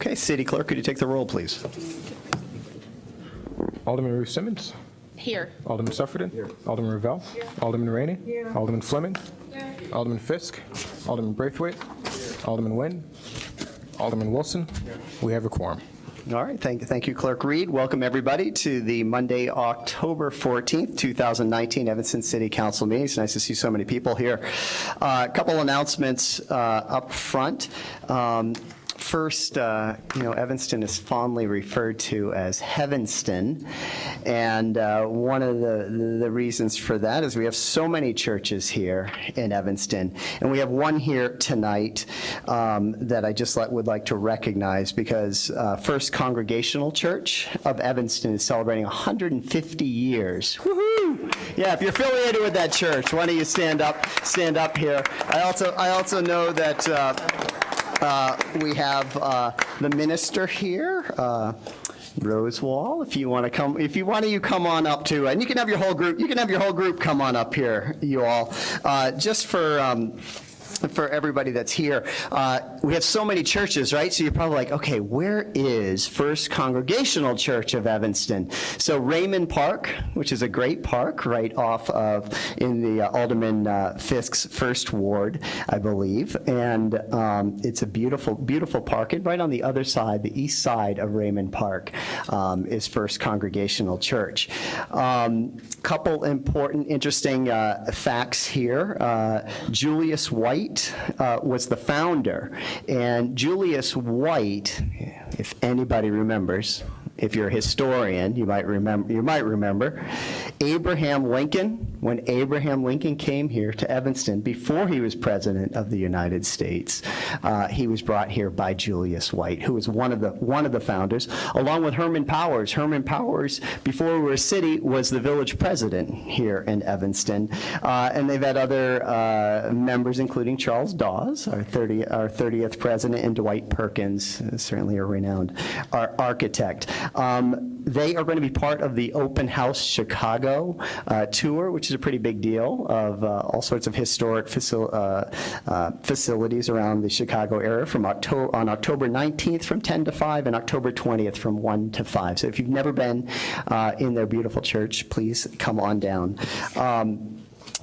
Okay, City Clerk, could you take the roll, please? Alderman Ruth Simmons. Here. Alderman Sufferton. Here. Alderman Ravel. Here. Alderman Rainey. Here. Alderman Fleming. Here. Alderman Fisk. Alderman Braithwaite. Here. Alderman Nguyen. Alderman Wilson. Here. We have a quorum. All right, thank you, Clerk Reed. Welcome, everybody, to the Monday, October 14th, 2019 Evanston City Council meeting. It's nice to see so many people here. A couple announcements up front. First, Evanston is fondly referred to as Heavenston, and one of the reasons for that is we have so many churches here in Evanston, and we have one here tonight that I just would like to recognize because First Congregational Church of Evanston is celebrating 150 years. Woohoo! Yeah, if you're affiliated with that church, why don't you stand up here? I also know that we have the minister here, Rose Wall. If you want to you come on up too, and you can have your whole group. You can have your whole group come on up here, you all, just for everybody that's here. We have so many churches, right? So you're probably like, okay, where is First Congregational Church of Evanston? So Raymond Park, which is a great park right off of in the Alderman Fisk's first ward, I believe. And it's a beautiful, beautiful park. And right on the other side, the east side of Raymond Park, is First Congregational Church. Couple important, interesting facts here. Julius White was the founder, and Julius White, if anybody remembers, if you're a historian, you might remember Abraham Lincoln. When Abraham Lincoln came here to Evanston, before he was president of the United States, he was brought here by Julius White, who was one of the founders, along with Herman Powers. Herman Powers, before we were a city, was the village president here in Evanston, and they've had other members, including Charles Dawes, our 30th president, and Dwight Perkins, certainly a renowned architect. They are going to be part of the Open House Chicago tour, which is a pretty big deal, of all sorts of historic facilities around the Chicago area on October 19th from 10 to 5 and October 20th from 1 to 5. So if you've never been in their beautiful church, please come on down.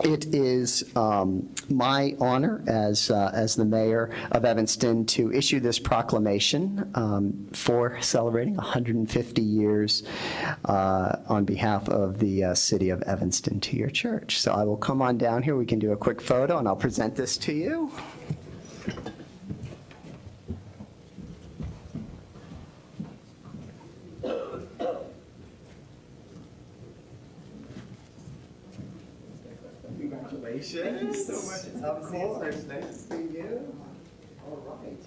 It is my honor as the mayor of Evanston to issue this proclamation for celebrating 150 years on behalf of the city of Evanston to your church. So I will come on down here. We can do a quick photo, and I'll present this to you. Thank you so much. Of course. Nice to see you. All right.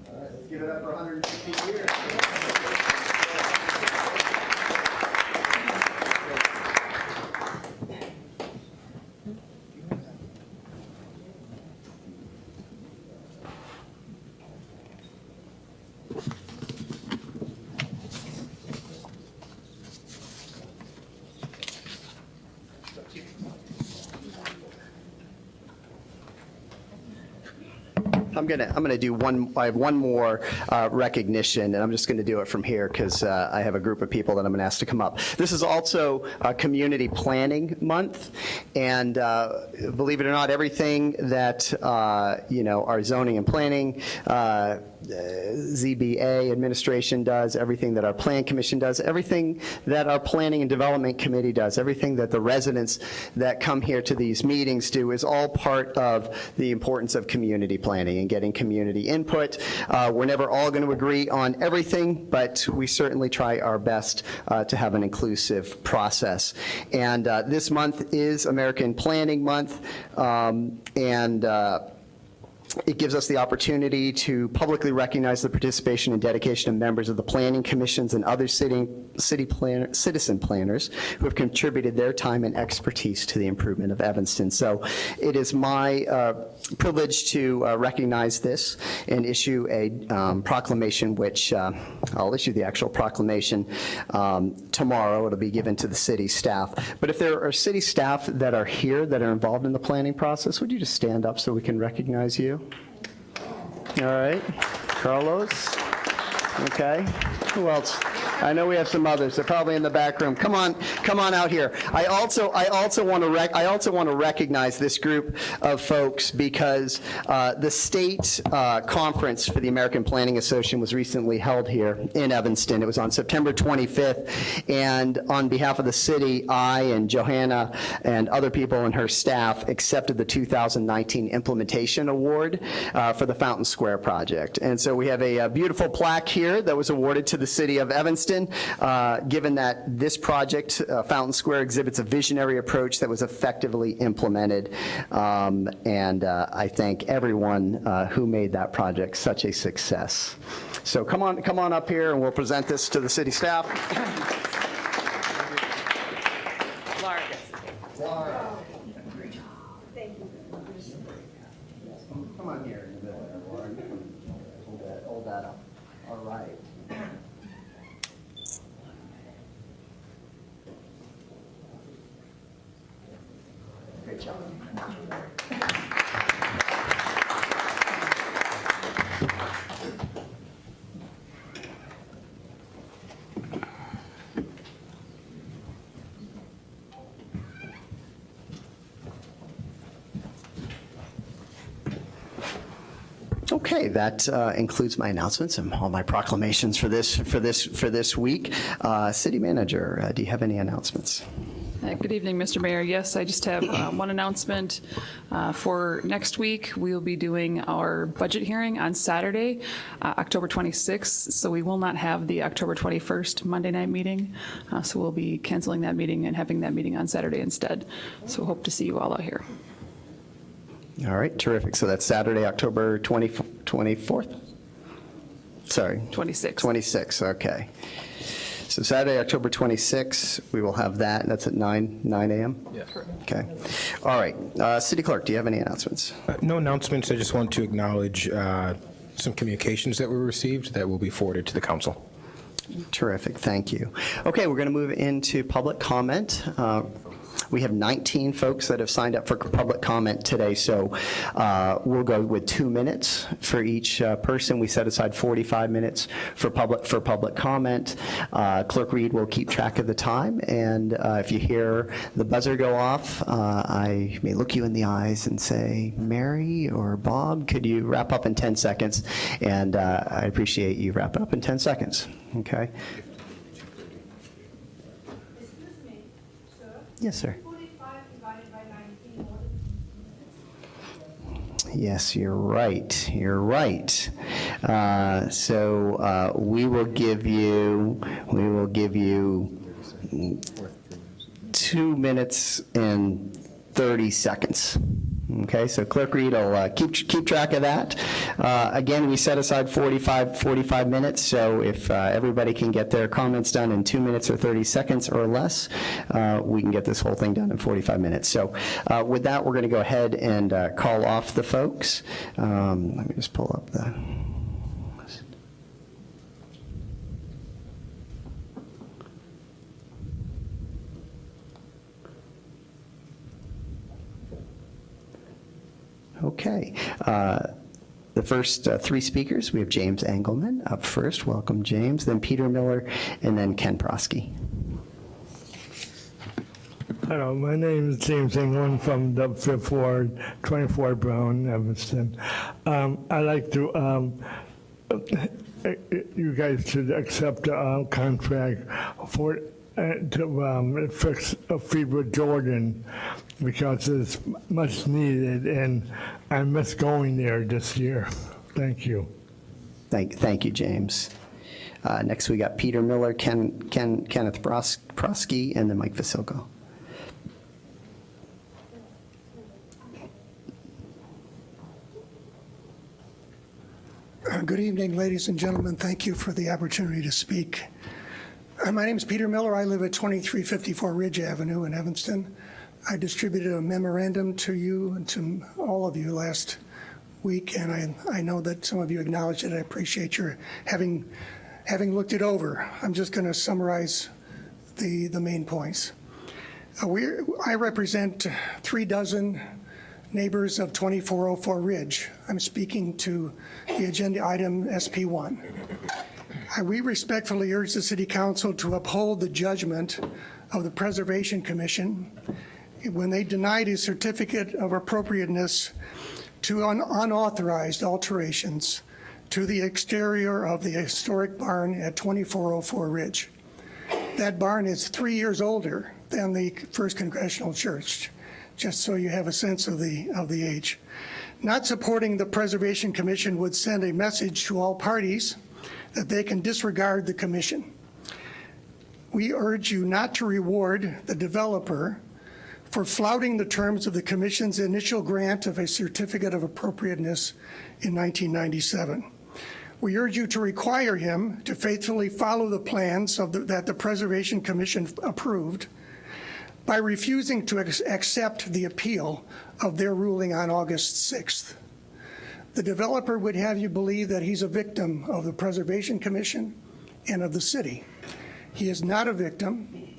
All right, let's give it up for 150 years. I'm gonna do one. I have one more recognition, and I'm just gonna do it from here because I have a group of people that I'm gonna ask to come up. This is also Community Planning Month, and believe it or not, everything that our zoning and planning, ZBA administration does, everything that our Plan Commission does, everything that our Planning and Development Committee does, everything that the residents that come here to these meetings do is all part of the importance of community planning and getting community input. We're never all going to agree on everything, but we certainly try our best to have an inclusive process. And this month is American Planning Month, and It gives us the opportunity to publicly recognize the participation and dedication of members of the planning commissions and other citizen planners who have contributed their time and expertise to the improvement of Evanston. So it is my privilege to recognize this and issue a proclamation, which I'll issue the actual proclamation tomorrow. It'll be given to the city staff. But if there are city staff that are here that are involved in the planning process, would you just stand up so we can recognize you? All right, Carlos. Okay, who else? I know we have some others. They're probably in the back room. Come on out here. I also want to recognize this group of folks because the state conference for the American Planning Association was recently held here in Evanston. It was on September 25th, and on behalf of the city, I and Johanna and other people and her staff accepted the 2019 Implementation Award for the Fountain Square project. And so we have a beautiful plaque here that was awarded to the city of Evanston. Given that this project, Fountain Square, exhibits a visionary approach that was effectively implemented, and I thank everyone who made that project such a success. So come on up here, and we'll present this to the city staff. Come on here in the middle there, Lauren. Hold that up. All right. Great job. Okay, that includes my announcements and all my proclamations for this week. City Manager, do you have any announcements? Good evening, Mr. Mayor. Yes, I just have one announcement. For next week, we will be doing our budget hearing on Saturday, October 26th, so we will not have the October 21st Monday night meeting. So we'll be canceling that meeting and having that meeting on Saturday instead. So hope to see you all out here. All right, terrific. So that's Saturday, October 24th? Sorry. 26th. 26th, okay. So Saturday, October 26th, we will have that, and that's at 9 a.m.? Yes. Okay. All right. City Clerk, do you have any announcements? No announcements. I just want to acknowledge some communications that were received that will be forwarded to the council. Terrific, thank you. Okay, we're going to move into public comment. We have 19 folks that have signed up for public comment today, so we'll go with 2 minutes for each person. We set aside 45 minutes for public comment. Clerk Reed will keep track of the time, and if you hear the buzzer go off, I may look you in the eyes and say, Mary or Bob, could you wrap up in 10 seconds? And I appreciate you wrapping up in 10 seconds, okay? Yes, sir. 45 divided by 19. Yes, you're right. You're right. So we will give you 2 minutes and 30 seconds. Okay, so Clerk Reed will keep track of that. Again, we set aside 45 minutes, so if everybody can get their comments done in 2 minutes or 30 seconds or less, we can get this whole thing done in 45 minutes. So with that, we're going to go ahead and call off the folks. Let me just pull up the... Okay. The first 3 speakers, we have James Engelman up first. Welcome, James. Then Peter Miller, and then Ken Prosky. Hello, my name is James Engelman from the 5th Ward, 24 Brown, Evanston. I'd like to, you guys should accept a contract for to fix a feed with Jordan because it's much needed, and I miss going there this year. Thank you. Thank you, James. Next, we got Peter Miller, Kenneth Prosky, and then Mike Vasilko. Good evening, ladies and gentlemen. Thank you for the opportunity to speak. My name is Peter Miller. I live at 2354 Ridge Avenue in Evanston. I distributed a memorandum to you and to all of you last week, and I know that some of you acknowledged it. I appreciate your having looked it over. I'm just going to summarize the main points. I represent 36 neighbors of 2404 Ridge. I'm speaking to the agenda item SP1. We respectfully urge the City Council to uphold the judgment of the Preservation Commission when they denied a certificate of appropriateness to unauthorized alterations to the exterior of the historic barn at 2404 Ridge. That barn is 3 years older than the First Congressional Church, just so you have a sense of the age. Not supporting the Preservation Commission would send a message to all parties that they can disregard the commission. We urge you not to reward the developer for flouting the terms of the commission's initial grant of a certificate of appropriateness in 1997. We urge you to require him to faithfully follow the plans that the Preservation Commission approved by refusing to accept the appeal of their ruling on August 6th. The developer would have you believe that he's a victim of the Preservation Commission and of the city. He is not a victim.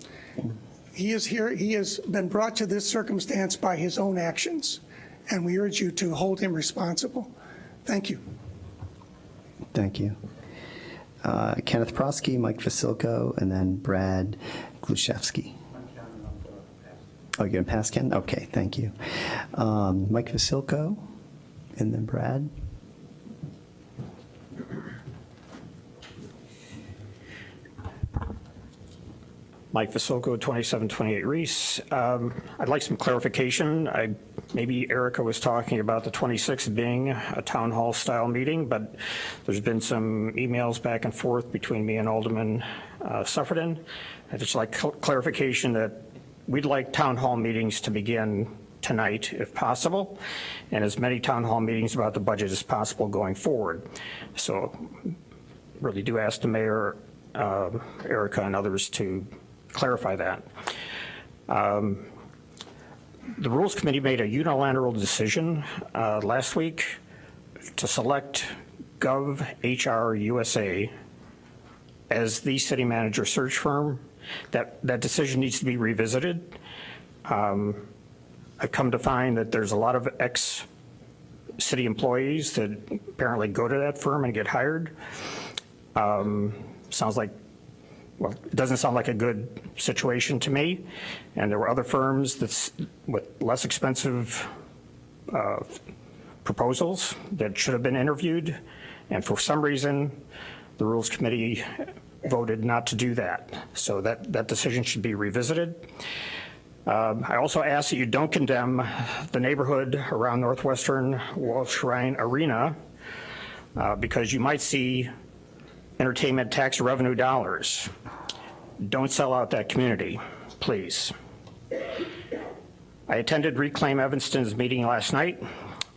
He has been brought to this circumstance by his own actions, and we urge you to hold him responsible. Thank you. Thank you. Kenneth Prosky, Mike Vasilko, and then Brad Gluszewski. Oh, you're going to pass, Ken? Okay, thank you. Mike Vasilko, and then Brad. Mike Vasilko, 2728 Reese. I'd like some clarification. Maybe Erica was talking about the 26th being a town hall style meeting, but there's been some emails back and forth between me and Alderman Suffredin. I'd just like clarification that we'd like town hall meetings to begin tonight if possible, and as many town hall meetings about the budget as possible going forward. So really do ask the mayor, Erica, and others to clarify that. The Rules Committee made a unilateral decision last week to select GovHR USA as the city manager search firm. That decision needs to be revisited. I've come to find that there's a lot of ex-city employees that apparently go to that firm and get hired. Sounds like, well, it doesn't sound like a good situation to me. And there were other firms with less expensive proposals that should have been interviewed. And for some reason, the Rules Committee voted not to do that. So that decision should be revisited. I also ask that you don't condemn the neighborhood around Northwestern Wall Shrine Arena because you might see entertainment tax revenue dollars. Don't sell out that community, please. I attended Reclaim Evanston's meeting last night.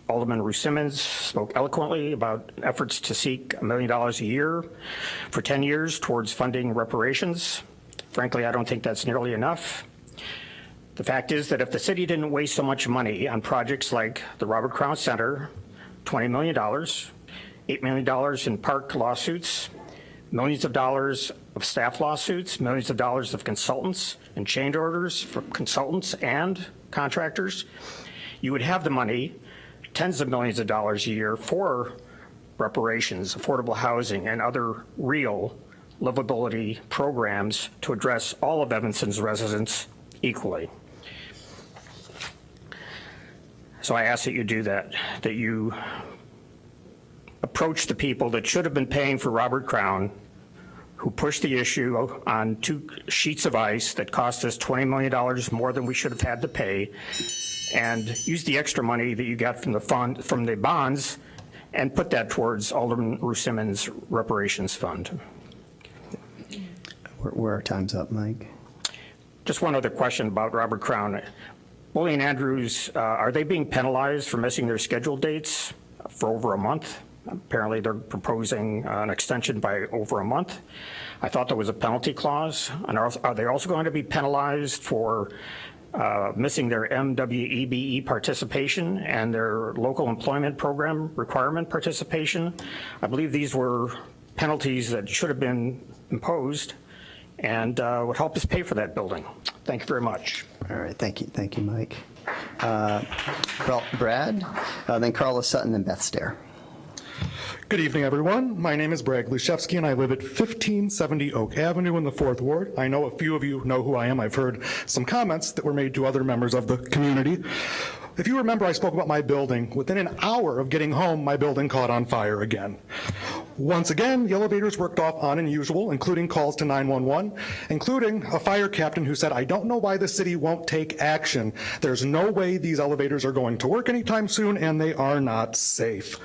Alderman Ruth Simmons spoke eloquently about efforts to seek $1 million a year for 10 years towards funding reparations. Frankly, I don't think that's nearly enough. The fact is that if the city didn't waste so much money on projects like the Robert Crown Center, $20 million, $8 million in park lawsuits, millions of dollars of staff lawsuits, millions of dollars of consultants and change orders for consultants and contractors, you would have the money, tens of millions of dollars a year for reparations, affordable housing, and other real livability programs to address all of Evanston's residents equally. So I ask that you do that you approach the people that should have been paying for Robert Crown, who pushed the issue on 2 sheets of ice that cost us $20 million more than we should have had to pay, and use the extra money that you got from the bonds and put that towards Alderman Ruth Simmons' reparations fund. Our time's up, Mike. Just one other question about Robert Crown. Bully and Andrews, are they being penalized for missing their scheduled dates for over a month? Apparently, they're proposing an extension by over a month. I thought there was a penalty clause. And are they also going to be penalized for missing their MWEBE participation and their local employment program requirement participation? I believe these were penalties that should have been imposed and would help us pay for that building. Thank you very much. All right, thank you, Mike. Brad, then Carla Sutton, then Beth Stair. Good evening, everyone. My name is Brad Gluszewski, and I live at 1570 Oak Avenue in the 4th Ward. I know a few of you know who I am. I've heard some comments that were made to other members of the community. If you remember, I spoke about my building. Within an hour of getting home, my building caught on fire again. Once again, the elevators worked off on unusual, including calls to 911, including a fire captain who said, "I don't know why the city won't take action. There's no way these elevators are going to work anytime soon, and they are not safe."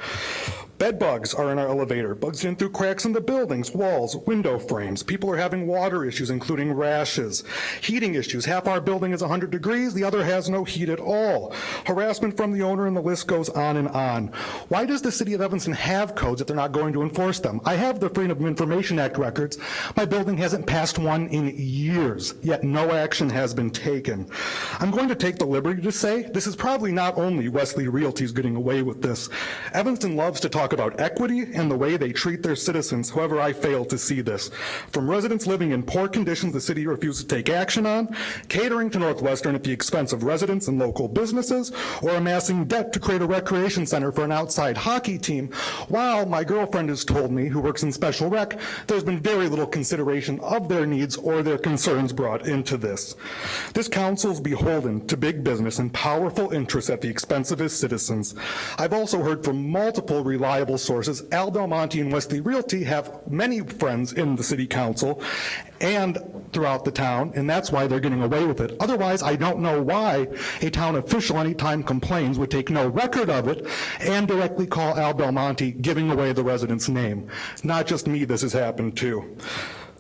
Bed bugs are in our elevator, bugs in through cracks in the buildings, walls, window frames. People are having water issues, including rashes. Heating issues. Half our building is 100 degrees, the other has no heat at all. Harassment from the owner, and the list goes on and on. Why does the city of Evanston have codes if they're not going to enforce them? I have the Freedom of Information Act records. My building hasn't passed one in years, yet no action has been taken. I'm going to take the liberty to say this is probably not only Wesley Realty's getting away with this. Evanston loves to talk about equity and the way they treat their citizens. However, I fail to see this. From residents living in poor conditions the city refuses to take action on, catering to Northwestern at the expense of residents and local businesses, or amassing debt to create a recreation center for an outside hockey team, while my girlfriend has told me, who works in special rec, there's been very little consideration of their needs or their concerns brought into this. This council's beholden to big business and powerful interests at the expense of its citizens. I've also heard from multiple reliable sources, Al Belmonte and Wesley Realty have many friends in the city council and throughout the town, and that's why they're getting away with it. Otherwise, I don't know why a town official anytime complains would take no record of it and directly call Al Belmonte, giving away the resident's name. Not just me, this has happened too.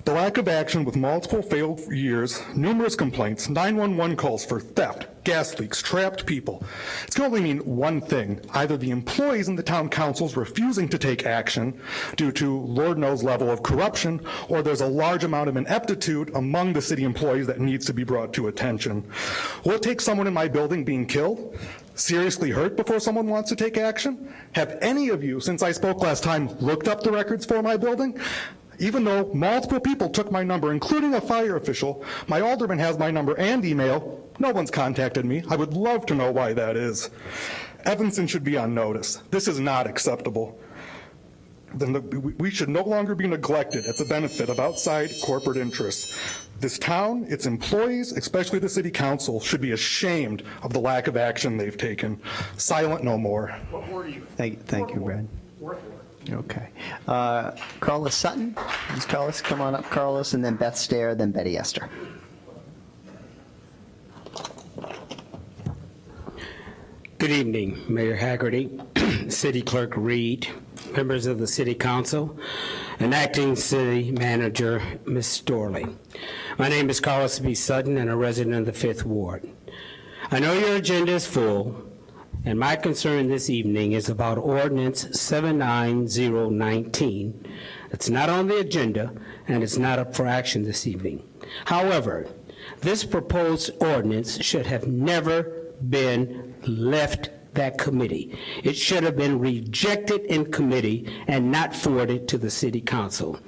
The lack of action with multiple failed years, numerous complaints, 911 calls for theft, gas leaks, trapped people. It's going to only mean one thing. Either the employees in the town councils refusing to take action due to Lord knows level of corruption, or there's a large amount of ineptitude among the city employees that needs to be brought to attention. Will it take someone in my building being killed, seriously hurt before someone wants to take action? Have any of you, since I spoke last time, looked up the records for my building? Even though multiple people took my number, including a fire official, my alderman has my number and email. No one's contacted me. I would love to know why that is. Evanston should be on notice. This is not acceptable. We should no longer be neglected at the benefit of outside corporate interests. This town, its employees, especially the city council, should be ashamed of the lack of action they've taken. Silent no more. What word are you? Thank you, Brad. Okay. Carla Sutton, Ms. Carlos, come on up, Carlos, and then Beth Stair, then Betty Esther. Good evening, Mayor Haggerty, City Clerk Reed, members of the City Council, and Acting City Manager, Ms. Storley. My name is Carlos B. Sutton, and a resident of the 5th Ward. I know your agenda is full, and my concern this evening is about Ordinance 79019. It's not on the agenda, and it's not up for action this evening. However, this proposed ordinance should have never been left that committee. It should have been rejected in committee and not forwarded to the City Council.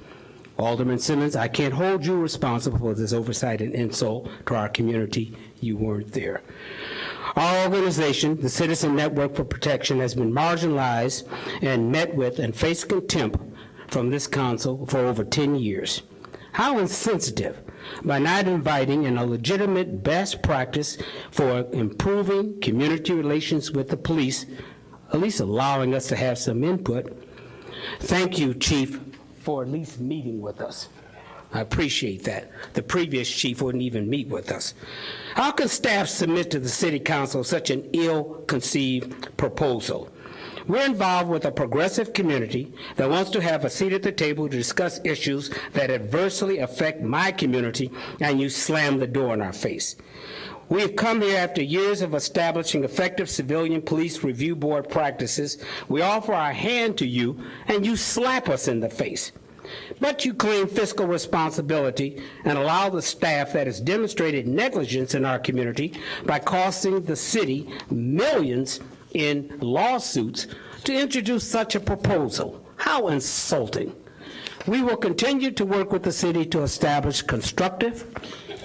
Alderman Simmons, I can't hold you responsible for this oversight and insult to our community. You weren't there. Our organization, the Citizen Network for Protection, has been marginalized and met with and faced contempt from this council for over 10 years. How insensitive by not inviting in a legitimate best practice for improving community relations with the police, at least allowing us to have some input. Thank you, Chief, for at least meeting with us. I appreciate that. The previous chief wouldn't even meet with us. How can staff submit to the City Council such an ill-conceived proposal? We're involved with a progressive community that wants to have a seat at the table to discuss issues that adversely affect my community, and you slam the door in our face. We have come here after years of establishing effective civilian police review board practices. We offer our hand to you, and you slap us in the face. But you claim fiscal responsibility and allow the staff that has demonstrated negligence in our community by costing the city millions in lawsuits to introduce such a proposal. How insulting. We will continue to work with the city to establish constructive,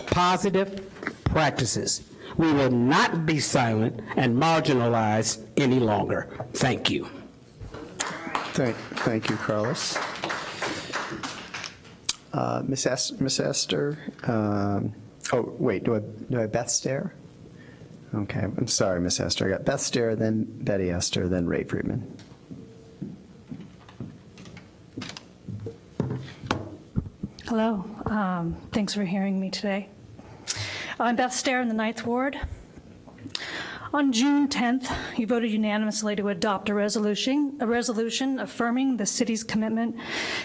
positive practices. We will not be silent and marginalized any longer. Thank you. Thank you, Carlos. Miss Esther, oh, wait, do I have Beth Stare? Okay, I'm sorry, Miss Esther. I got Beth Stare, then Betty Esther, then Ray Friedman. Hello. Thanks for hearing me today. I'm Beth Stare in the 9th Ward. On June 10th, you voted unanimously to adopt a resolution affirming the city's commitment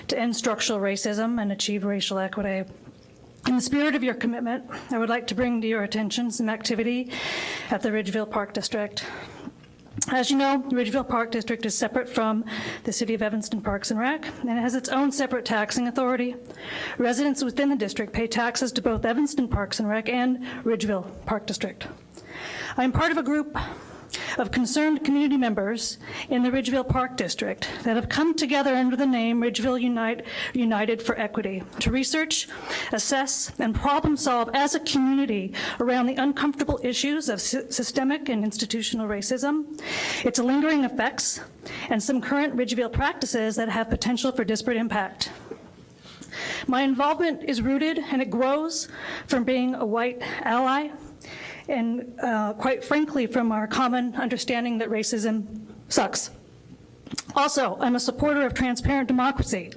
to end structural racism and achieve racial equity. In the spirit of your commitment, I would like to bring to your attention some activity at the Ridgeville Park District. As you know, the Ridgeville Park District is separate from the City of Evanston Parks and Rec, and it has its own separate taxing authority. Residents within the district pay taxes to both Evanston Parks and Rec and Ridgeville Park District. I am part of a group of concerned community members in the Ridgeville Park District that have come together under the name Ridgeville United for Equity to research, assess, and problem solve as a community around the uncomfortable issues of systemic and institutional racism, its lingering effects, and some current Ridgeville practices that have potential for disparate impact. My involvement is rooted and it grows from being a white ally and quite frankly, from our common understanding that racism sucks. Also, I'm a supporter of transparent democracy,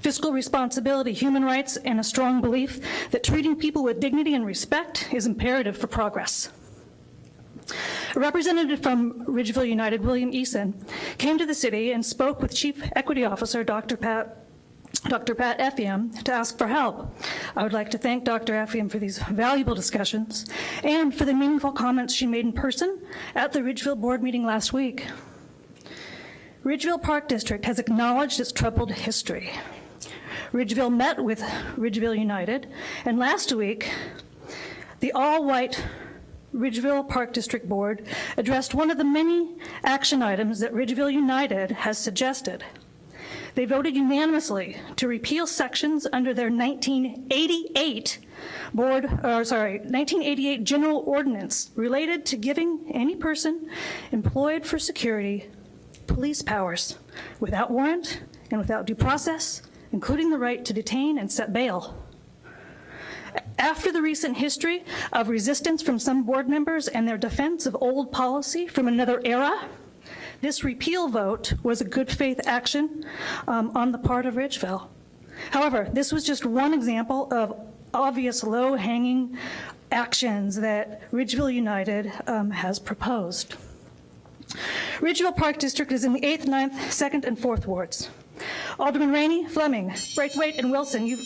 fiscal responsibility, human rights, and a strong belief that treating people with dignity and respect is imperative for progress. A representative from Ridgeville United, William Eason, came to the city and spoke with Chief Equity Officer Dr. Pat Effiam to ask for help. I would like to thank Dr. Effiam for these valuable discussions and for the meaningful comments she made in person at the Ridgeville board meeting last week. Ridgeville Park District has acknowledged its troubled history. Ridgeville met with Ridgeville United, and last week, the all-white Ridgeville Park District Board addressed one of the many action items that Ridgeville United has suggested. They voted unanimously to repeal sections under their 1988 general ordinance related to giving any person employed for security police powers without warrant and without due process, including the right to detain and set bail. After the recent history of resistance from some board members and their defense of old policy from another era, this repeal vote was a good faith action on the part of Ridgeville. However, this was just one example of obvious low-hanging actions that Ridgeville United has proposed. Ridgeville Park District is in the 8th, 9th, 2nd, and 4th wards. Alderman Rainey, Fleming, Braithwaite, and Wilson, you've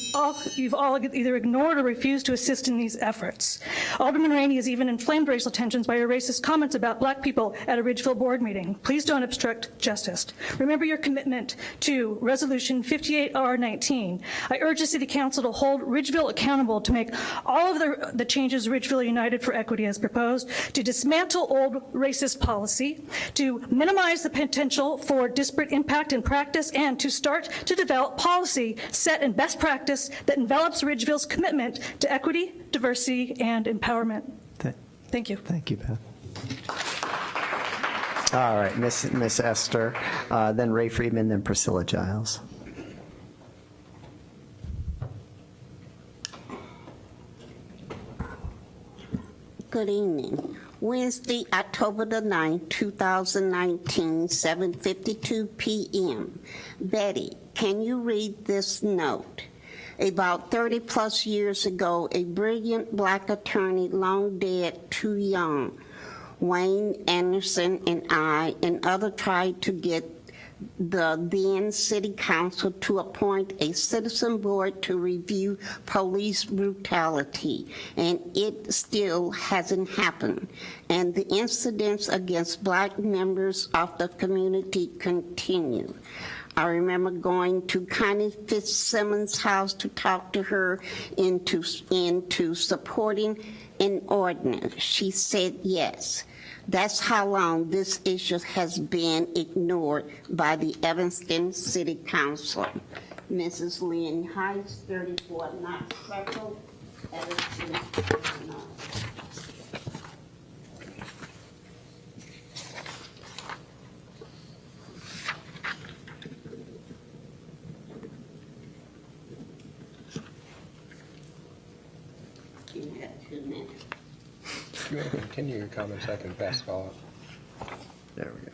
all either ignored or refused to assist in these efforts. Alderman Rainey has even inflamed racial tensions by her racist comments about black people at a Ridgeville board meeting. Please don't obstruct justice. Remember your commitment to Resolution 58R19. I urge the City Council to hold Ridgeville accountable to make all of the changes Ridgeville United for Equity has proposed, to dismantle old racist policy, to minimize the potential for disparate impact in practice, and to start to develop policy set in best practice that envelops Ridgeville's commitment to equity, diversity, and empowerment. Thank you. Thank you, Beth. All right, Miss Esther, then Ray Friedman, then Priscilla Giles. Good evening. Wednesday, October the 9th, 2019, 7:52 p.m. Betty, can you read this note? About 30-plus years ago, a brilliant black attorney, long dead, too young, Wayne Anderson and I and others tried to get the then city council to appoint a citizen board to review police brutality, and it still hasn't happened. And the incidents against Black members of the community continue. I remember going to Connie Fitzsimmons' house to talk to her into supporting an ordinance. She said yes. That's how long this issue has been ignored by the Evanston City Council. Mrs. Lynn Heights, 34 Knox Circle, Evanston, Illinois. You have 2 minutes. You may continue your comments. I can pass it all up. There we go.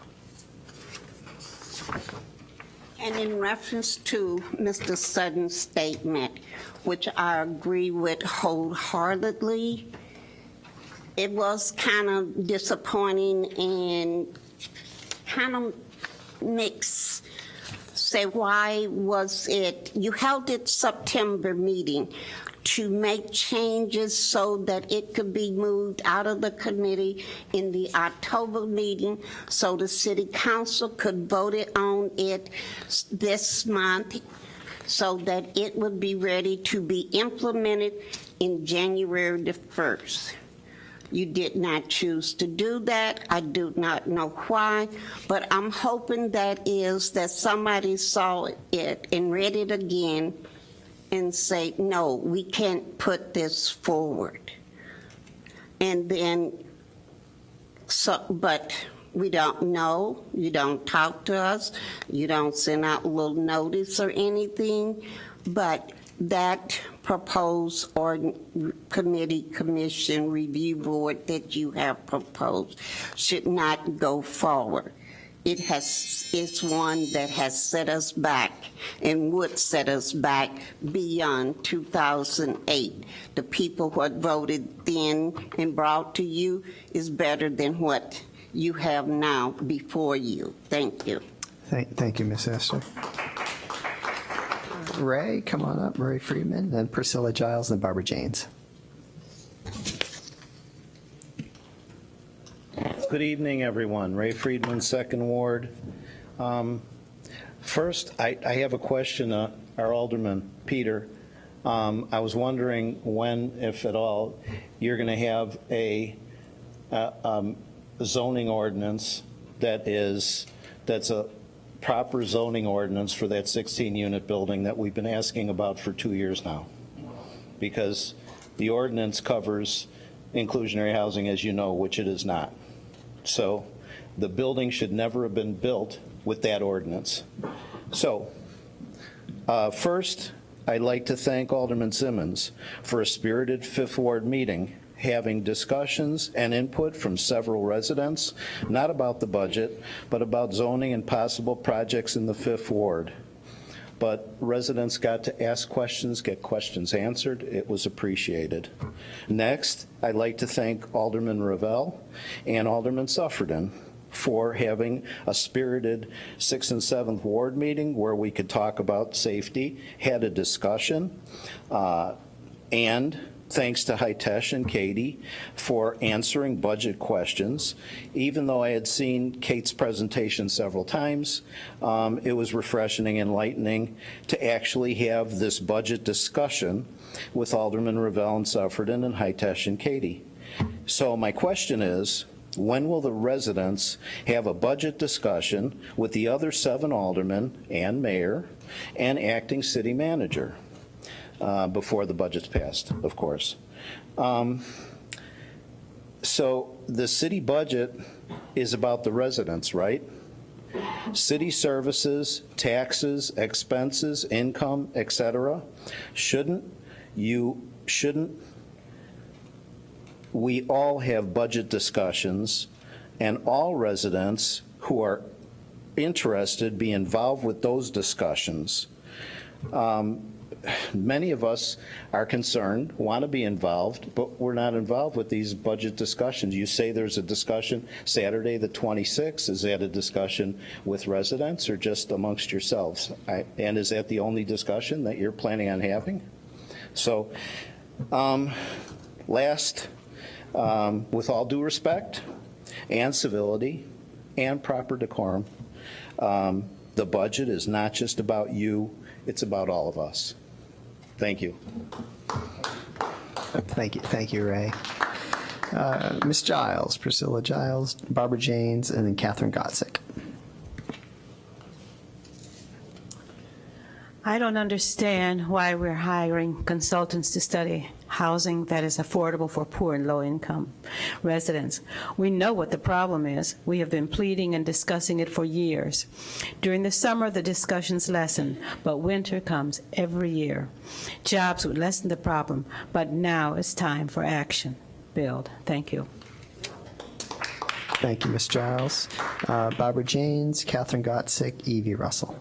And in reference to Mr. Sutton's statement, which I agree with wholeheartedly, it was kind of disappointing and kind of mixed. Say, why was it, you held it September meeting to make changes so that it could be moved out of the committee in the October meeting so the city council could vote it on it this month so that it would be ready to be implemented in January the 1st. You did not choose to do that. I do not know why, but I'm hoping that somebody saw it and read it again and say, no, we can't put this forward. And then, but we don't know, you don't talk to us, you don't send out a little notice or anything, but that proposed or committee, commission, review board that you have proposed should not go forward. It's one that has set us back and would set us back beyond 2008. The people who had voted then and brought to you is better than what you have now before you. Thank you. Thank you, Ms. Esther. Ray, come on up. Ray Friedman, then Priscilla Giles, and Barbara Janes. Good evening, everyone. Ray Friedman, 2nd Ward. First, I have a question, our Alderman, Peter. I was wondering when, if at all, you're going to have a zoning ordinance that's a proper zoning ordinance for that 16-unit building that we've been asking about for 2 years now. Because the ordinance covers inclusionary housing, as you know, which it is not. So the building should never have been built with that ordinance. So first, I'd like to thank Alderman Simmons for a spirited 5th Ward meeting, having discussions and input from several residents, not about the budget, but about zoning and possible projects in the 5th Ward. But residents got to ask questions, get questions answered. It was appreciated. Next, I'd like to thank Alderman Revelle and Alderman Suffredin for having a spirited 6th and 7th Ward meeting where we could talk about safety, had a discussion, and thanks to Hitesh and Katie for answering budget questions. Even though I had seen Kate's presentation several times, it was refreshing and enlightening to actually have this budget discussion with Alderman Revelle and Suffredin and Hitesh and Katie. So my question is, when will the residents have a budget discussion with the other 7 aldermen and mayor and acting city manager? Before the budget's passed, of course. So the city budget is about the residents, right? City services, taxes, expenses, income, etc. Shouldn't we all have budget discussions and all residents who are interested be involved with those discussions? many of us are concerned, want to be involved, but we're not involved with these budget discussions. You say there's a discussion Saturday the 26th. Is that a discussion with residents or just amongst yourselves? And is that the only discussion that you're planning on having? So, last, with all due respect and civility and proper decorum, the budget is not just about you, it's about all of us. Thank you. Thank you, Ray. Ms. Giles, Priscilla Giles, Barbara Janes, and then Catherine Gotzik. I don't understand why we're hiring consultants to study housing that is affordable for poor and low-income residents. We know what the problem is. We have been pleading and discussing it for years. During the summer, the discussions lessen, but winter comes every year. Jobs would lessen the problem, but now it's time for action. Build. Thank you. Thank you, Ms. Giles. Barbara Janes, Catherine Gotzik, Evie Russell.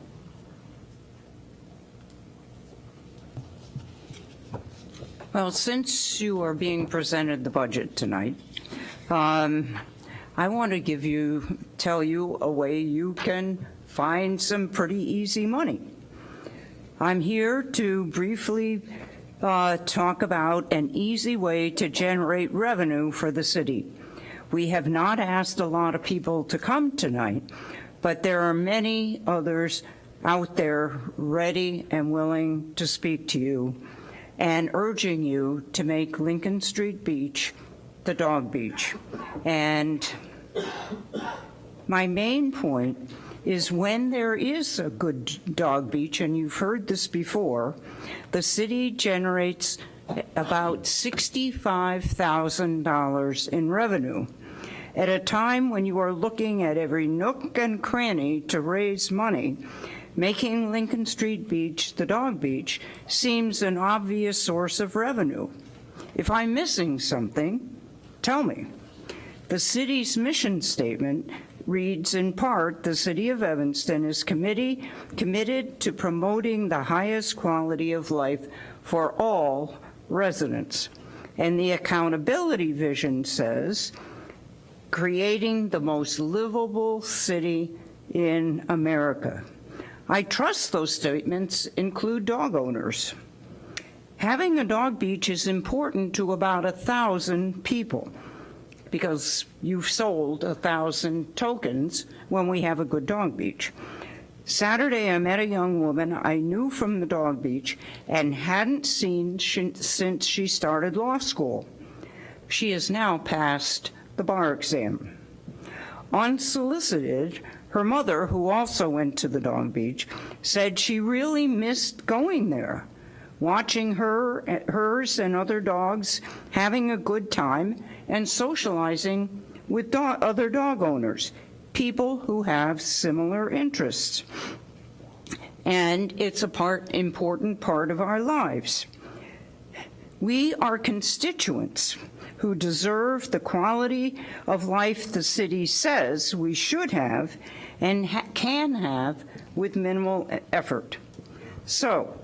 Well, since you are being presented the budget tonight, I want to tell you a way you can find some pretty easy money. I'm here to briefly talk about an easy way to generate revenue for the city. We have not asked a lot of people to come tonight, but there are many others out there ready and willing to speak to you and urging you to make Lincoln Street Beach the dog beach. And my main point is when there is a good dog beach, and you've heard this before, the city generates about $65,000 in revenue. At a time when you are looking at every nook and cranny to raise money, making Lincoln Street Beach the dog beach seems an obvious source of revenue. If I'm missing something, tell me. The city's mission statement reads in part, the City of Evanston is committed to promoting the highest quality of life for all residents. And the accountability vision says, creating the most livable city in America. I trust those statements include dog owners. Having a dog beach is important to about 1,000 people because you've sold 1,000 tokens when we have a good dog beach. Saturday, I met a young woman I knew from the dog beach and hadn't seen since she started law school. She has now passed the bar exam. Unsolicited, her mother, who also went to the dog beach, said she really missed going there, watching hers and other dogs having a good time and socializing with other dog owners, people who have similar interests. And it's important part of our lives. We are constituents who deserve the quality of life the city says we should have and can have with minimal effort. So,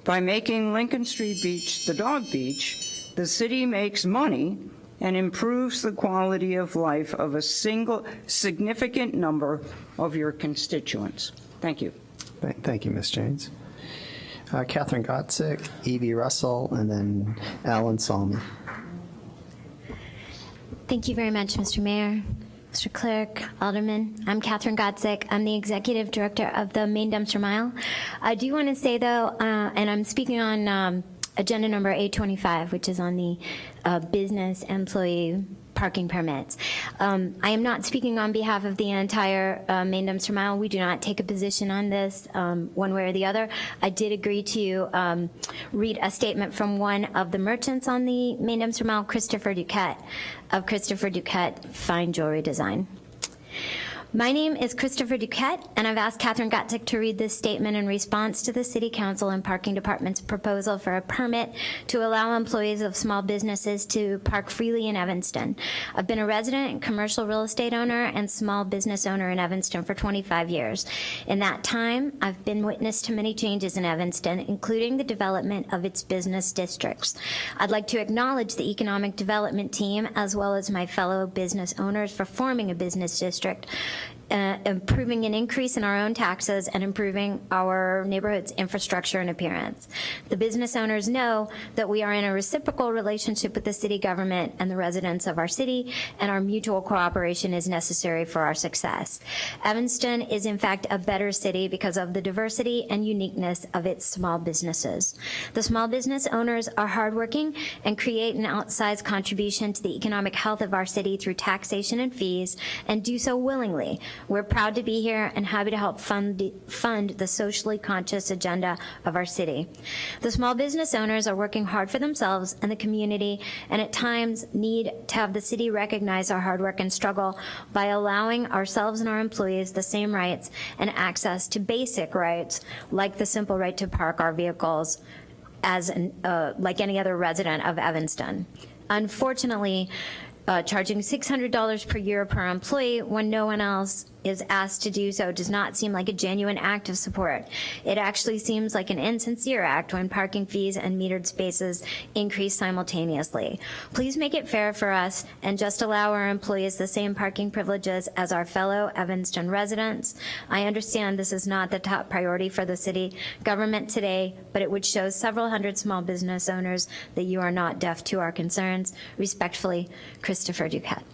by making Lincoln Street Beach the dog beach, the city makes money and improves the quality of life of a significant number of your constituents. Thank you. Thank you, Ms. Janes. Catherine Gotzik, Evie Russell, and then Alan Salmi. Thank you very much, Mr. Mayor, Mr. Clerk, Alderman. I'm Catherine Gotzik. I'm the Executive Director of the Main Dumpster Mile. I do want to say, though, and I'm speaking on agenda number 825, which is on the business employee parking permits. I am not speaking on behalf of the entire Main Dumpster Mile. We do not take a position on this one way or the other. I did agree to read a statement from one of the merchants on the Main Dumpster Mile, Christopher Duquette, of Christopher Duquette Fine Jewelry Design. My name is Christopher Duquette, and I've asked Catherine Gotzik to read this statement in response to the City Council and Parking Department's proposal for a permit to allow employees of small businesses to park freely in Evanston. I've been a resident and commercial real estate owner and small business owner in Evanston for 25 years. In that time, I've been witness to many changes in Evanston, including the development of its business districts. I'd like to acknowledge the economic development team, as well as my fellow business owners, for forming a business district, improving an increase in our own taxes, and improving our neighborhood's infrastructure and appearance. The business owners know that we are in a reciprocal relationship with the city government and the residents of our city, and our mutual cooperation is necessary for our success. Evanston is in fact a better city because of the diversity and uniqueness of its small businesses. The small business owners are hardworking and create an outsized contribution to the economic health of our city through taxation and fees, and do so willingly. We're proud to be here and happy to help fund the socially conscious agenda of our city. The small business owners are working hard for themselves and the community, and at times need to have the city recognize our hard work and struggle by allowing ourselves and our employees the same rights and access to basic rights, like the simple right to park our vehicles as like any other resident of Evanston. Unfortunately, charging $600 per year per employee when no one else is asked to do so does not seem like a genuine act of support. It actually seems like an insincere act when parking fees and metered spaces increase simultaneously. Please make it fair for us and just allow our employees the same parking privileges as our fellow Evanston residents. I understand this is not the top priority for the city government today, but it would show several hundred small business owners that you are not deaf to our concerns. Respectfully, Christopher Duquette.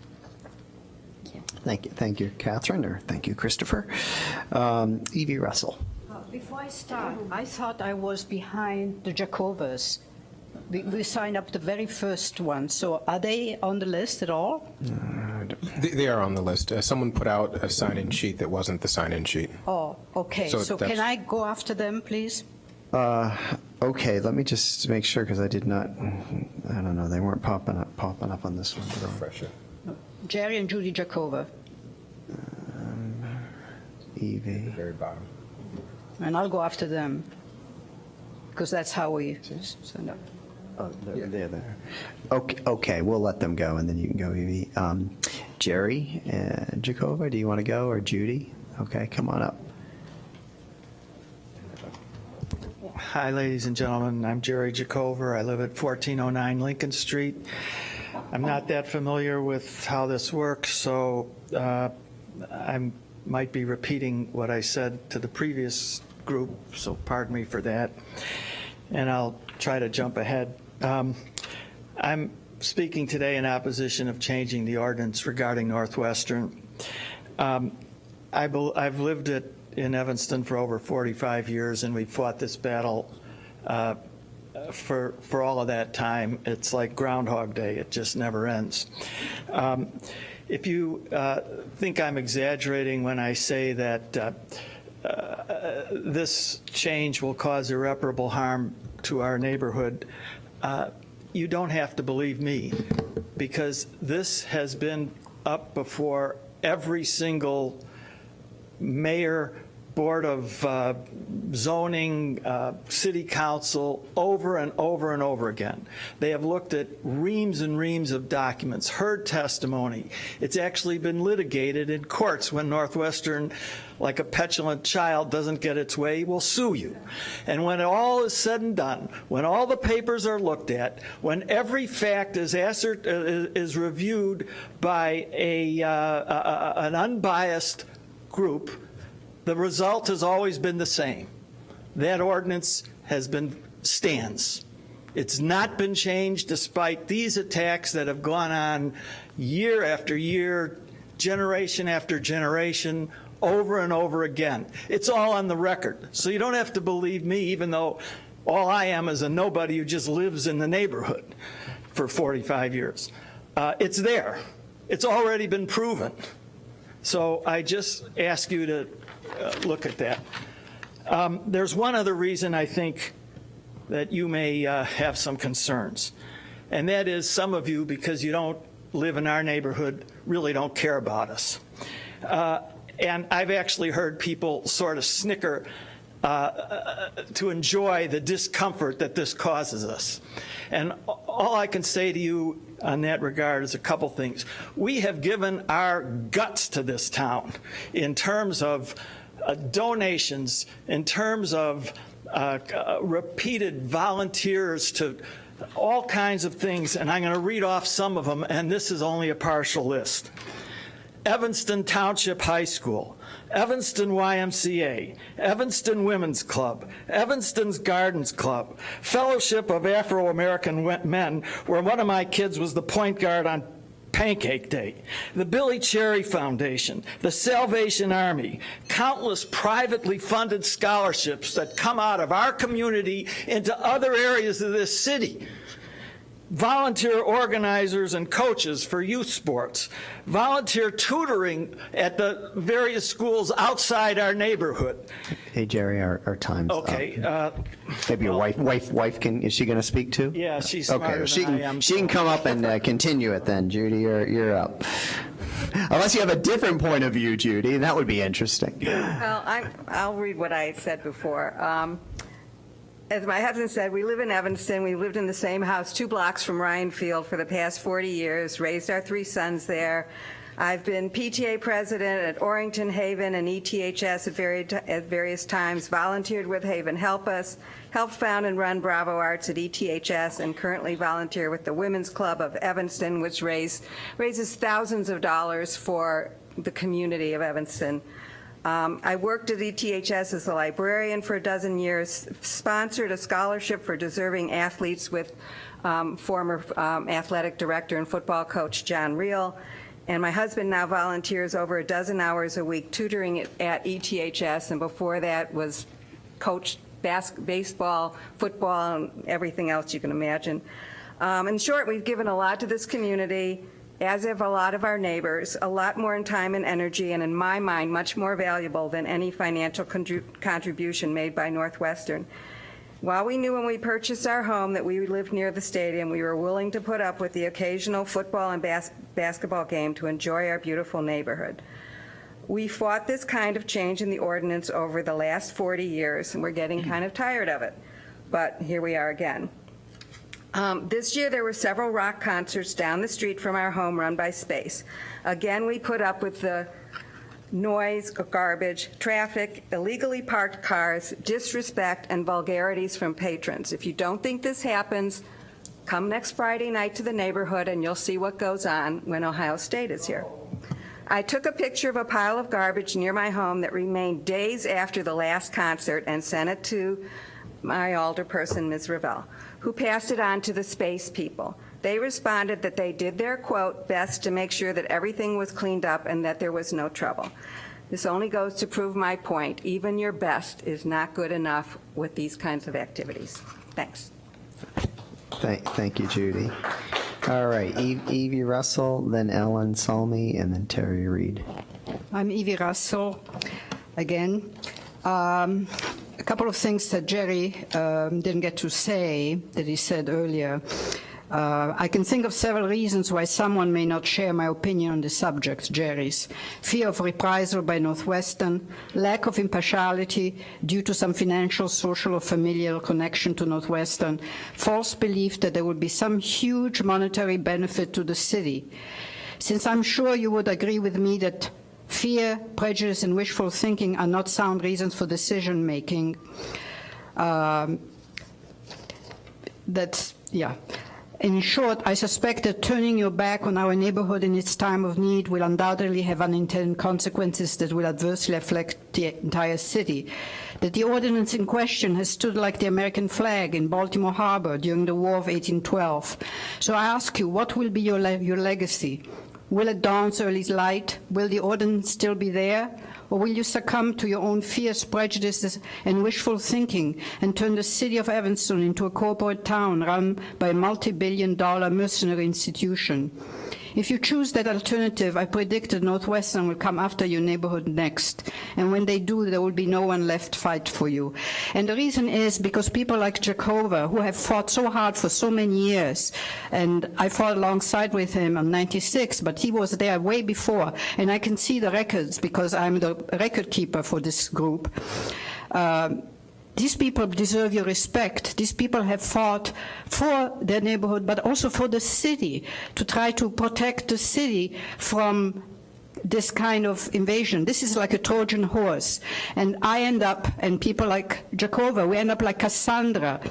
Thank you, Catherine, or thank you, Christopher. Evie Russell. Before I start, I thought I was behind the Jacobas. We signed up the very first one, so are they on the list at all? They are on the list. Someone put out a sign-in sheet that wasn't the sign-in sheet. Oh, okay. So can I go after them, please? Okay, let me just make sure, because I did not, I don't know, they weren't popping up on this one. Refresher. Jerry and Judy Jacova. Evie. At the very bottom. And I'll go after them, because that's how we send up. Oh, they're there. Okay, we'll let them go, and then you can go, Evie. Jerry Jacova, do you want to go, or Judy? Okay, come on up. Hi, ladies and gentlemen. I'm Jerry Jacova. I live at 1409 Lincoln Street. I'm not that familiar with how this works, so I might be repeating what I said to the previous group, so pardon me for that. And I'll try to jump ahead. I'm speaking today in opposition of changing the ordinance regarding Northwestern. I've lived in Evanston for over 45 years, and we've fought this battle for all of that time. It's like Groundhog Day. It just never ends. If you think I'm exaggerating when I say that this change will cause irreparable harm to our neighborhood, you don't have to believe me, because this has been up before every single mayor, Board of Zoning, City Council, over and over and over again. They have looked at reams and reams of documents, heard testimony. It's actually been litigated in courts when Northwestern, like a petulant child, doesn't get its way, will sue you. And when all is said and done, when all the papers are looked at, when every fact is reviewed by an unbiased group, the result has always been the same. That ordinance stands. It's not been changed despite these attacks that have gone on year after year, generation after generation, over and over again. It's all on the record. So you don't have to believe me, even though all I am is a nobody who just lives in the neighborhood for 45 years. It's there. It's already been proven. So I just ask you to look at that. There's one other reason I think that you may have some concerns, and that is some of you, because you don't live in our neighborhood, really don't care about us. And I've actually heard people sort of snicker to enjoy the discomfort that this causes us. And all I can say to you on that regard is a couple things. We have given our guts to this town in terms of donations, in terms of repeated volunteers to all kinds of things, and I'm going to read off some of them, and this is only a partial list. Evanston Township High School, Evanston YMCA, Evanston Women's Club, Evanston's Gardens Club, Fellowship of Afro-American Men, where one of my kids was the point guard on Pancake Day, the Billy Cherry Foundation, the Salvation Army, countless privately funded scholarships that come out of our community into other areas of this city. Volunteer organizers and coaches for youth sports, volunteer tutoring at the various schools outside our neighborhood. Hey, Jerry, our time's Okay. up. Maybe your wife can, is she going to speak too? Yeah, she's smarter Okay, than I am. she can come up and continue it then. Judy, you're up. Unless you have a different point of view, Judy, that would be interesting. Well, I'll read what I said before. As my husband said, we live in Evanston. We lived in the same house 2 blocks from Ryan Field for the past 40 years, raised our 3 sons there. I've been PTA president at Orrington, Haven, and ETHS at various times, volunteered with Haven Help Us, helped found and run Bravo Arts at ETHS, and currently volunteer with the Women's Club of Evanston, which raises thousands of dollars for the community of Evanston. I worked at ETHS as a librarian for 12 years, sponsored a scholarship for deserving athletes with former athletic director and football coach John Reel, and my husband now volunteers over 12 hours a week tutoring at ETHS, and before that was coached baseball, football, and everything else you can imagine. In short, we've given a lot to this community, as have a lot of our neighbors, a lot more in time and energy, and in my mind, much more valuable than any financial contribution made by Northwestern. While we knew when we purchased our home that we lived near the stadium, we were willing to put up with the occasional football and basketball game to enjoy our beautiful neighborhood. We fought this kind of change in the ordinance over the last 40 years, and we're getting kind of tired of it. But here we are again. This year there were several rock concerts down the street from our home run by Space. Again, we put up with the noise, garbage, traffic, illegally parked cars, disrespect, and vulgarities from patrons. If you don't think this happens, come next Friday night to the neighborhood and you'll see what goes on when Ohio State is here. I took a picture of a pile of garbage near my home that remained days after the last concert and sent it to my alderperson, Ms. Revelle, who passed it on to the Space people. They responded that they did their, quote, best to make sure that everything was cleaned up and that there was no trouble. This only goes to prove my point. Even your best is not good enough with these kinds of activities. Thanks. Thank you, Judy. All right, Evie Russell, then Ellen Salmi, and then Terry Reed. I'm Evie Russell again. A couple of things that Jerry didn't get to say that he said earlier. I can think of several reasons why someone may not share my opinion on the subject, Jerry's. Fear of reprisal by Northwestern, lack of impartiality due to some financial, social, or familial connection to Northwestern, false belief that there would be some huge monetary benefit to the city. Since I'm sure you would agree with me that fear, prejudice, and wishful thinking are not sound reasons for decision-making, In short, I suspect that turning your back on our neighborhood in its time of need will undoubtedly have unintended consequences that will adversely affect the entire city. That the ordinance in question has stood like the American flag in Baltimore Harbor during the War of 1812. So I ask you, what will be your legacy? Will it dawn's early light? Will the ordinance still be there? Or will you succumb to your own fears, prejudices, and wishful thinking and turn the city of Evanston into a corporate town run by a multi-billion-dollar mercenary institution? If you choose that alternative, I predict that Northwestern will come after your neighborhood next. And when they do, there will be no one left to fight for you. And the reason is because people like Jakova, who have fought so hard for so many years, and I fought alongside with him in '96, but he was there way before, and I can see the records because I'm the record keeper for this group. These people deserve your respect. These people have fought for their neighborhood, but also for the city, to try to protect the city from this kind of invasion. This is like a Trojan horse. And I end up, and people like Jakova, we end up like Cassandra,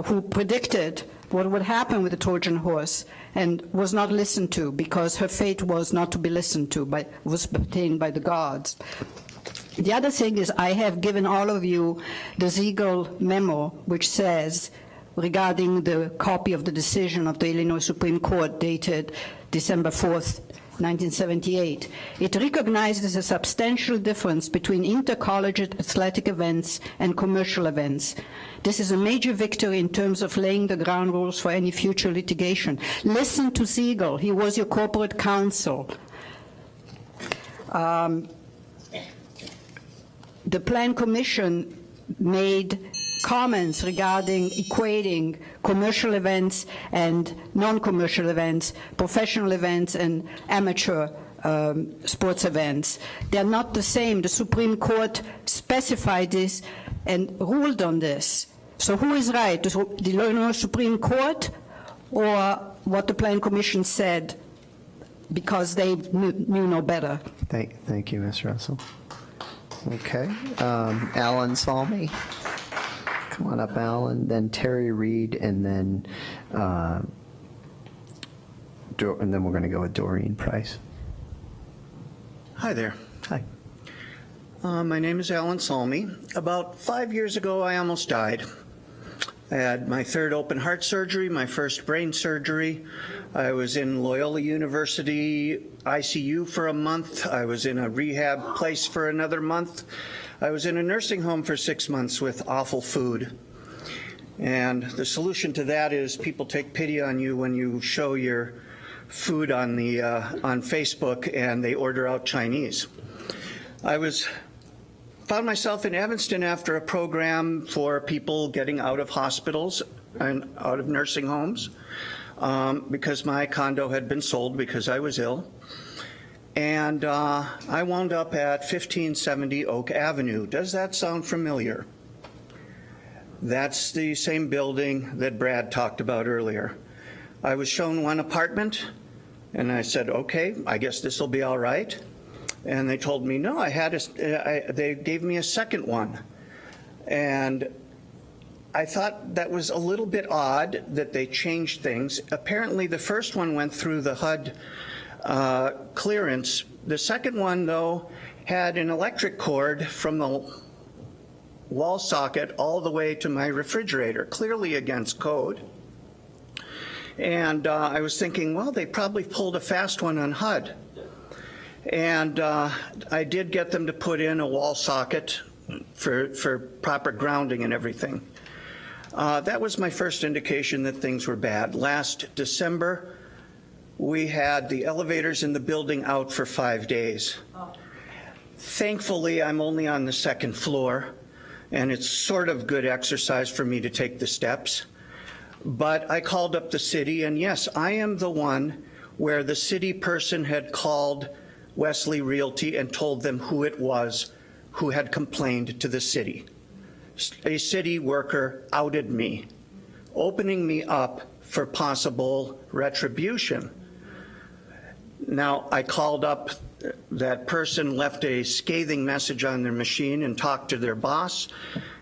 who predicted what would happen with the Trojan horse and was not listened to because her fate was not to be listened to, but was obtained by the gods. The other thing is I have given all of you the Siegel memo, which says, regarding the copy of the decision of the Illinois Supreme Court dated December 4th, 1978. It recognizes a substantial difference between intercollegiate athletic events and commercial events. This is a major victory in terms of laying the ground rules for any future litigation. Listen to Siegel. He was your corporate counsel. The Plan Commission made comments regarding equating commercial events and non-commercial events, professional events and amateur sports events. They're not the same. The Supreme Court specified this and ruled on this. So who is right, the Illinois Supreme Court or what the Plan Commission said because they knew no better? Thank you, Ms. Russell. Okay, Alan Salmi. Come on up, Alan. Then Terry Reed, and then we're going to go with Doreen Price. Hi there. Hi. My name is Alan Salmi. About 5 years ago, I almost died. I had my third open heart surgery, my first brain surgery. I was in Loyola University ICU for a month. I was in a rehab place for another month. I was in a nursing home for 6 months with awful food. And the solution to that is people take pity on you when you show your food on Facebook and they order out Chinese. Found myself in Evanston after a program for people getting out of hospitals and out of nursing homes because my condo had been sold because I was ill. And I wound up at 1570 Oak Avenue. Does that sound familiar? That's the same building that Brad talked about earlier. I was shown one apartment, and I said, okay, I guess this will be all right. And they told me, no, they gave me a second one. And I thought that was a little bit odd that they changed things. Apparently, the first one went through the HUD clearance. The second one, though, had an electric cord from the wall socket all the way to my refrigerator, clearly against code. And I was thinking, well, they probably pulled a fast one on HUD. And I did get them to put in a wall socket for proper grounding and everything. That was my first indication that things were bad. Last December, we had the elevators in the building out for 5 days. Thankfully, I'm only on the second floor, and it's sort of good exercise for me to take the steps. But I called up the city, and yes, I am the one where the city person had called Wesley Realty and told them who it was who had complained to the city. A city worker outed me, opening me up for possible retribution. Now, I called up, that person left a scathing message on their machine and talked to their boss,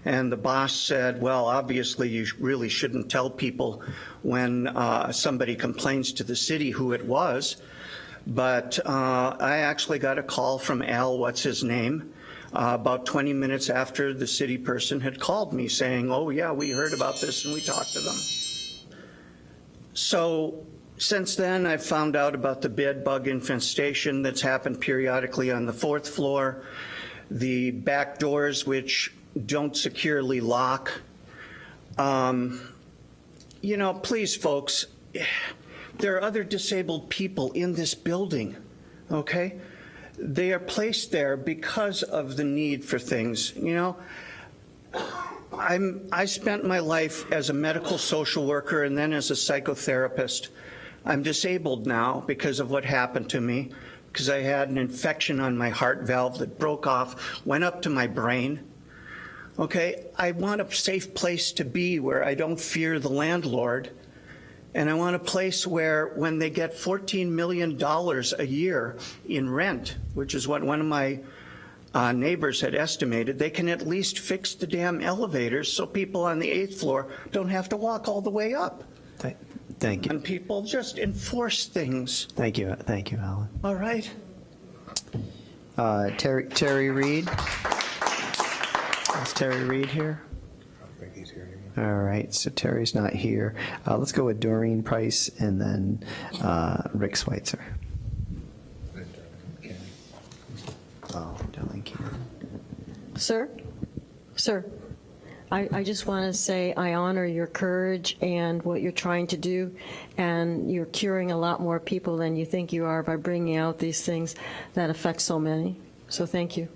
and the boss said, well, obviously you really shouldn't tell people when somebody complains to the city who it was. But I actually got a call from Al, what's his name, about 20 minutes after the city person had called me saying, oh yeah, we heard about this and we talked to them. So since then, I've found out about the bed bug infestation that's happened periodically on the 4th floor, the back doors which don't securely lock. You know, please folks, There are other disabled people in this building, okay? They are placed there because of the need for things. You know, I spent my life as a medical social worker and then as a psychotherapist. I'm disabled now because of what happened to me, because I had an infection on my heart valve that broke off, went up to my brain. Okay, I want a safe place to be where I don't fear the landlord. And I want a place where when they get $14 million a year in rent, which is what one of my neighbors had estimated, they can at least fix the damn elevators so people on the 8th floor don't have to walk all the way up. Thank you. And people just enforce things. Thank you, Alan. All right. Terry Reed. Is Terry Reed here? All right, so Terry's not here. Let's go with Doreen Price and then Rick Schweitzer. Oh, Darlene Cannon. Sir, I just want to say I honor your courage and what you're trying to do, and you're curing a lot more people than you think you are by bringing out these things that affect so many. So thank you.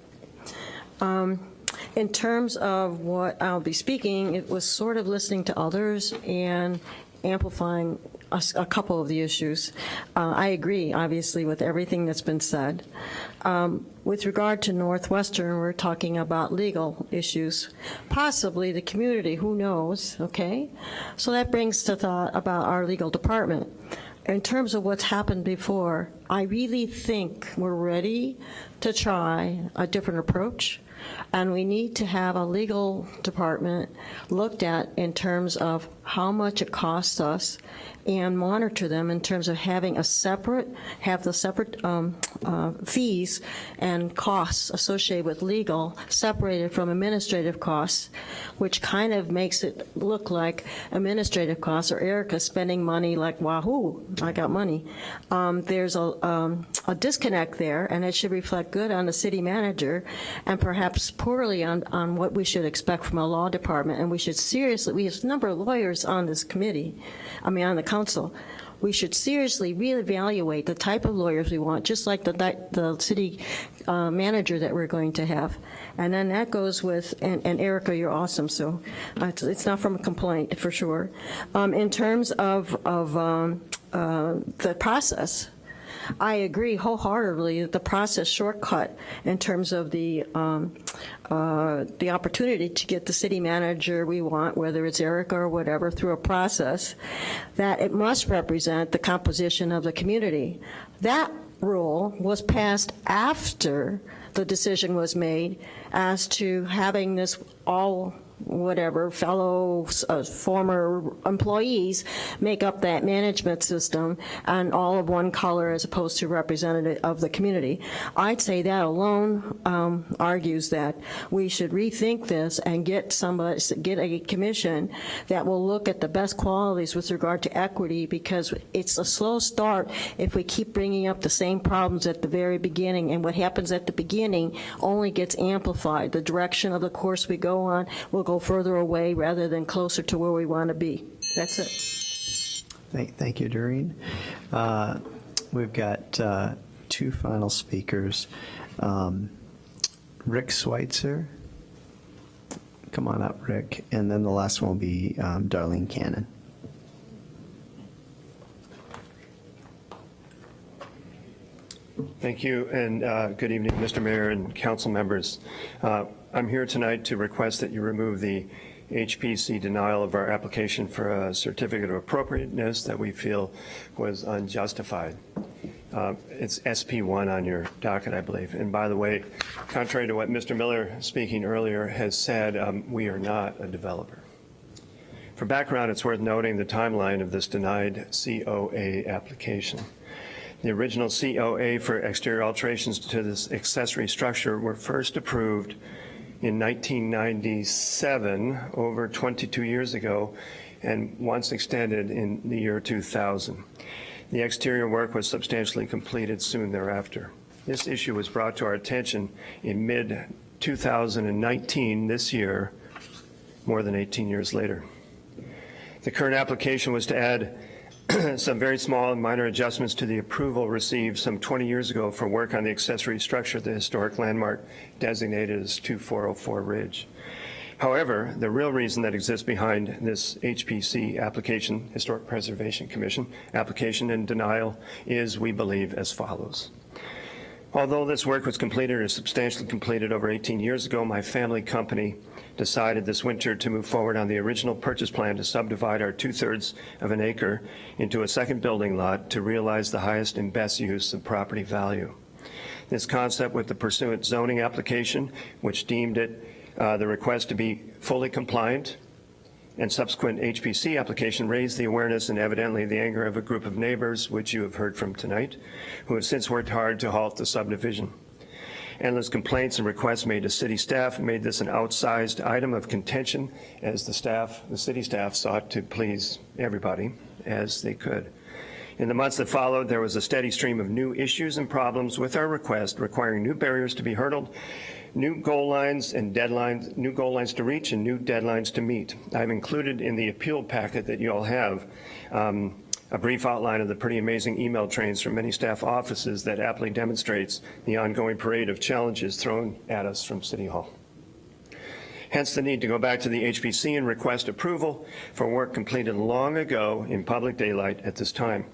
In terms of what I'll be speaking, it was sort of listening to others and amplifying a couple of the issues. I agree, obviously, with everything that's been said. With regard to Northwestern, we're talking about legal issues, possibly the community, who knows, okay? So that brings to thought about our legal department. In terms of what's happened before, I really think we're ready to try a different approach. And we need to have a legal department looked at in terms of how much it costs us and monitor them in terms of having the separate fees and costs associated with legal separated from administrative costs, which kind of makes it look like administrative costs or Erica spending money like, wahoo, I got money. There's a disconnect there, and it should reflect good on the city manager and perhaps poorly on what we should expect from a law department. And we should seriously, we have a number of lawyers on this committee, on the council. We should seriously reevaluate the type of lawyers we want, just like the city manager that we're going to have. And then that goes with, and Erica, you're awesome, so it's not from a complaint, for sure. In terms of the process, I agree wholeheartedly that the process shortcut in terms of the opportunity to get the city manager we want, whether it's Erica or whatever, through a process, that it must represent the composition of the community. That rule was passed after the decision was made as to having this all fellow former employees make up that management system and all of one color as opposed to representative of the community. I'd say that alone argues that we should rethink this and get a commission that will look at the best qualities with regard to equity, because it's a slow start if we keep bringing up the same problems at the very beginning, and what happens at the beginning only gets amplified. The direction of the course we go on will go further away rather than closer to where we want to be. That's it. Thank you, Doreen. We've got two final speakers. Rick Schweitzer. Come on up, Rick. And then the last one will be Darlene Cannon. Thank you, and good evening, Mr. Mayor and council members. I'm here tonight to request that you remove the HPC denial of our application for a certificate of appropriateness that we feel was unjustified. It's SP1 on your docket, I believe. And by the way, contrary to what Mr. Miller speaking earlier has said, we are not a developer. For background, it's worth noting the timeline of this denied COA application. The original COA for exterior alterations to this accessory structure were first approved in 1997, over 22 years ago, and once extended in the year 2000. The exterior work was substantially completed soon thereafter. This issue was brought to our attention in mid-2019, this year, more than 18 years later. The current application was to add some very small and minor adjustments to the approval received some 20 years ago for work on the accessory structure of the historic landmark designated as 2404 Ridge. However, the real reason that exists behind this HPC application, Historic Preservation Commission application and denial, is, we believe, as follows. Although this work was completed or substantially completed over 18 years ago, my family company decided this winter to move forward on the original purchase plan to subdivide our 2/3 of an acre into a second building lot to realize the highest and best use of property value. This concept with the pursuant zoning application, which deemed it the request to be fully compliant, and subsequent HPC application raised the awareness and evidently the anger of a group of neighbors, which you have heard from tonight, who have since worked hard to halt the subdivision. Endless complaints and requests made to city staff made this an outsized item of contention as the city staff sought to please everybody as they could. In the months that followed, there was a steady stream of new issues and problems with our request, requiring new barriers to be hurdled, new goal lines and deadlines, new goal lines to reach and new deadlines to meet. I've included in the appeal packet that you all have a brief outline of the pretty amazing email trains from many staff offices that aptly demonstrates the ongoing parade of challenges thrown at us from City Hall. Hence the need to go back to the HPC and request approval for work completed long ago in public daylight at this time.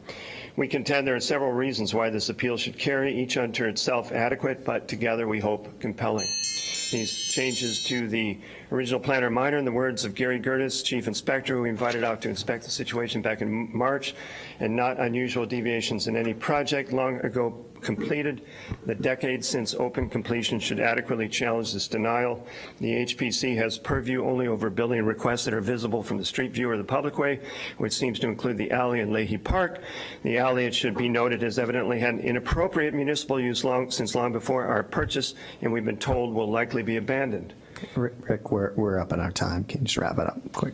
We contend there are several reasons why this appeal should carry, each unto itself adequate, but together we hope compelling. These changes to the original plan are minor, in the words of Gary Gertis, Chief Inspector, who we invited out to inspect the situation back in March, and not unusual deviations in any project long ago completed. The decade since open completion should adequately challenge this denial. The HPC has purview only over building requests that are visible from the street view or the public way, which seems to include the alley in Leahy Park. The alley, it should be noted, has evidently had inappropriate municipal use since long before our purchase, and we've been told will likely be abandoned. Rick, we're up on our time. Can you just wrap it up quick?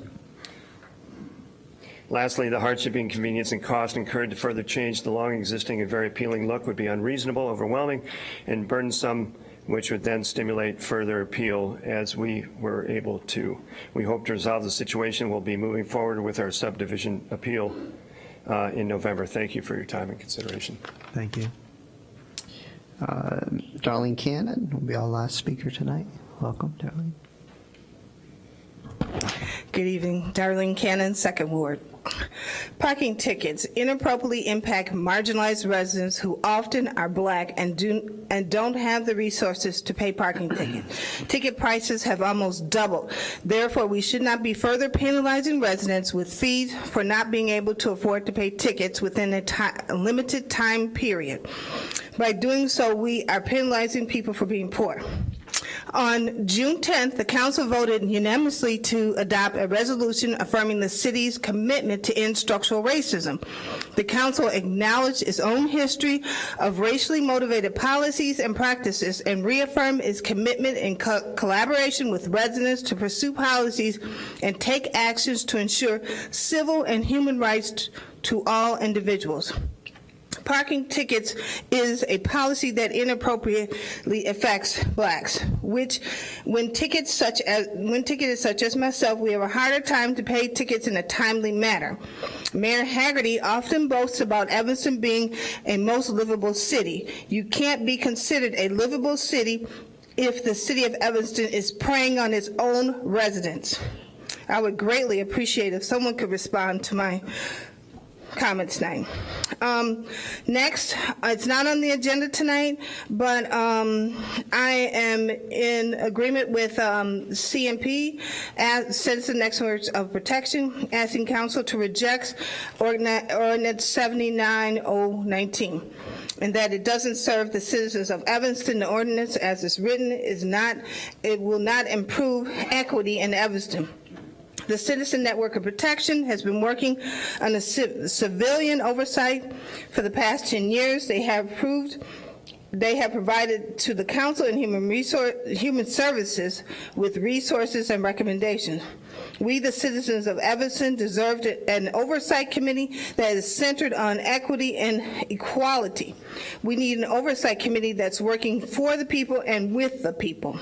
Lastly, the hardship, inconvenience, and cost incurred to further change the long existing and very appealing look would be unreasonable, overwhelming, and burdensome, which would then stimulate further appeal as we were able to. We hope to resolve the situation. We'll be moving forward with our subdivision appeal in November. Thank you for your time and consideration. Thank you. Darlene Cannon will be our last speaker tonight. Welcome, Darlene. Good evening. Darlene Cannon, Second Ward. Parking tickets inappropriately impact marginalized residents who often are Black and don't have the resources to pay parking tickets. Ticket prices have almost doubled. Therefore, we should not be further penalizing residents with fees for not being able to afford to pay tickets within a limited time period. By doing so, we are penalizing people for being poor. On June 10th, the council voted unanimously to adopt a resolution affirming the city's commitment to end structural racism. The council acknowledged its own history of racially motivated policies and practices and reaffirmed its commitment in collaboration with residents to pursue policies and take actions to ensure civil and human rights to all individuals. Parking tickets is a policy that inappropriately affects Blacks, which when ticketed such as myself, we have a harder time to pay tickets in a timely manner. Mayor Haggerty often boasts about Evanston being a most livable city. You can't be considered a livable city if the city of Evanston is preying on its own residents. I would greatly appreciate if someone could respond to my comments tonight. Next, it's not on the agenda tonight, but I am in agreement with CMP, Citizen Networks of Protection, asking council to reject Ordinance 79019. And that it doesn't serve the citizens of Evanston. The ordinance as it's written it will not improve equity in Evanston. The Citizen Network of Protection has been working on a civilian oversight for the past 10 years. They have provided to the Council and Human Services with resources and recommendations. We, the citizens of Evanston, deserve an oversight committee that is centered on equity and equality. We need an oversight committee that's working for the people and with the people.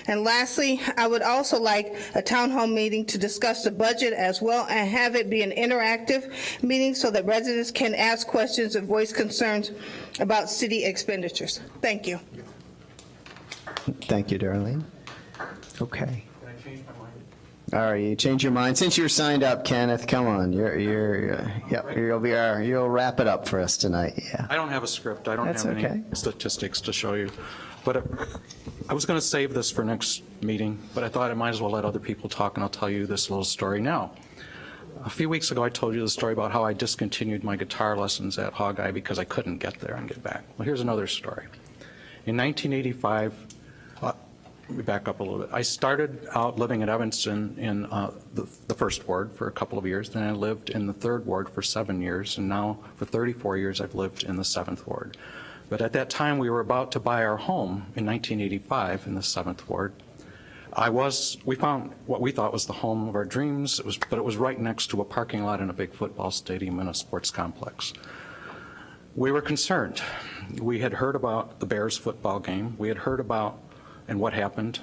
And lastly, I would also like a town hall meeting to discuss the budget as well and have it be an interactive meeting so that residents can ask questions and voice concerns about city expenditures. Thank you. Thank you, Darlene. Okay. All right, you change your mind since you're signed up, Kenneth. Come on, you'll wrap it up for us tonight. Yeah. I don't have a script. I don't That's have okay. any statistics to show you. But I was going to save this for next meeting, but I thought I might as well let other people talk, and I'll tell you this little story now. A few weeks ago, I told you the story about how I discontinued my guitar lessons at Hog-Eye because I couldn't get there and get back. Well, here's another story. In 1985, let me back up a little bit. I started out living in Evanston in the first ward for a couple of years. Then I lived in the third ward for 7 years, and now for 34 years I've lived in the seventh ward. But at that time, we were about to buy our home in 1985 in the seventh ward. We found what we thought was the home of our dreams, but it was right next to a parking lot and a big football stadium and a sports complex. We were concerned. We had heard about the Bears football game. We had heard about and what happened.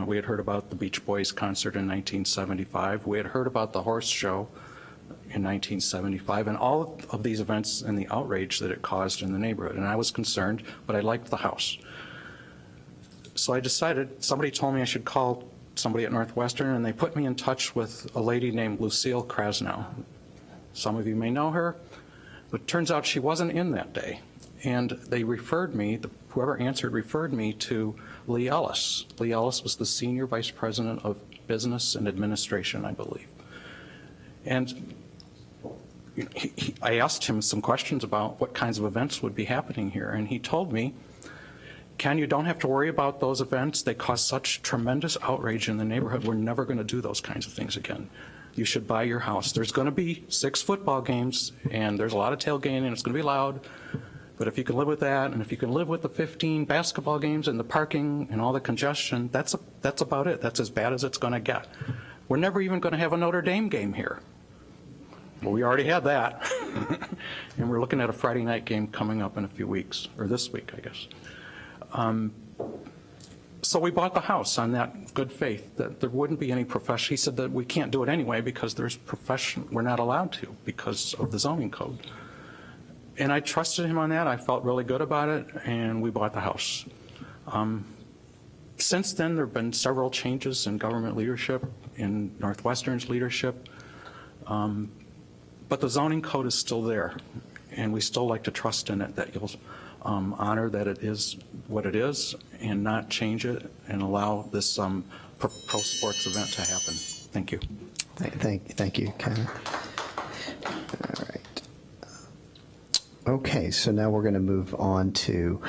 We had heard about the Beach Boys concert in 1975. We had heard about the horse show in 1975 and all of these events and the outrage that it caused in the neighborhood. And I was concerned, but I liked the house. So I decided, somebody told me I should call somebody at Northwestern, and they put me in touch with a lady named Lucille Krasnow. Some of you may know her, but it turns out she wasn't in that day. And they referred me, whoever answered referred me to Lee Ellis. Lee Ellis was the Senior Vice President of Business and Administration, I believe. And I asked him some questions about what kinds of events would be happening here, and he told me, Ken, you don't have to worry about those events. They cause such tremendous outrage in the neighborhood. We're never going to do those kinds of things again. You should buy your house. There's going to be 6 football games, and there's a lot of tailgating, and it's going to be loud. But if you can live with that, and if you can live with the 15 basketball games and the parking and all the congestion, that's about it. That's as bad as it's going to get. We're never even going to have a Notre Dame game here. Well, we already had that. And we're looking at a Friday night game coming up in a few weeks, or this week, I guess. So we bought the house on that good faith that there wouldn't be any profession. He said that we can't do it anyway because we're not allowed to because of the zoning code. And I trusted him on that. I felt really good about it, and we bought the house. Since then, there have been several changes in government leadership, in Northwestern's leadership. But the zoning code is still there, and we still like to trust in it that you'll honor that it is what it is and not change it and allow this pro sports event to happen. Thank you. Thank you, Ken. All right. Okay, so now we're going to move on to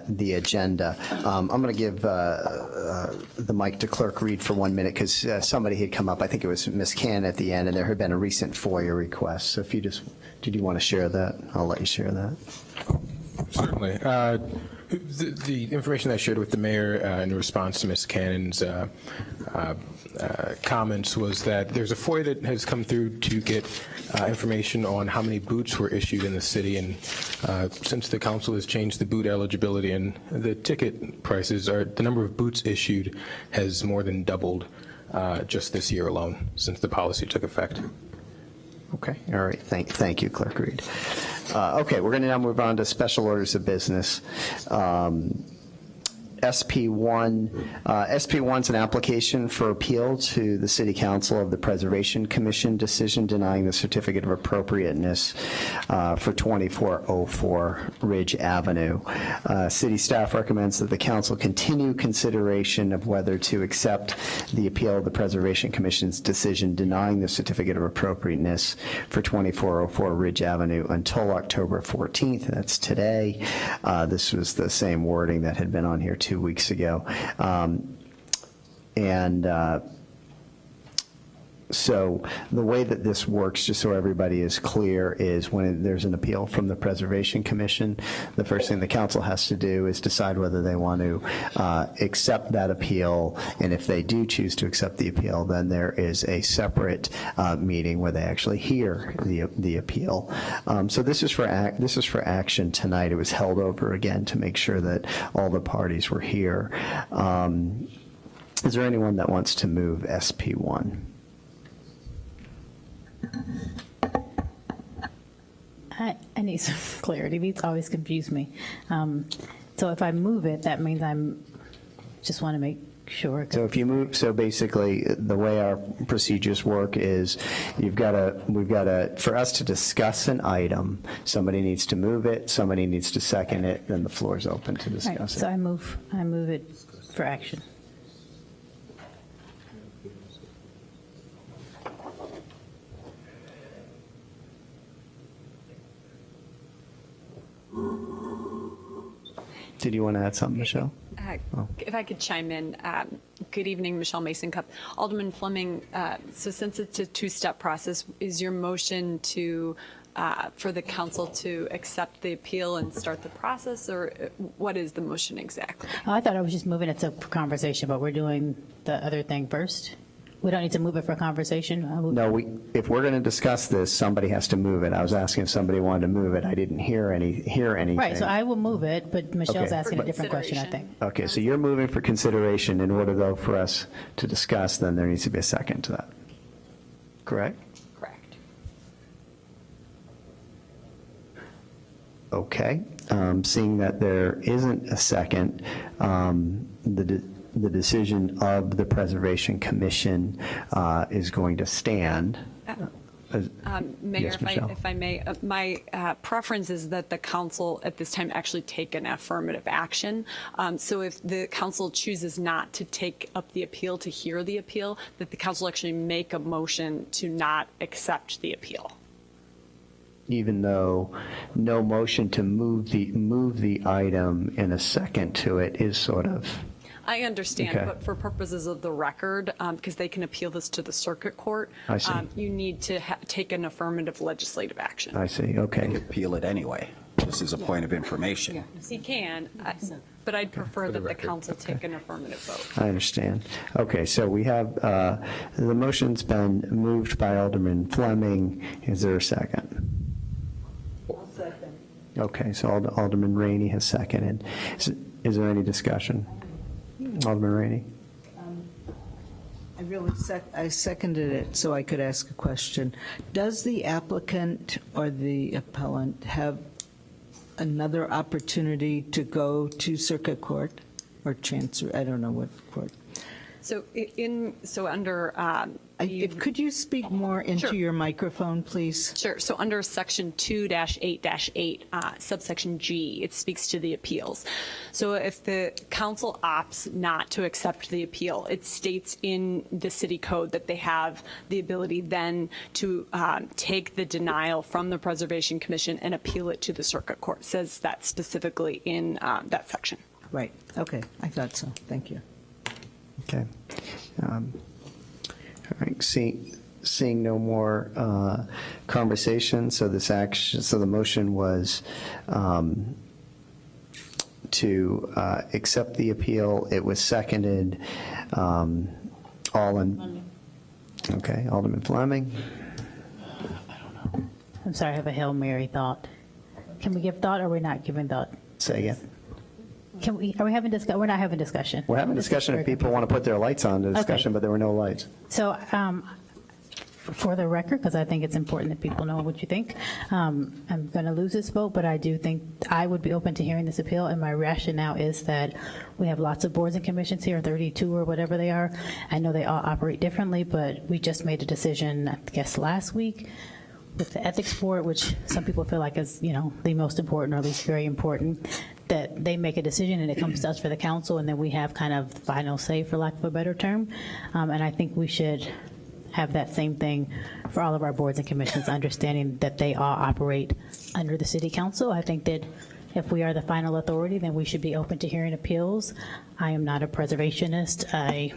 the agenda. I'm going to give the mic to Clerk Reed for 1 minute because somebody had come up, I think it was Ms. Cannon at the end, and there had been a recent FOIA request. So if you did you want to share that? I'll let you share that. Certainly. The information I shared with the mayor in response to Ms. Cannon's comments was that there's a FOIA that has come through to get information on how many boots were issued in the city, and since the council has changed the boot eligibility and the ticket prices, the number of boots issued has more than doubled just this year alone since the policy took effect. Okay, all right, thank you, Clerk Reed. Okay, we're going to now move on to special orders of business. SP1 is an application for appeal to the City Council of the Preservation Commission decision denying the certificate of appropriateness for 2404 Ridge Avenue. City staff recommends that the council continue consideration of whether to accept the appeal of the Preservation Commission's decision denying the certificate of appropriateness for 2404 Ridge Avenue until October 14th. That's today. This was the same wording that had been on here 2 weeks ago. So the way that this works, just so everybody is clear, is when there's an appeal from the Preservation Commission, the first thing the council has to do is decide whether they want to accept that appeal, and if they do choose to accept the appeal, then there is a separate meeting where they actually hear the appeal. So this is for action tonight. It was held over again to make sure that all the parties were here. Is there anyone that wants to move SP1? I need some clarity. These always confuse me. So if I move it, that means just want to make sure. So if you move, so basically, the way our procedures work is we've got to, for us to discuss an item, somebody needs to move it, somebody needs to second it, then the floor is open to Right, discuss so it. I move it for action. Did you want to add something, Michelle? If I could chime in, good evening, Michelle Mason Cup. Alderman Fleming, so since it's a two-step process, is your motion to, for the council to accept the appeal and start the process, or what is the motion exactly? Oh, I thought I was just moving it to conversation, but we're doing the other thing first? We don't need to move it for conversation? No, if we're going to discuss this, somebody has to move it. I was asking if somebody wanted to move it. I didn't hear anything. Right, so I will move it, but Michelle's Okay. asking a different question, I think. Okay, so you're moving for consideration. In order, though, for us to discuss, then there needs to be a second to that. Correct? Correct. Okay. Seeing that there isn't a second, the decision of the Preservation Commission is going to stand. Mayor, Yes, Michelle. if I may, my preference is that the council at this time actually take an affirmative action. So if the council chooses not to take up the appeal, to hear the appeal, that the council actually make a motion to not accept the appeal. Even though no motion to move the item in a second to it is sort of. I understand, Okay. but for purposes of the record, because they can appeal this to the circuit court, I see. You need to take an affirmative legislative action. I see, okay. Appeal it anyway, just as a point of information. He can, but I'd prefer that the council take an affirmative vote. I understand. Okay, so we have, the motion's been moved by Alderman Fleming. Is there a second? Okay, so Alderman Rainey has seconded. Is there any discussion? Alderman Rainey? I seconded it so I could ask a question. Does the applicant or the appellant have another opportunity to go to circuit court or chancery? I don't know what court. So under. Could you speak more into Sure. your microphone, please? Sure. So under section 2-8-8, subsection G, it speaks to the appeals. So if the council opts not to accept the appeal, it states in the city code that they have the ability then to take the denial from the Preservation Commission and appeal it to the circuit court. It says that specifically in that section. Right. Okay. I thought so. Thank you. Okay. All right, seeing no more conversation, so the motion was to accept the appeal. It was seconded. Okay, Alderman Fleming. I'm sorry, I have a Hail Mary thought. Can we give thought, or are we not giving thought? Say again. Are we having discussion? We're not having discussion. We're having discussion if people want to put their lights on the discussion, but there were no lights. So for the record, because I think it's important that people know what you think, I'm going to lose this vote, but I do think I would be open to hearing this appeal, and my rationale is that we have lots of boards and commissions here, 32 or whatever they are. I know they all operate differently, but we just made a decision, I guess, last week with the ethics board, which some people feel like is, the most important, or at least very important, that they make a decision and it comes to us for the council, and then we have kind of final say, for lack of a better term. And I think we should have that same thing for all of our boards and commissions, understanding that they all operate under the city council. I think that if we are the final authority, then we should be open to hearing appeals. I am not a preservationist. I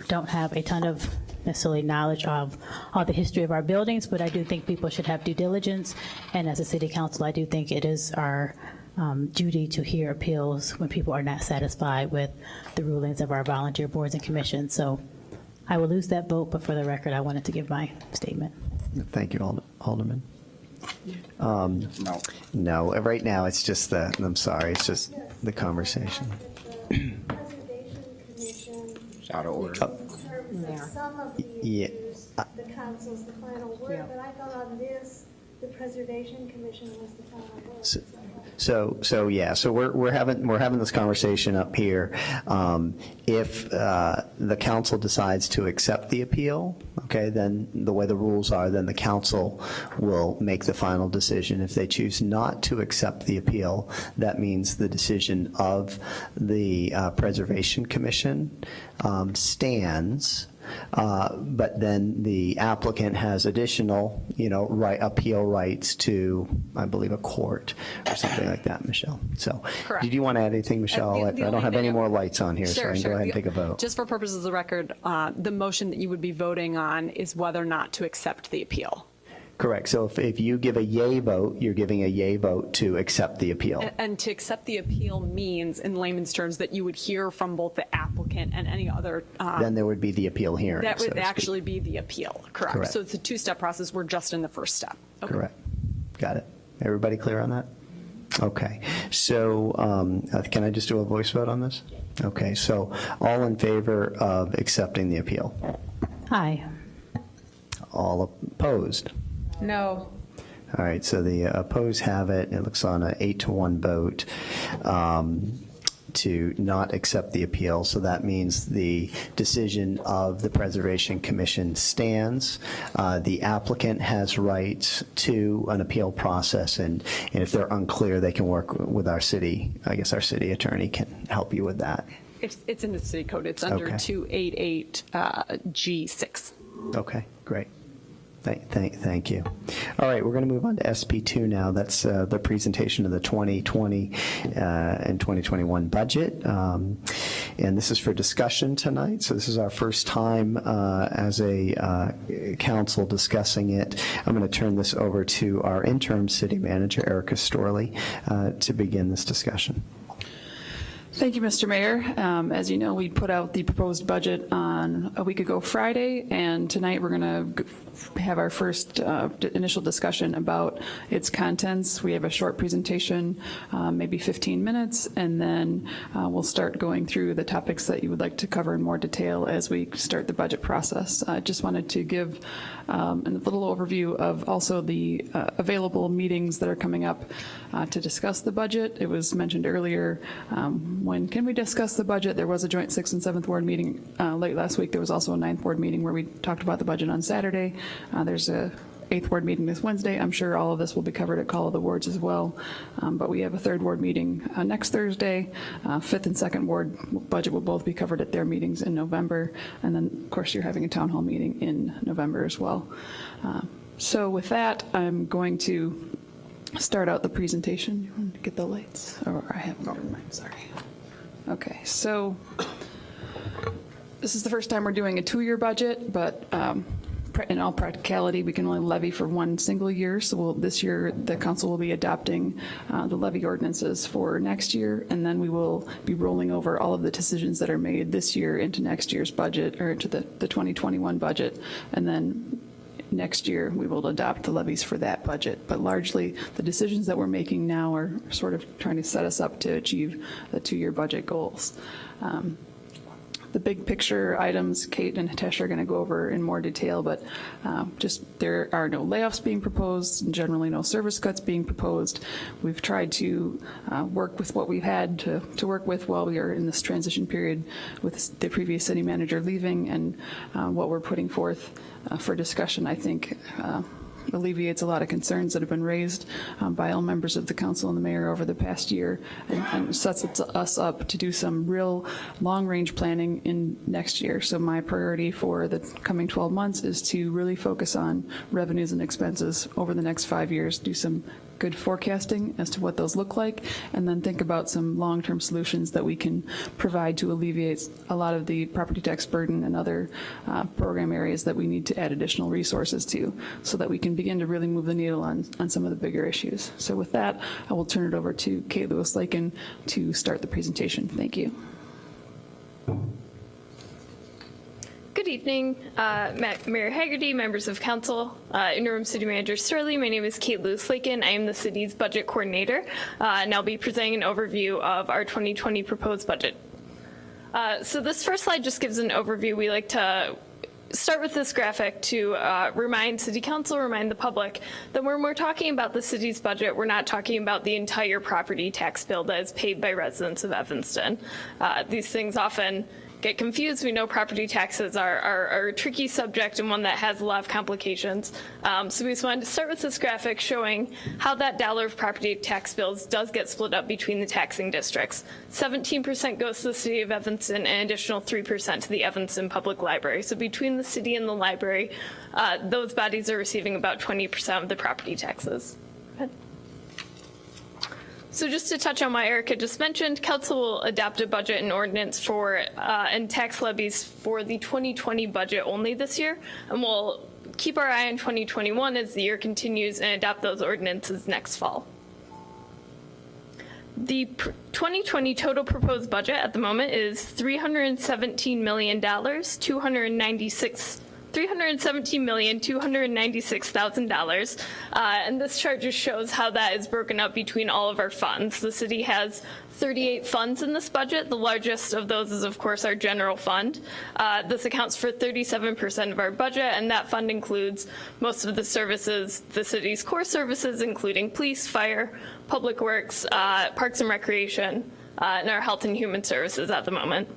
don't have a ton of necessarily knowledge of all the history of our buildings, but I do think people should have due diligence. And as a city council, I do think it is our duty to hear appeals when people are not satisfied with the rulings of our volunteer boards and commissions. So I will lose that vote, but for the record, I wanted to give my statement. Thank you, Alderman. No, right now it's just I'm sorry, it's just the conversation. Preservation Commission Out of order. Some of the Yeah. issues, the council's the final word, but I thought on this, the Preservation Commission was the final word. So we're having this conversation up here. If the council decides to accept the appeal, okay, then the way the rules are, then the council will make the final decision. If they choose not to accept the appeal, that means the decision of the Preservation Commission stands. But then the applicant has additional, appeal rights to, I believe, a court or something like that, Michelle. So, Correct. Did you want to add anything, Michelle? I don't have any more lights on here, so I can go ahead and take a vote. Just for purposes of the record, the motion that you would be voting on is whether or not to accept the appeal. Correct. So if you give a yay vote, you're giving a yay vote to accept the appeal. And to accept the appeal means, in layman's terms, that you would hear from both the applicant and any other. Then there would be the appeal hearing. That so would to speak. actually be the appeal. Correct. So it's a two-step process. We're just in the first step. Okay. Correct. Got it. Everybody clear on that? Okay. So can I just do a voice vote on this? Okay. So all in favor of accepting the appeal? Aye. All opposed? No. All right, so the opposed have it. It looks on an 8-1 vote to not accept the appeal. So that means the decision of the Preservation Commission stands. The applicant has rights to an appeal process, and if they're unclear, they can work with our city. I guess our city attorney can help you with that. It's in the city code. It's under Okay. 288G6. Okay, great. Thank you. All right, we're going to move on to SP2 now. That's the presentation of the 2020 and 2021 budget. And this is for discussion tonight. So this is our first time as a council discussing it. I'm going to turn this over to our interim city manager, Erica Storley, to begin this discussion. Thank you, Mr. Mayor. As you know, we put out the proposed budget on a week ago Friday, and tonight we're going to have our first initial discussion about its contents. We have a short presentation, maybe 15 minutes, and then we'll start going through the topics that you would like to cover in more detail as we start the budget process. I just wanted to give a little overview of also the available meetings that are coming up to discuss the budget. It was mentioned earlier, when can we discuss the budget? There was a joint 6th and 7th ward meeting late last week. There was also a 9th ward meeting where we talked about the budget on Saturday. There's a 8th ward meeting this Wednesday. I'm sure all of this will be covered at Call of the Wards as well. But we have a 3rd ward meeting next Thursday. 5th and 2nd ward budget will both be covered at their meetings in November. And then, of course, you're having a town hall meeting in November as well. So with that, I'm going to start out the presentation. You want to get the lights? Or I have, never mind, sorry. Okay, so this is the first time we're doing a 2-year budget, but in all practicality, we can only levy for 1 single year. So this year, the council will be adopting the levy ordinances for next year, and then we will be rolling over all of the decisions that are made this year into next year's budget, or into the 2021 budget, and then next year we will adopt the levies for that budget. But largely, the decisions that we're making now are sort of trying to set us up to achieve the 2-year budget goals. The big picture items, Kate and Hitesh are going to go over in more detail, but just there are no layoffs being proposed, and generally no service cuts being proposed. We've tried to work with what we've had to work with while we are in this transition period with the previous city manager leaving, and what we're putting forth for discussion, I think, alleviates a lot of concerns that have been raised by all members of the council and the mayor over the past year, and sets us up to do some real long-range planning in next year. So my priority for the coming 12 months is to really focus on revenues and expenses over the next 5 years, do some good forecasting as to what those look like, and then think about some long-term solutions that we can provide to alleviate a lot of the property tax burden and other program areas that we need to add additional resources to, so that we can begin to really move the needle on some of the bigger issues. So with that, I will turn it over to Kate Lewis-Lakin to start the presentation. Thank you. Good evening, Mayor Haggerty, members of council, interim city manager Storley. My name is Kate Lewis-Lakin. I am the city's budget coordinator, and I'll be presenting an overview of our 2020 proposed budget. So this first slide just gives an overview. We like to start with this graphic to remind City Council, remind the public that when we're talking about the city's budget, we're not talking about the entire property tax bill that is paid by residents of Evanston. These things often get confused. We know property taxes are a tricky subject and one that has a lot of complications. So we just wanted to start with this graphic showing how that dollar of property tax bills does get split up between the taxing districts. 17% goes to the city of Evanston and an additional 3% to the Evanston Public Library. So between the city and the library, those bodies are receiving about 20% of the property taxes. So just to touch on what Erica just mentioned, Council will adopt a budget and ordinance for and tax levies for the 2020 budget only this year, and we'll keep our eye on 2021 as the year continues and adopt those ordinances next fall. The 2020 total proposed budget at the moment is $317,296,000, and this chart just shows how that is broken up between all of our funds. The city has 38 funds in this budget. The largest of those is, of course, our general fund. This accounts for 37% of our budget, and that fund includes most of the services, the city's core services, including police, fire, public works, parks and recreation, and our health and human services at the moment.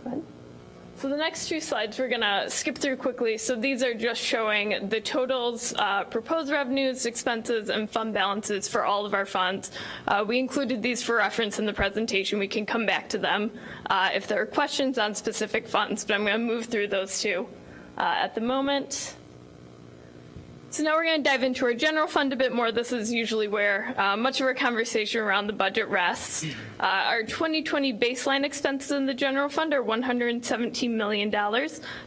Go ahead. So the next two slides we're going to skip through quickly. So these are just showing the totals, proposed revenues, expenses, and fund balances for all of our funds. We included these for reference in the presentation. We can come back to them if there are questions on specific funds, but I'm going to move through those two at the moment. So now we're going to dive into our general fund a bit more. This is usually where much of our conversation around the budget rests. Our 2020 baseline expenses in the general fund are $117 million.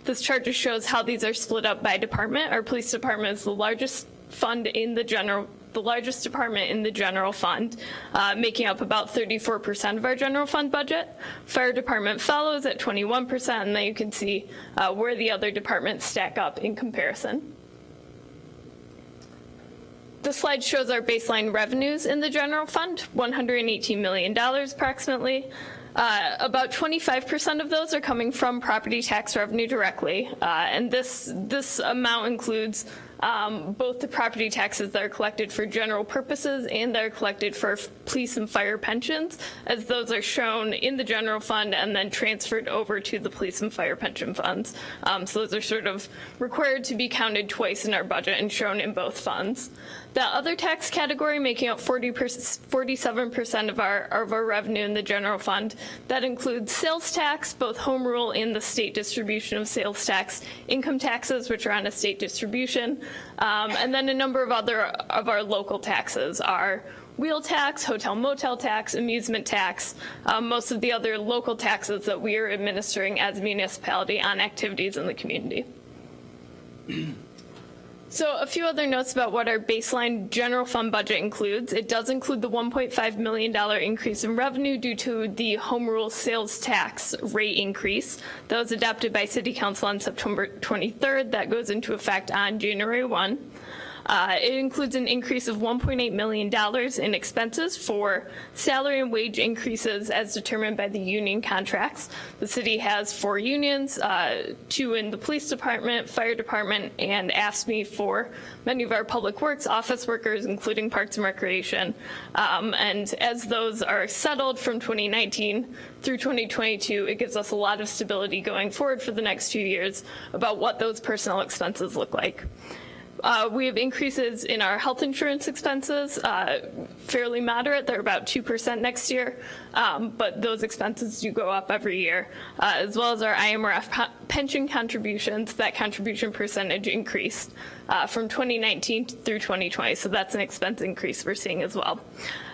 This chart just shows how these are split up by department. Our police department is the largest fund in the largest department in the general fund, making up about 34% of our general fund budget. Fire department follows at 21%, and then you can see where the other departments stack up in comparison. This slide shows our baseline revenues in the general fund, $118 million approximately. About 25% of those are coming from property tax revenue directly, and this amount includes both the property taxes that are collected for general purposes and that are collected for police and fire pensions, as those are shown in the general fund and then transferred over to the police and fire pension funds. So those are sort of required to be counted twice in our budget and shown in both funds. The other tax category, making up 47% of our revenue in the general fund, that includes sales tax, both home rule and the state distribution of sales tax, income taxes, which are on a state distribution, and then a number of other of our local taxes are wheel tax, hotel motel tax, amusement tax, most of the other local taxes that we are administering as a municipality on activities in the community. So a few other notes about what our baseline general fund budget includes. It does include the $1.5 million increase in revenue due to the home rule sales tax rate increase that was adopted by City Council on September 23rd. That goes into effect on January 1. It includes an increase of $1.8 million in expenses for salary and wage increases as determined by the union contracts. The city has 4 unions, 2 in the police department, fire department, and AFSCME for many of our public works office workers, including parks and recreation. And as those are settled from 2019 through 2022, it gives us a lot of stability going forward for the next few years about what those personnel expenses look like. We have increases in our health insurance expenses, fairly moderate. They're about 2% next year, but those expenses do go up every year, as well as our IMRF pension contributions. That contribution percentage increased from 2019 through 2020, so that's an expense increase we're seeing as well.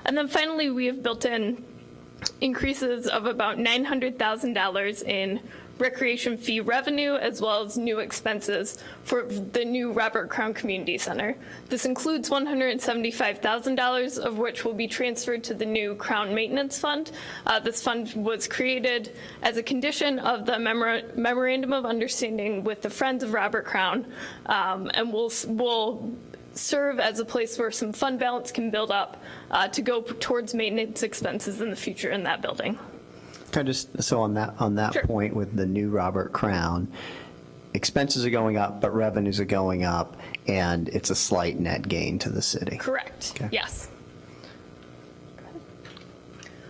And then finally, we have built in increases of about $900,000 in recreation fee revenue, as well as new expenses for the new Robert Crown Community Center. This includes $175,000 of which will be transferred to the new Crown Maintenance Fund. This fund was created as a condition of the Memorandum of Understanding with the Friends of Robert Crown, and will serve as a place where some fund balance can build up to go towards maintenance expenses in the future in that building. So on that Sure. point with the new Robert Crown, expenses are going up, but revenues are going up, and it's a slight net gain to the city. Correct. Okay. Yes.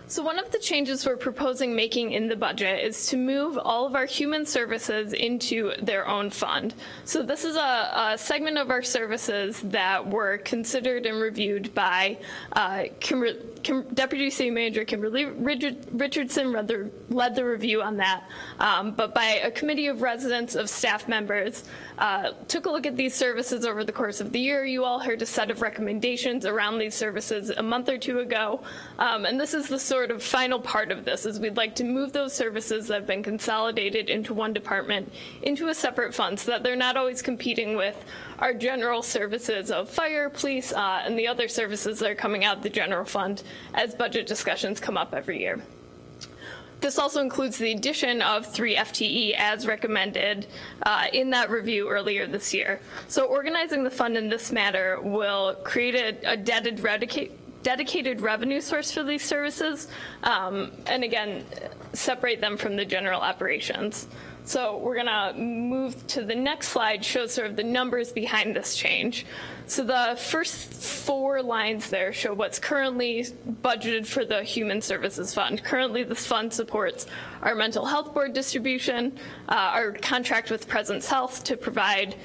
So one of the changes we're proposing making in the budget is to move all of our human services into their own fund. So this is a segment of our services that were considered and reviewed by Deputy City Manager Kimberly Richardson led the review on that, but by a committee of residents, of staff members, took a look at these services over the course of the year. You all heard a set of recommendations around these services a month or two ago, and this is the sort of final part of this, is we'd like to move those services that have been consolidated into one department into a separate fund so that they're not always competing with our general services of fire, police, and the other services that are coming out of the general fund as budget discussions come up every year. This also includes the addition of 3 FTE as recommended in that review earlier this year. So organizing the fund in this manner will create a dedicated revenue source for these services, and again, separate them from the general operations. So we're gonna move to the next slide, show sort of the numbers behind this change. So the first 4 lines there show what's currently budgeted for the Human Services Fund. Currently, this fund supports our mental health board distribution, our contract with Presence Health to provide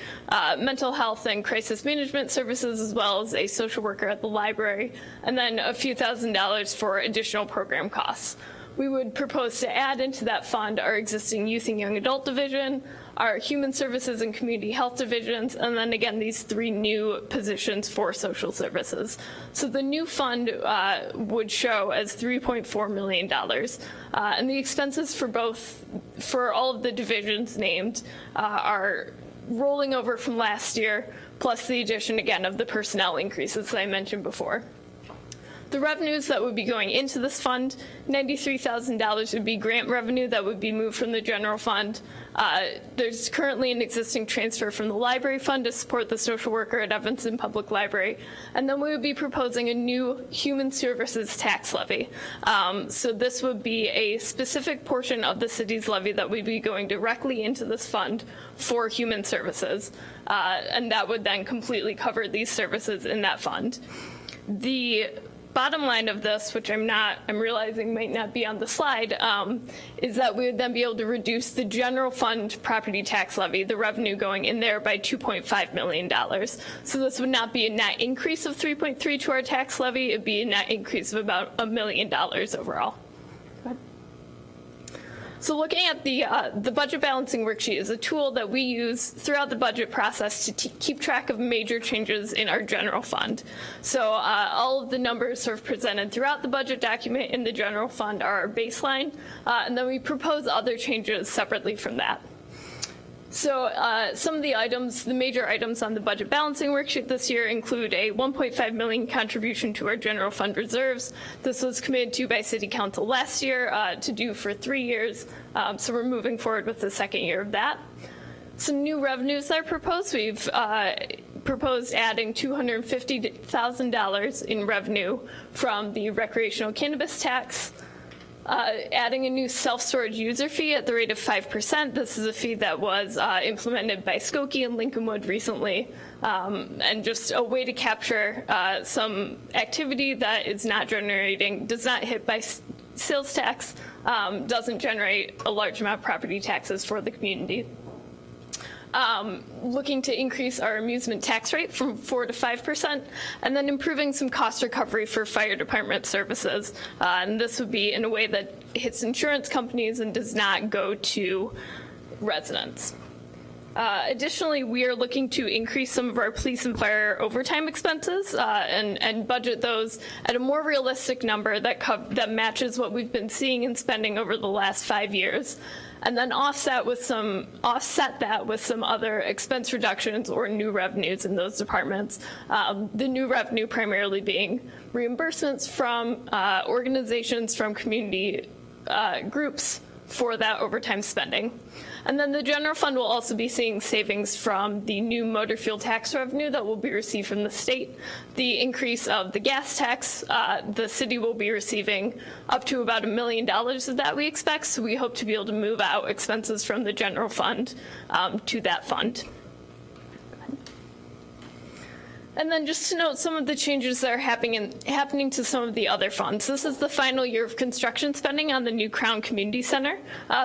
mental health and crisis management services, as well as a social worker at the library, and then a few $1,000s for additional program costs. We would propose to add into that fund our existing youth and young adult division, our human services and community health divisions, and then again, these 3 new positions for social services. So the new fund would show as $3.4 million. And the expenses for all of the divisions named are rolling over from last year, plus the addition again of the personnel increases that I mentioned before. The revenues that would be going into this fund, $93,000 would be grant revenue that would be moved from the general fund. There's currently an existing transfer from the library fund to support the social worker at Evanston Public Library. And then we would be proposing a new human services tax levy. So this would be a specific portion of the city's levy that would be going directly into this fund for human services. And that would then completely cover these services in that fund. The bottom line of this, which I'm realizing might not be on the slide, is that we would then be able to reduce the general fund property tax levy, the revenue going in there, by $2.5 million. So this would not be a net increase of 3.3 to our tax levy, it'd be a net increase of about $1 million overall. Go ahead. So looking at the budget balancing worksheet is a tool that we use throughout the budget process to keep track of major changes in our general fund. So all of the numbers sort of presented throughout the budget document in the general fund are our baseline, and then we propose other changes separately from that. So some of the items, the major items on the budget balancing worksheet this year include a $1.5 million contribution to our general fund reserves. This was committed to by City Council last year to do for 3 years. So we're moving forward with the second year of that. Some new revenues that are proposed. We've proposed adding $250,000 in revenue from the recreational cannabis tax. Adding a new self-storage user fee at the rate of 5%. This is a fee that was implemented by Skokie and Lincolnwood recently, and just a way to capture some activity that is not generating, does not hit by sales tax, doesn't generate a large amount of property taxes for the community. Looking to increase our amusement tax rate from 4% to 5%, and then improving some cost recovery for fire department services. And this would be in a way that hits insurance companies and does not go to residents. Additionally, we are looking to increase some of our police and fire overtime expenses and budget those at a more realistic number that matches what we've been seeing and spending over the last 5 years. And then offset that with some other expense reductions or new revenues in those departments. The new revenue primarily being reimbursements from organizations, from community groups for that overtime spending. And then the general fund will also be seeing savings from the new motor fuel tax revenue that will be received from the state. The increase of the gas tax, the city will be receiving up to about $1 million of that, we expect. So we hope to be able to move out expenses from the general fund to that fund. And then just to note some of the changes that are happening to some of the other funds. This is the final year of construction spending on the new Crown Community Center.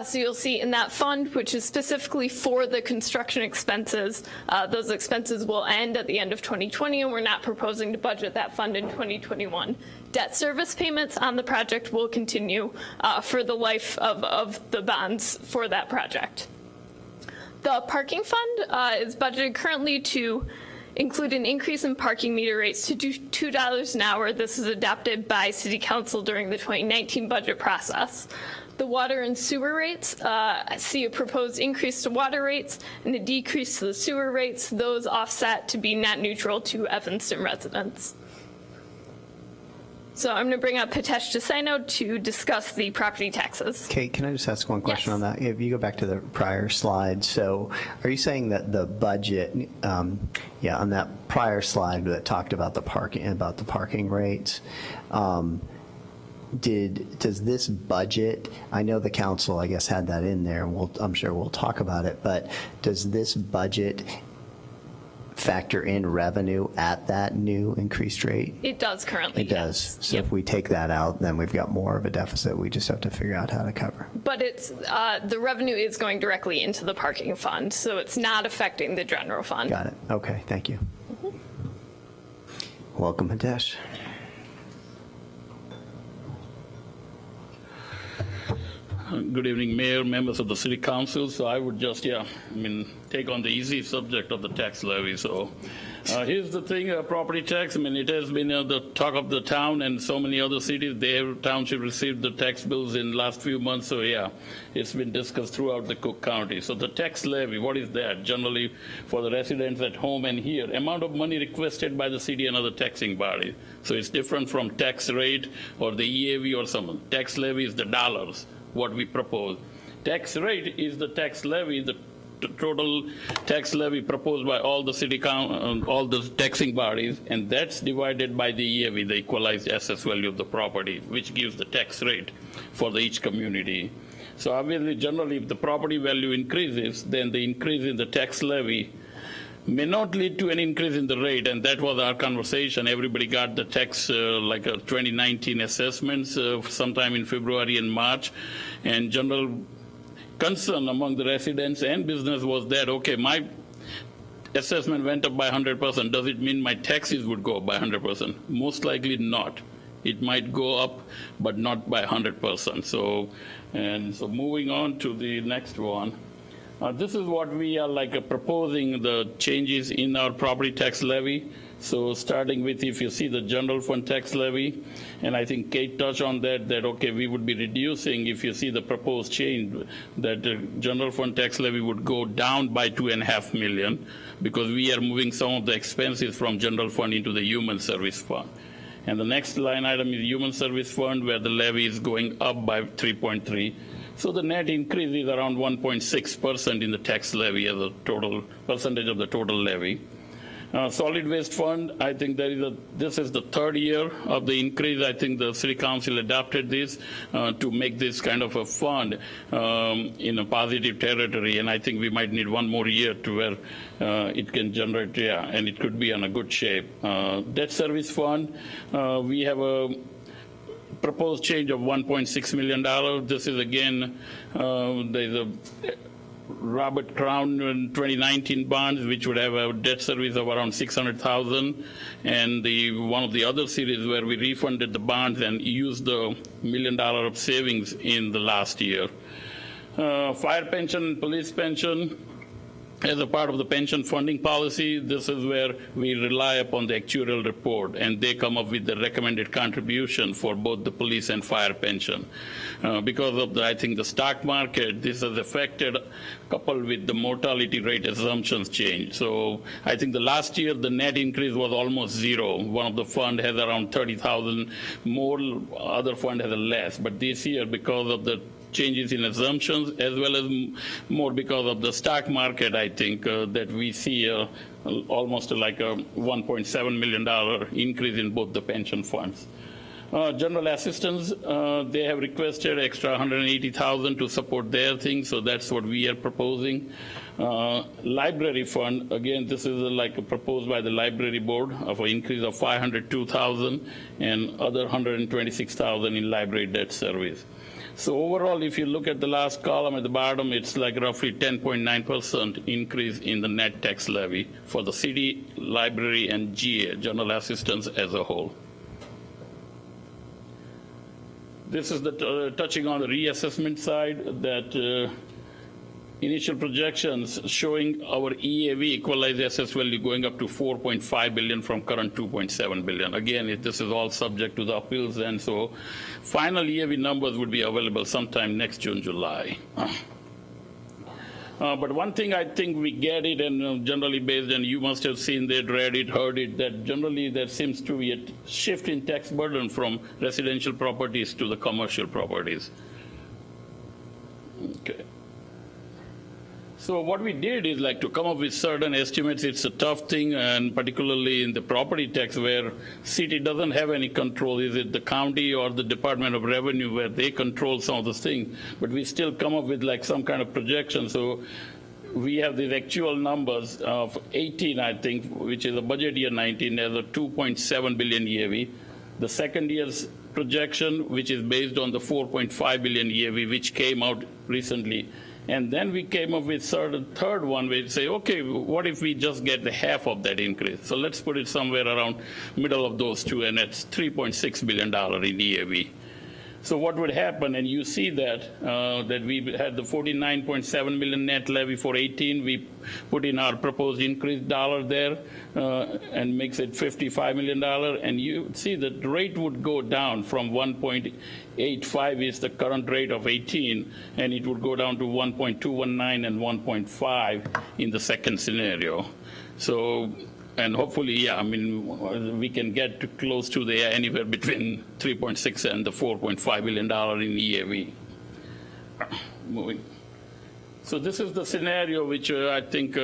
So you'll see in that fund, which is specifically for the construction expenses, those expenses will end at the end of 2020, and we're not proposing to budget that fund in 2021. Debt service payments on the project will continue for the life of the bonds for that project. The parking fund is budgeted currently to include an increase in parking meter rates to $2 an hour. This is adopted by City Council during the 2019 budget process. The water and sewer rates see a proposed increase to water rates and a decrease to the sewer rates. Those offset to be net neutral to Evanston residents. So I'm going to bring up Hitesh Desai to discuss the property taxes. Kate, can I just ask one question on that? If you go back to the prior slide, so are you saying that the budget, on that prior slide that talked about the parking rates, does this budget, I know the council, I guess, had that in there, and I'm sure we'll talk about it, but does this budget factor in revenue at that new increased rate? It does currently. It does. So if we take that out, then we've got more of a deficit. We just have to figure out how to cover. But it's the revenue is going directly into the parking fund, so it's not affecting the general fund. Got it. Okay, thank you. Welcome, Hitesh. Good evening, Mayor, members of the City Council. So I would just, take on the easy subject of the tax levy. So here's the thing, property tax. It has been the talk of the town, and so many other cities, their township received the tax bills in the last few months. So it's been discussed throughout the Cook County. So the tax levy, what is that? Generally for the residents at home and here, amount of money requested by the city and other taxing bodies. So it's different from tax rate or the EAV or something. Tax levy is the dollars, what we propose. Tax rate is the tax levy, the total tax levy proposed by all the city all the taxing bodies, and that's divided by the EAV, the equalized assessed value of the property, which gives the tax rate for each community. So obviously, generally, if the property value increases, then the increase in the tax levy may not lead to an increase in the rate, and that was our conversation. Everybody got the tax, 2019 assessments sometime in February and March, and general concern among the residents and business was that, okay, my assessment went up by 100%. Does it mean my taxes would go up by 100%? Most likely not. It might go up, but not by 100%. So moving on to the next one. This is what we are proposing, the changes in our property tax levy. So starting with, if you see the general fund tax levy, and I think Kate touched on that okay, we would be reducing, if you see the proposed change, that the general fund tax levy would go down by $2.5 million because we are moving some of the expenses from general fund into the human service fund. And the next line item is human service fund, where the levy is going up by 3.3. So the net increase is around 1.6% in the tax levy as a total percentage of the total levy. Solid waste fund, I think this is the third year of the increase. I think the City Council adopted this to make this kind of a fund in a positive territory, and I think we might need one more year to where it can generate, and it could be in a good shape. Debt service fund, we have a proposed change of $1.6 million. This is again, there's a Robert Crown 2019 bonds, which would have a debt service of around $600,000, and one of the other series where we refunded the bonds and used the $1 million of savings in the last year. Fire pension and police pension. As a part of the pension funding policy, this is where we rely upon the actuarial report, and they come up with the recommended contribution for both the police and fire pension. Because of I think the stock market, this has affected, coupled with the mortality rate assumptions change. So I think the last year, the net increase was almost zero. One of the fund has around 30,000 more, other fund has less. But this year, because of the changes in assumptions, as well as more because of the stock market, I think, that we see almost like a $1.7 million increase in both the pension funds. General assistants, they have requested extra $180,000 to support their things, so that's what we are proposing. Library fund, again, this is like proposed by the library board of an increase of $502,000 and other $126,000 in library debt service. So overall, if you look at the last column at the bottom, it's like roughly 10.9% increase in the net tax levy for the city, library, and GA, general assistants as a whole. This is the touching on the reassessment side, that initial projections showing our EAV, equalized assessed value, going up to $4.5 billion from current $2.7 billion. Again, this is all subject to the appeals, and so final EAV numbers would be available sometime next June, July. But one thing I think we get it, and generally based on, you must have seen that, read it, heard it, that generally there seems to be a shift in tax burden from residential properties to the commercial properties. Okay. So what we did is like to come up with certain estimates. It's a tough thing, and particularly in the property tax where city doesn't have any control. Is it the county or the Department of Revenue where they control some of the things? But we still come up with like some kind of projection. So we have these actual numbers of 18, I think, which is a budget year 19, as a 2.7 billion EAV. The second year's projection, which is based on the 4.5 billion EAV, which came out recently. And then we came up with third one, where we say, okay, what if we just get the half of that increase? So let's put it somewhere around middle of those two, and it's $3.6 billion in EAV. So what would happen, and you see that, that we had the 49.7 million net levy for 18. We put in our proposed increased dollar there and makes it $55 million. And you see that the rate would go down from 1.85 is the current rate of 18, and it would go down to 1.219 and 1.5 in the second scenario. So, and hopefully, yeah, I mean, we can get close to the anywhere between 3.6 and the $4.5 billion in EAV. Moving. So this is the scenario which I think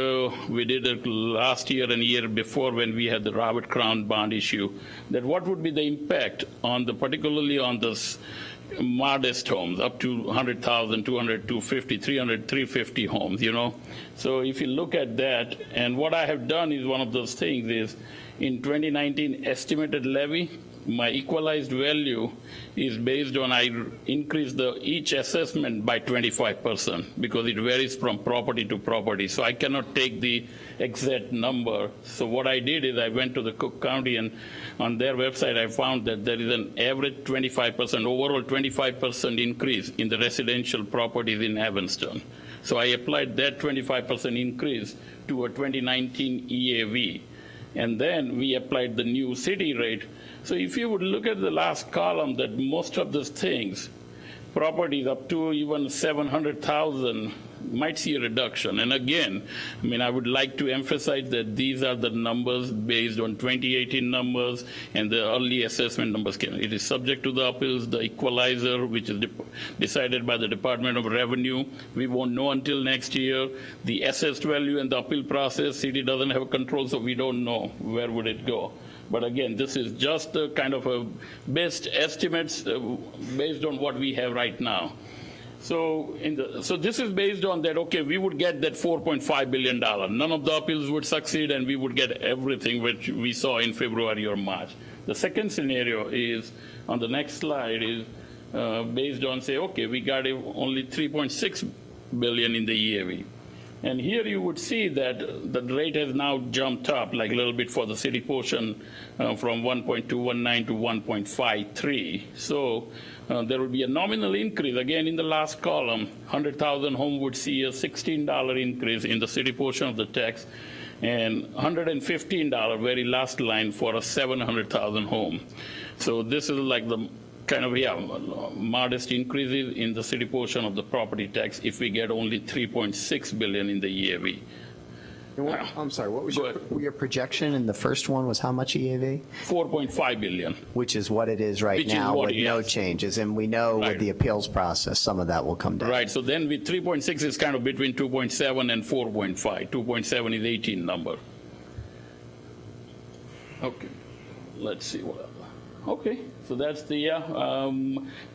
we did last year and year before when we had the Robert Crown bond issue, that what would be the impact on the, particularly on this modest homes, up to 100,000, 200, 250, 300, 350 homes, you know. So if you look at that, and what I have done is one of those things is, in 2019 estimated levy, my equalized value is based on, I increase each assessment by 25% because it varies from property to property. So I cannot take the exact number. So what I did is I went to the Cook County, and on their website I found that there is an average 25%, overall 25% increase in the residential properties in Evanston. So I applied that 25% increase to a 2019 EAV. And then we applied the new city rate. So if you would look at the last column, that most of these things, properties up to even 700,000 might see a reduction. And again, I mean, I would like to emphasize that these are the numbers based on 2018 numbers, and the early assessment numbers came. It is subject to the appeals, the equalizer, which is decided by the Department of Revenue. We won't know until next year. The assessed value and the appeal process, city doesn't have control, so we don't know where would it go. But again, this is just a kind of a best estimates based on what we have right now. So, so this is based on that, okay, we would get that $4.5 billion. None of the appeals would succeed, and we would get everything which we saw in February or March. The second scenario is, on the next slide, is based on, say, okay, we got only $3.6 billion in the EAV. And here you would see that the rate has now jumped up like a little bit for the city portion from 1.219 to 1.53. So there will be a nominal increase. Again, in the last column, 100,000 home would see a $16 increase in the city portion of the tax, and $115, very last line, for a 700,000 home. So this is like the kind of, yeah, modest increases in the city portion of the property tax if we get only $3.6 billion in the EAV. I'm sorry, what was your projection in the first one was how much EAV? 4.5 billion. Which is what it is right Which is now what with it no is. changes. And we know with the appeals process, some of that will come down. Right, so then with 3.6 is kind of between 2.7 and 4.5. 2.7 is 18 number. Okay, let's see what other. Okay, so that's the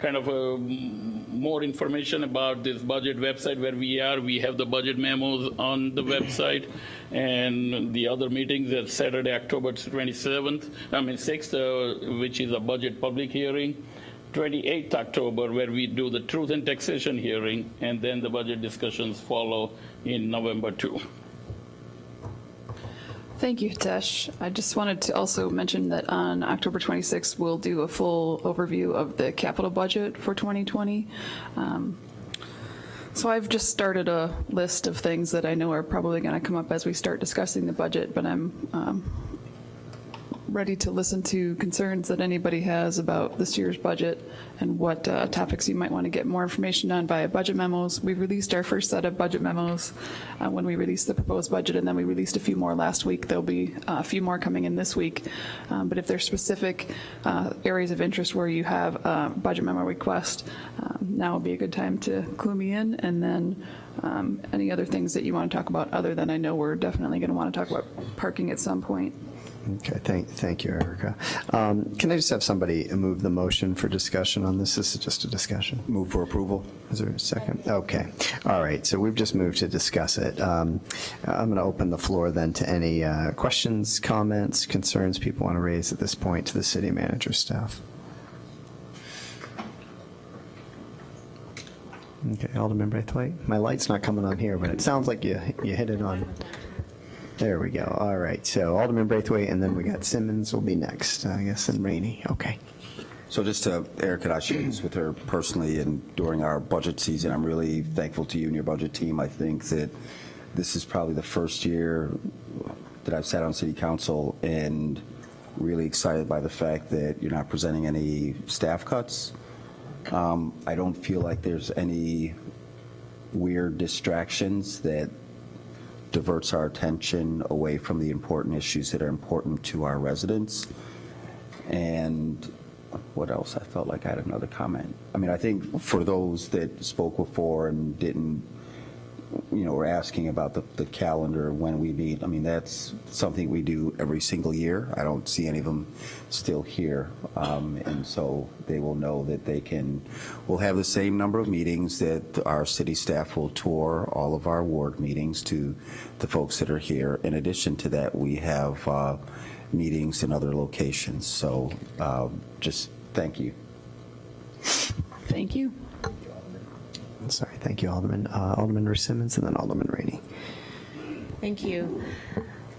kind of more information about this budget website where we are. We have the budget memos on the website, and the other meetings are Saturday, October 6th, which is a budget public hearing. 28th October, where we do the truth and taxation hearing, and then the budget discussions follow in November 2. Thank you, Hitesh. I just wanted to also mention that on October 26th, we'll do a full overview of the capital budget for 2020. So I've just started a list of things that I know are probably going to come up as we start discussing the budget, but I'm ready to listen to concerns that anybody has about this year's budget and what topics you might want to get more information on via budget memos. We released our first set of budget memos when we released the proposed budget, and then we released a few more last week. There'll be a few more coming in this week. But if there's specific areas of interest where you have a budget memo request, now would be a good time to clue me in. And then any other things that you want to talk about other than I know we're definitely going to want to talk about parking at some point. Okay, thank you, Erica. Can I just have somebody move the motion for discussion on this? This is just a discussion. Move for approval. Is there a second? Okay. All right, so we've just moved to discuss it. I'm going to open the floor then to any questions, comments, concerns people want to raise at this point to the city manager staff. Okay, Alderman Braithwaite. My light's not coming on here, but it sounds like you hit it on. There we go. All right. So Alderman Braithwaite, and then we got Simmons will be next, I guess, and Rainey. Okay. So just to, Erica, I shared this with her personally, and during our budget season, I'm really thankful to you and your budget team. I think that this is probably the first year that I've sat on city council and really excited by the fact that you're not presenting any staff cuts. I don't feel like there's any weird distractions that diverts our attention away from the important issues that are important to our residents. And what else? I felt like I had another comment. I mean, I think for those that spoke before and didn't, were asking about the calendar, when we meet, I mean, that's something we do every single year. I don't see any of them still here. And so they will know that we'll have the same number of meetings that our city staff will tour all of our ward meetings to the folks that are here. In addition to that, we have meetings in other locations. So just thank you. Thank you. Sorry, thank you, Alderman. Alderman Simmons, and then Alderman Rainey. Thank you.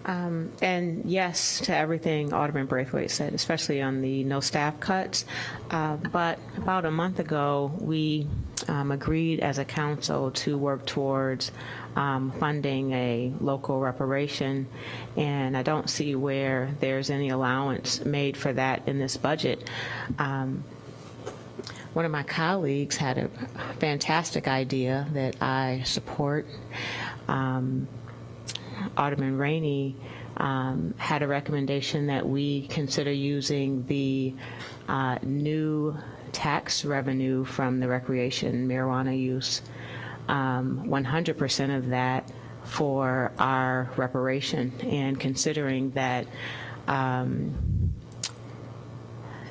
And yes to everything Alderman Braithwaite said, especially on the no staff cuts. But about a month ago, we agreed as a council to work towards funding a local reparation, and I don't see where there's any allowance made for that in this budget. One of my colleagues had a fantastic idea that I support. Alderman Rainey had a recommendation that we consider using the new tax revenue from the recreation marijuana use, 100% of that for our reparation, and considering that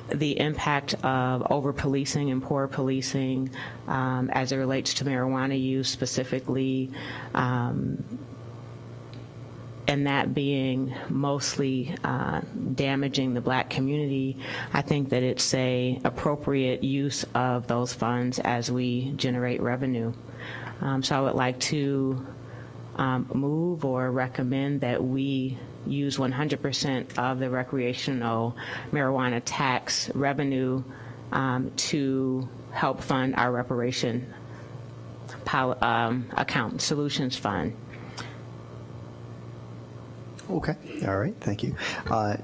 the impact of over-policing and poor policing as it relates to marijuana use specifically, and that being mostly damaging the black community, I think that it's a appropriate use of those funds as we generate revenue. So I would like to move or recommend that we use 100% of the recreational marijuana tax revenue to help fund our reparation account solutions fund. Okay. All right. Thank you.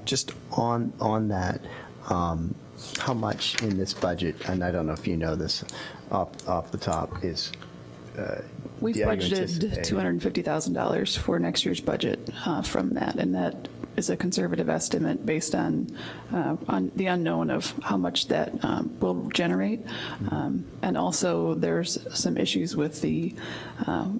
Just on that, how much in this budget, and I don't know if you know this off the top, is We've yeah, you budgeted anticipate? $250,000 for next year's budget from that, and that is a conservative estimate based on the unknown of how much that will generate. And also, there's some issues with the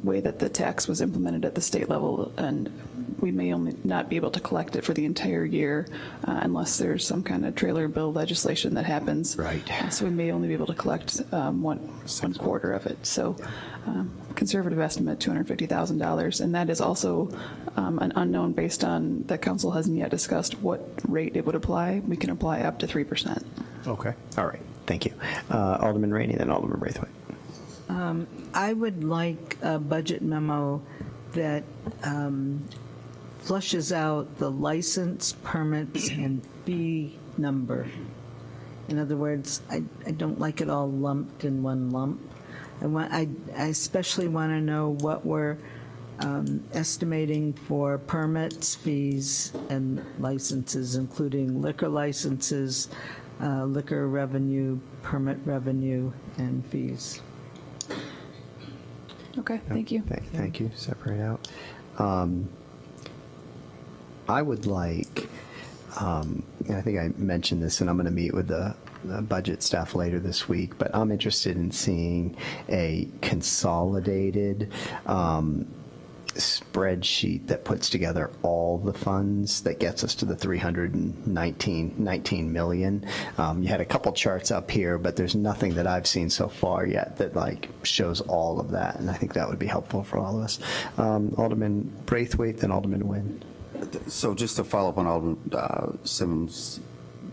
way that the tax was implemented at the state level, and we may only not be able to collect it for the entire year unless there's some kind of trailer bill legislation that happens. Right. So we may only be able to collect one quarter of it. So conservative estimate, $250,000. And that is also an unknown based on the council hasn't yet discussed what rate it would apply. We can apply up to 3%. Okay. All right. Thank you. Alderman Rainey, then Alderman Braithwaite. I would like a budget memo that flushes out the license, permits, and fee number. In other words, I don't like it all lumped in one lump. I especially want to know what we're estimating for permits, fees, and licenses, including liquor licenses, liquor revenue, permit revenue, and fees. Okay, thank you. Thank you. Separate out. I would like, and I think I mentioned this, and I'm going to meet with the budget staff later this week, but I'm interested in seeing a consolidated spreadsheet that puts together all the funds that gets us to the 319 million. You had a couple charts up here, but there's nothing that I've seen so far yet that like shows all of that, and I think that would be helpful for all of us. Alderman Braithwaite, then Alderman Nguyen. So just to follow up on Alderman Simmons'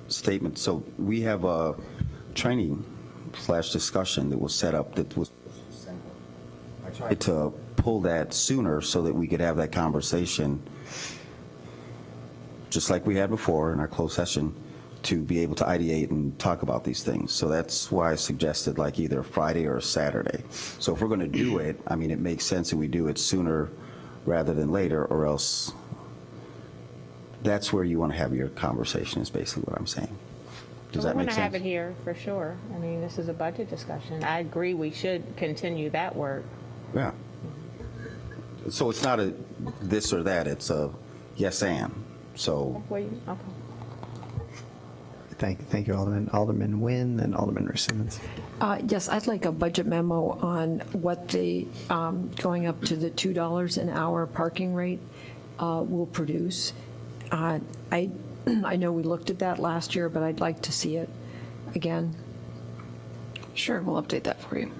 statement, so we have a training / discussion that was set up that was, I tried to pull that sooner so that we could have that conversation just like we had before in our closed session to be able to ideate and talk about these things. So that's why I suggested like either Friday or Saturday. So if we're going to do it, I mean, it makes sense that we do it sooner rather than later, or else that's where you want to have your conversation is basically what I'm saying. Does that make sense? We're going to have it here for sure. I mean, this is a budget discussion. I agree we should continue that work. Yeah. So it's not a this or that, it's a yes and. So. Okay. Thank you, Alderman. Alderman Nguyen, then Alderman Simmons. Yes, I'd like a budget memo on what the going up to the $2 an hour parking rate will produce. I know we looked at that last year, but I'd like to see it again. Sure, we'll update that for you.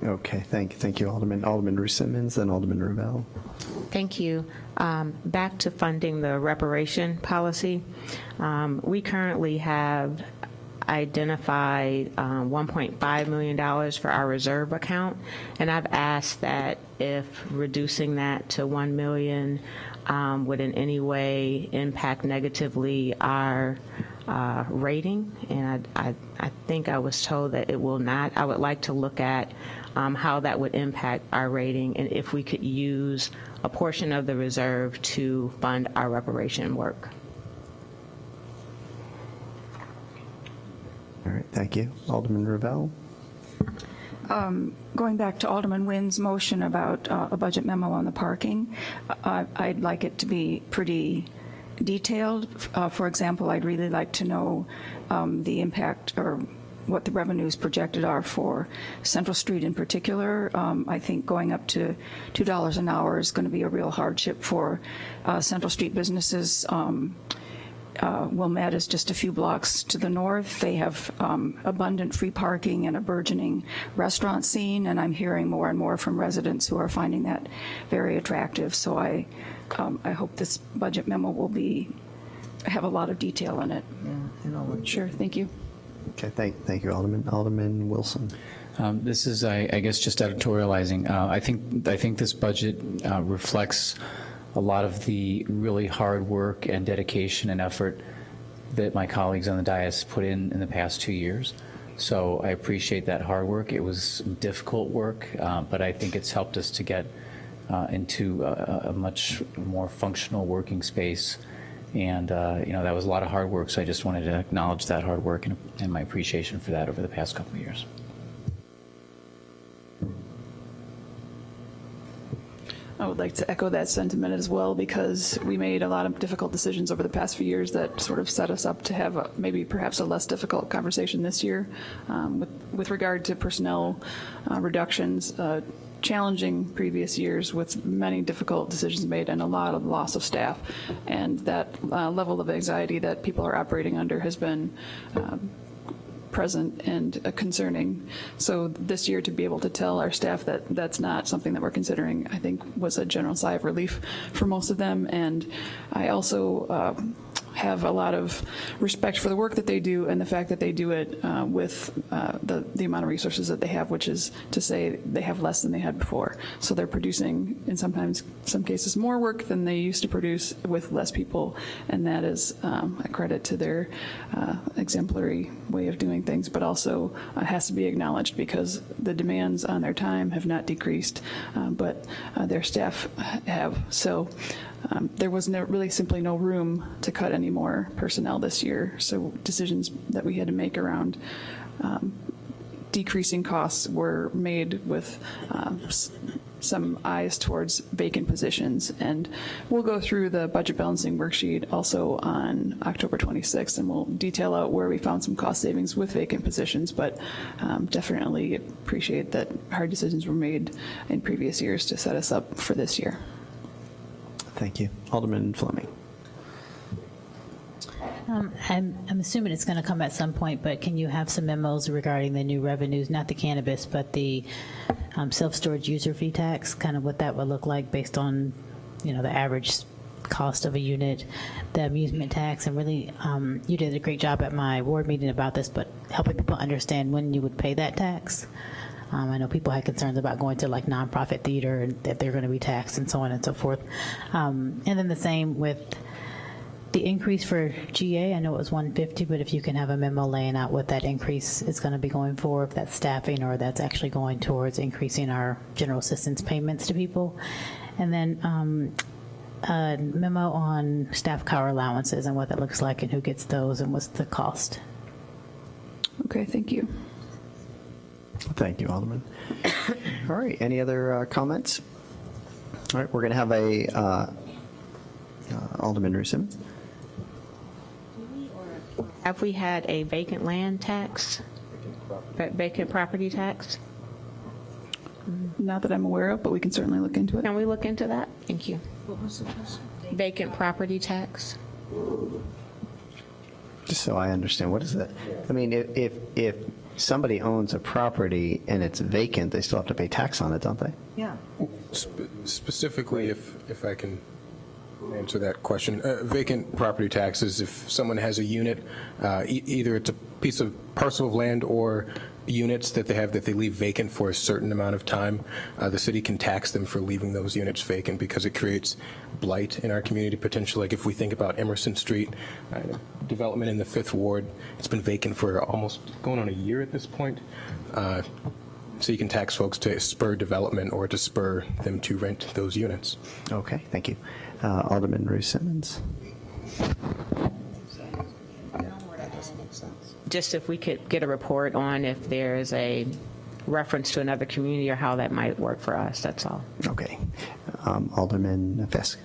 Okay, thank you, Alderman. Alderman Simmons, then Alderman Rubel. Thank you. Back to funding the reparation policy. We currently have identified $1.5 million for our reserve account, and I've asked that if reducing that to $1 million would in any way impact negatively our rating, and I think I was told that it will not. I would like to look at how that would impact our rating and if we could use a portion of the reserve to fund our reparation work. All right, thank you. Alderman Rubel. Going back to Alderman Nguyen's motion about a budget memo on the parking, I'd like it to be pretty detailed. For example, I'd really like to know the impact or what the revenues projected are for Central Street in particular. I think going up to $2 an hour is going to be a real hardship for Central Street businesses. Wilmette is just a few blocks to the north. They have abundant free parking and a burgeoning restaurant scene, and I'm hearing more and more from residents who are finding that very attractive. So I hope this budget memo will have a lot of detail in it. Yeah, sure, thank you. Okay, thank you, Alderman. Alderman Wilson. This is, I guess, just editorializing. I think this budget reflects a lot of the really hard work and dedication and effort that my colleagues on the dais put in the past 2 years. So I appreciate that hard work. It was difficult work, but I think it's helped us to get into a much more functional working space And, that was a lot of hard work, so I just wanted to acknowledge that hard work and my appreciation for that over the past couple of years. I would like to echo that sentiment as well, because we made a lot of difficult decisions over the past few years that sort of set us up to have maybe perhaps a less difficult conversation this year with regard to personnel reductions. Challenging previous years with many difficult decisions made and a lot of loss of staff. And that level of anxiety that people are operating under has been present and concerning. So this year, to be able to tell our staff that that's not something that we're considering, I think was a general sigh of relief for most of them. And I also have a lot of respect for the work that they do and the fact that they do it with the amount of resources that they have, which is to say they have less than they had before. So they're producing, in some cases, more work than they used to produce with less people, and that is a credit to their exemplary way of doing things, but also has to be acknowledged because the demands on their time have not decreased, but their staff have. So there was really simply no room to cut any more personnel this year. So decisions that we had to make around decreasing costs were made with some eyes towards vacant positions. And we'll go through the budget balancing worksheet also on October 26th, and we'll detail out where we found some cost savings with vacant positions, but definitely appreciate that hard decisions were made in previous years to set us up for this year. Thank you. Alderman Fleming. I'm assuming it's going to come at some point, but can you have some memos regarding the new revenues, not the cannabis, but the self-storage user fee tax, kind of what that would look like based on, the average cost of a unit, the amusement tax, and really, you did a great job at my ward meeting about this, but helping people understand when you would pay that tax. I know people had concerns about going to like nonprofit theater and that they're going to be taxed and so on and so forth. And then the same with the increase for GA. I know it was 150, but if you can have a memo laying out what that increase is going to be going for, if that's staffing or that's actually going towards increasing our general assistance payments to people. And then a memo on staff car allowances and what that looks like and who gets those and what's the cost. Okay, thank you. Thank you, Alderman. All right, any other comments? All right, we're going to have a Alderman Rusin. Have we had a vacant land tax? Vacant property tax? Not that I'm aware of, but we can certainly look into it. Can we look into that? Thank you. What was the question? Vacant property tax? Just so I understand, what is that? I mean, if somebody owns a property and it's vacant, they still have to pay tax on it, don't they? Yeah. Specifically, if I can answer that question, vacant property taxes, if someone has a unit, either it's a piece of parcel of land or units that they have that they leave vacant for a certain amount of time, the city can tax them for leaving those units vacant because it creates blight in our community potential. Like if we think about Emerson Street, development in the 5th Ward, it's been vacant for almost going on a year at this point. So you can tax folks to spur development or to spur them to rent those units. Okay, thank you. Alderman Ruth Simmons. Just if we could get a report on if there's a reference to another community or how that might work for us, that's all. Okay. Alderman Fisk.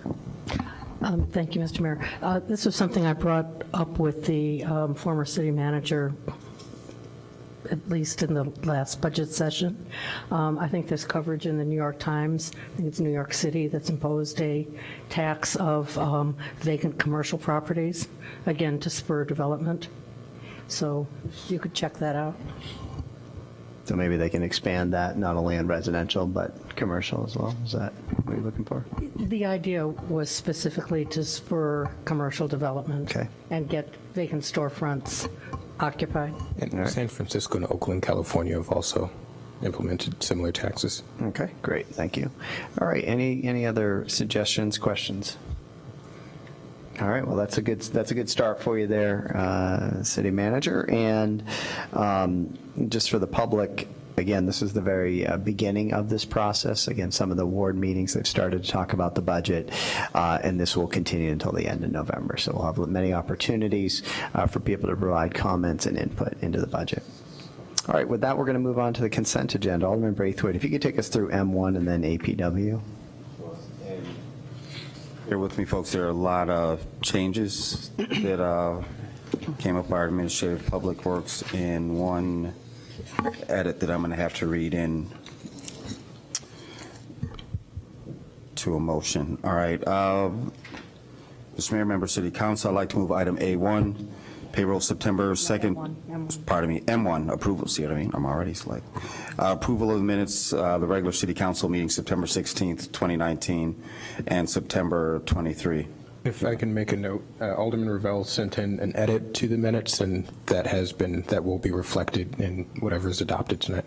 Thank you, Mr. Mayor. This was something I brought up with the former city manager, at least in the last budget session. I think there's coverage in the New York Times. I think it's New York City that's imposed a tax of vacant commercial properties, again, to spur development. So you could check that out. So maybe they can expand that not only on residential but commercial as well. Is that what you're looking for? The idea was specifically to spur commercial development and get vacant storefronts occupied. And San Francisco and Oakland, California have also implemented similar taxes. Okay, great, thank you. All right, any other suggestions, questions? All right, well, that's a good start for you there, City Manager. And just for the public, again, this is the very beginning of this process. Again, some of the ward meetings, they've started to talk about the budget, and this will continue until the end of November. So we'll have many opportunities for people to provide comments and input into the budget. All right, with that, we're going to move on to the consent agenda. Alderman Braithwaite, if you could take us through M1 and then APW. Bear with me, folks. There are a lot of changes that came up by our Administrative Public Works in one edit that I'm going to have to read in to a motion. All right. Mr. Mayor, member City Council, I'd like to move item A1, payroll September 2nd, pardon me, M1, approval, see what I mean? I'm already select. Approval of the minutes, the regular City Council meeting September 16th, 2019, and September 23. If I can make a note, Alderman Ravel sent in an edit to the minutes, and that will be reflected in whatever is adopted tonight.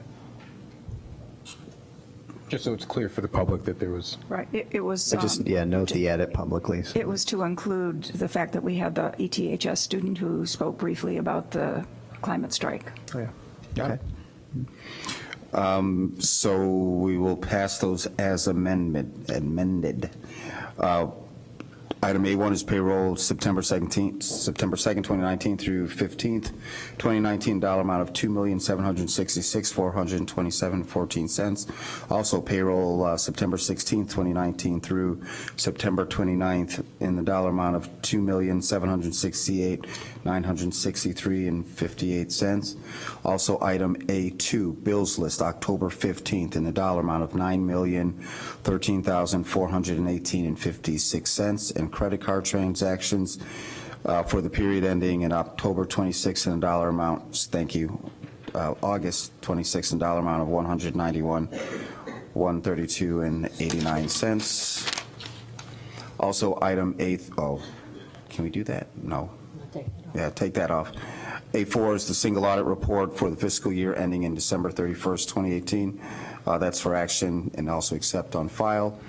Just so it's clear for the public that there was. Right, it was. Note the edit publicly. It was to include the fact that we had the ETHS student who spoke briefly about the climate strike. Oh, yeah. Okay. So we will pass those as amended. Item A1 is payroll September 2nd, 2019 through 15th, 2019, dollar amount of $2,766,427.14. Also payroll September 16th, 2019 through September 29th in the dollar amount of $2,768,963.58. Also item A2, bills list October 15th in the dollar amount of $9,013,418.56, and credit card transactions for the period ending in October 26th in a dollar amount, thank you, August 26th in a dollar amount of $131,132.89. Also item A, can we do that? No. Yeah, take that off. A4 is the single audit report for the fiscal year ending in December 31st, 2018. That's for action and also accept on file.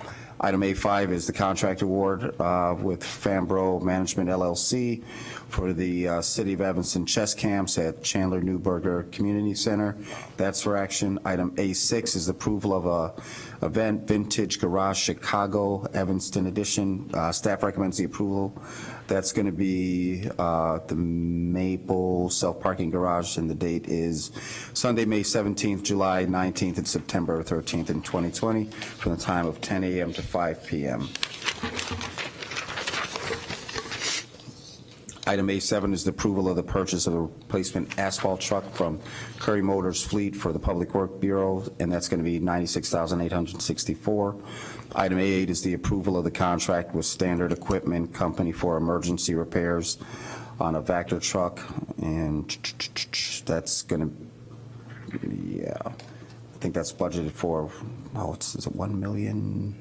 Item A5 is the contract award with Fambro Management LLC for the City of Evanston chess camps at Chandler Newberger Community Center. That's for action. Item A6 is approval of a event, Vintage Garage Chicago Evanston Edition. Staff recommends the approval. That's going to be the Maple Self-Parking Garage, and the date is Sunday, May 17th, July 19th, and September 13th in 2020 from the time of 10 a.m. to 5 p.m. Item A7 is the approval of the purchase of a replacement asphalt truck from Curry Motors Fleet for the Public Work Bureau, and that's going to be $96,864. Item A8 is the approval of the contract with Standard Equipment Company for emergency repairs on a Vector truck, and that's going to, yeah, I think that's budgeted for, is it 1 million?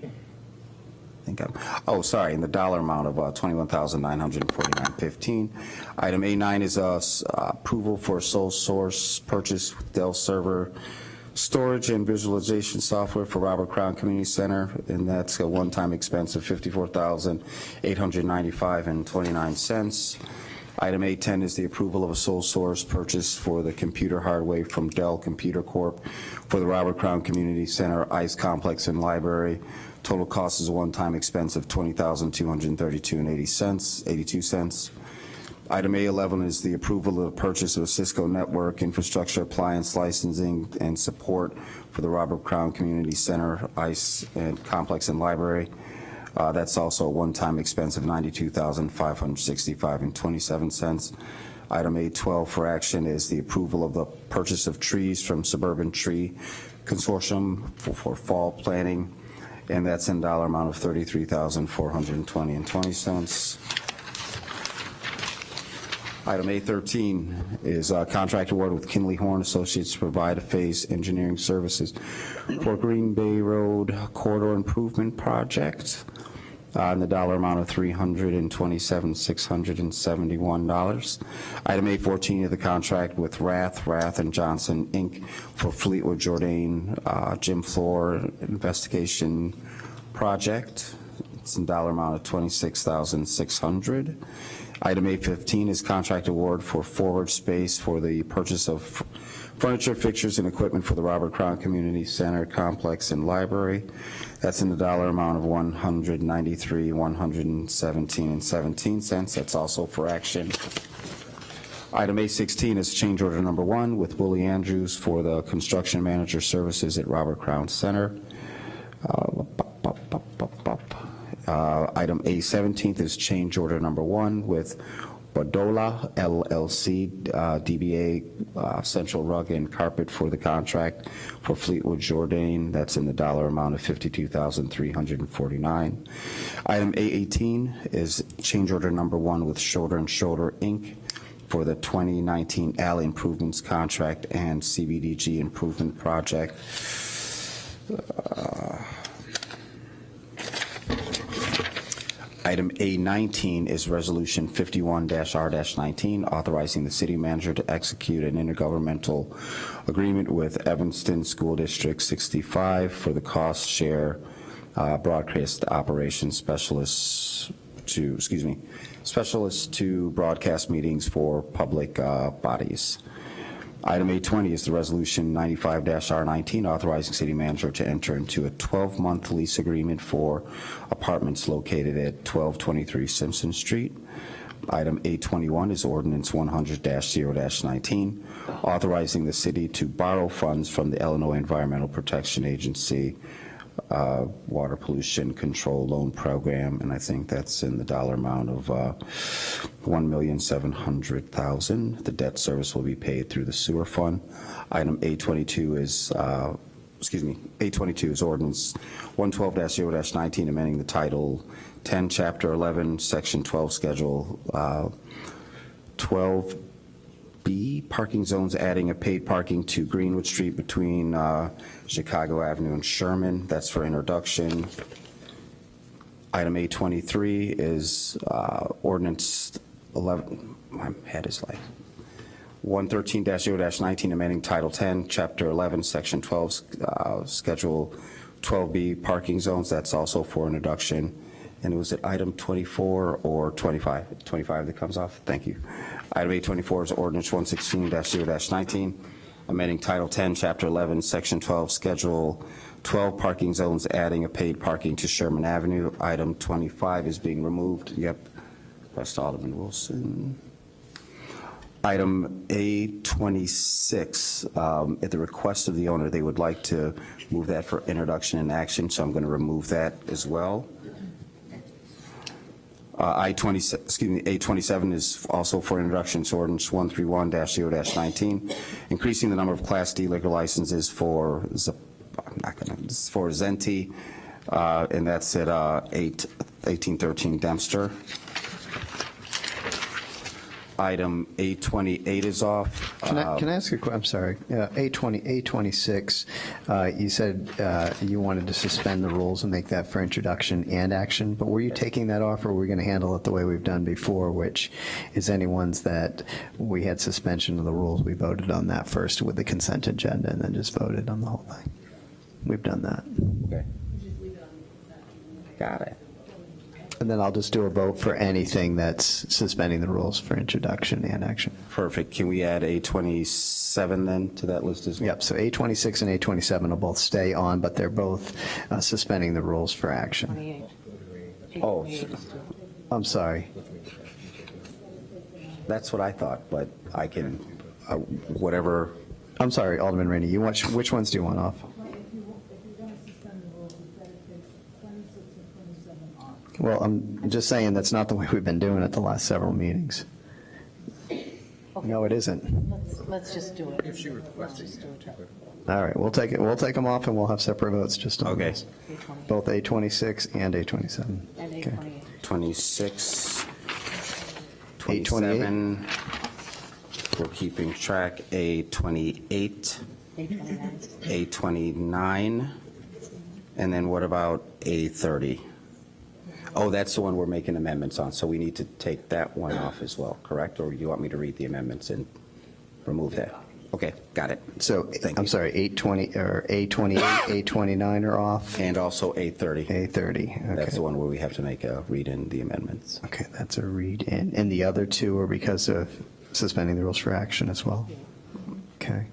Sorry, in the dollar amount of $21,949.15. Item A9 is approval for sole source purchase with Dell server storage and visualization software for Robert Crown Community Center, and that's a one-time expense of $54,895.29. Item A10 is the approval of a sole source purchase for the computer hardware from Dell Computer Corp. for the Robert Crown Community Center, ICE Complex, and Library. Total cost is a one-time expense of $20,232.82. Item A11 is the approval of the purchase of a Cisco network infrastructure appliance licensing and support for the Robert Crown Community Center, ICE and Complex, and Library. That's also a one-time expense of $92,565.27. Item A12 for action is the approval of the purchase of trees from Suburban Tree Consortium for fall planting, and that's in dollar amount of $33,420.20. Item A13 is a contract award with Kinley Horn Associates to provide phase engineering services for Green Bay Road Corridor Improvement Project in the dollar amount of $327,671. Item A14 is the contract with Rath & Johnson, Inc. for Fleetwood Jourdain gym floor investigation project. It's in dollar amount of $26,600. Item A15 is contract award for Forward Space for the purchase of Furniture, fixtures, and equipment for the Robert Crown Community Center Complex and Library. That's in the dollar amount of $117.17. That's also for action. Item A16 is change order number 1 with Willie Andrews for the construction manager services at Robert Crown Center. Item A17 is change order number 1 with Badola LLC, DBA Central Rug and Carpet for the contract for Fleetwood Jourdain. That's in the dollar amount of $52,349. Item A18 is change order number 1 with Shoulder & Shoulder, Inc. for the 2019 alley improvements contract and CBDG improvement project. Item A19 is Resolution 51-R-19, authorizing the city manager to execute an intergovernmental agreement with Evanston School District 65 for the cost share broadcast operations specialists to broadcast meetings for public bodies. Item A20 is the Resolution 95-R19, authorizing city manager to enter into a 12-month lease agreement for apartments located at 1223 Simpson Street. Item A21 is Ordinance 100-0-19, authorizing the city to borrow funds from the Illinois Environmental Protection Agency Water Pollution Control Loan Program, and I think that's in the dollar amount of $1,700,000. The debt service will be paid through the sewer fund. Item A22 is A22 is Ordinance 112-0-19, amending the Title 10, Chapter 11, Section 12, Schedule 12B, parking zones, adding a paid parking to Greenwood Street between Chicago Avenue and Sherman. That's for introduction. Item A23 is Ordinance 11, my head is like 113-0-19, amending Title 10, Chapter 11, Section 12, Schedule 12B, parking zones. That's also for introduction. And was it item 24 or 25? 25 that comes off? Thank you. Item A24 is Ordinance 116-0-19, amending Title 10, Chapter 11, Section 12, Schedule 12, parking zones, adding a paid parking to Sherman Avenue. Item 25 is being removed. Yep. Request Alderman Wilson. Item A26, at the request of the owner, they would like to move that for introduction and action, so I'm going to remove that as well. A27 is also for introduction to Ordinance 131-0-19, increasing the number of Class D liquor licenses for Zenti, and that's at 1813 Dempster. Item A28 is off. Can I ask a question? I'm sorry. A26, you said you wanted to suspend the rules and make that for introduction and action, but were you taking that off, or were we going to handle it the way we've done before, which is any ones that we had suspension of the rules, we voted on that first with the consent agenda and then just voted on the whole thing? We've done that. Okay. Got it. And then I'll just do a vote for anything that's suspending the rules for introduction and action. Perfect. Can we add A27 then to that list as well? Yep, so A26 and A27 will both stay on, but they're both suspending the rules for action. Oh, I'm sorry. That's what I thought, but I can, whatever. I'm sorry, Alderman Rainey, which ones do you want off? Well, I'm just saying that's not the way we've been doing it the last several meetings. No, it isn't. Let's just do it. If she requested. All right, we'll take them off and we'll have separate votes just on Okay. those. Both A26 and A27. And Okay. A28. 26, 828. 27, we're keeping track, A28, A29. A29, and then what about A30? Oh, that's the one we're making amendments on, so we need to take that one off as well, correct? Or you want me to read the amendments and remove that? Okay, got it. So, I'm sorry, 820, or A28, A29 are off? And also A30. A30, okay. That's the one where we have to make a read in the amendments. Okay, that's a read in. And the other two are because of suspending the rules for action as well? Okay.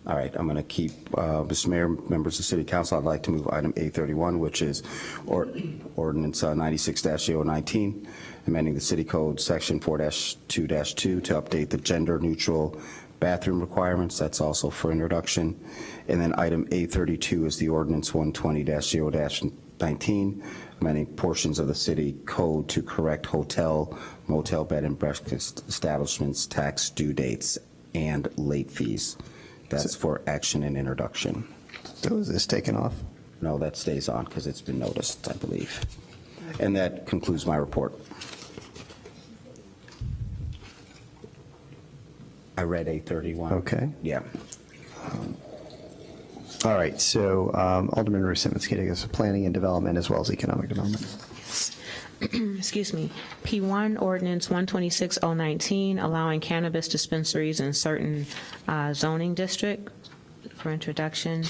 All right, I'm going to keep, Mr. Mayor, members of the City Council, I'd like to move item A31, which is Ordinance 96-019, amending the City Code Section 4-2-2 to update the gender-neutral bathroom requirements. That's also for introduction. And then item A32 is the Ordinance 120-0-19, amending portions of the City Code to correct hotel, motel, bed and breakfast establishments, tax due dates, and late fees. That's for action and introduction. So is this taken off? No, that stays on because it's been noticed, I believe. And that concludes my report. I read A31. Okay. Yeah. All right, so Alderman Rusimmons, can you take us to planning and development as well as economic development? Excuse me. P1, Ordinance 126-019, allowing cannabis dispensaries in certain zoning district for introduction.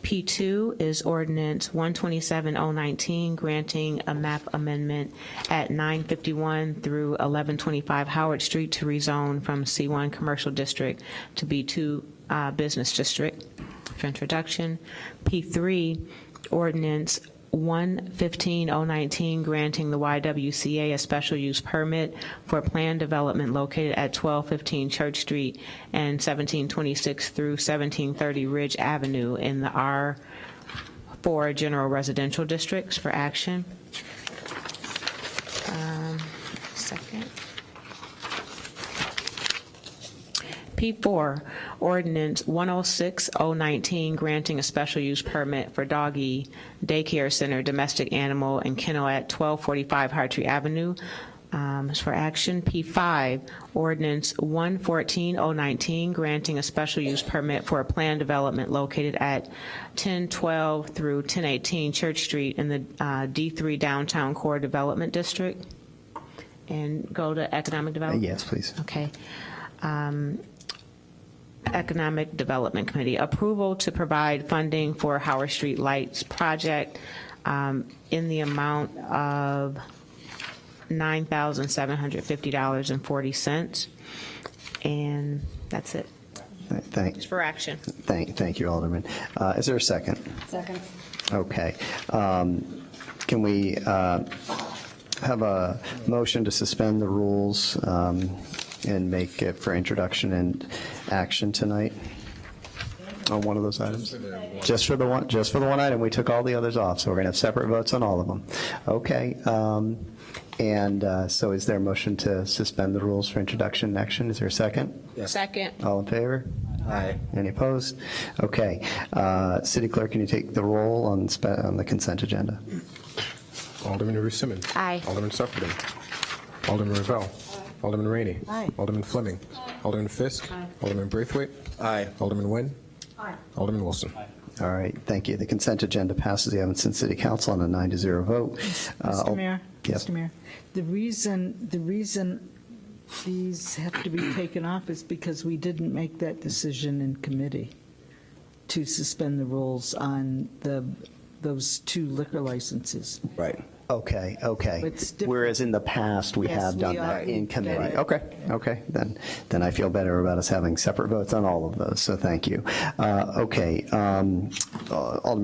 P2 is Ordinance 127-019, granting a map amendment at 951 through 1125 Howard Street to rezone from C1 Commercial District to B2 Business District for introduction. P3, Ordinance 115-019, granting the YWCA a special use permit for planned development located at 1215 Church Street and 1726 through 1730 Ridge Avenue in the R4 General Residential Districts for action. Second. P4, Ordinance 106-019, granting a special use permit for doggy daycare center, domestic animal, and kennel at 1245 Hartree Avenue for action. P5, Ordinance 114-019, granting a special use permit for a planned development located at 1012 through 1018 Church Street in the D3 Downtown Core Development District. And go to economic development? Yes, please. Okay. Economic Development Committee, approval to provide funding for Howard Street Lights project in the amount of $9,750.40. And that's it. Thanks. For action. Thank you, Alderman. Is there a second? Second. Okay. Can we have a motion to suspend the rules and make it for introduction and action tonight on one of those items? Just for the one item. We took all the others off, so we're going to have separate votes on all of them. Okay. So is there a motion to suspend the rules for introduction and action? Is there a second? Yes. Second. All in favor? Aye. Any opposed? Okay. City Clerk, can you take the roll on the consent agenda? Alderman Rusimmons. Aye. Alderman Sufferton. Alderman Ravel. Alderman Rainey. Aye. Alderman Fleming. Alderman Fisk. Alderman Braithwaite. Aye. Alderman Nguyen. Aye. Alderman Wilson. All right, thank you. The consent agenda passes the Evanston City Council on a 9-0 vote. Mr. Mayor, Yes. Mr. Mayor, the reason these have to be taken off is because we didn't make that decision in committee to suspend the rules on those 2 liquor licenses. Right. Okay. It's different. Whereas in the past, we Yes, have done we that are. in committee. Right. Okay. Then I feel better about us having separate votes on all of those, so thank you. Alderman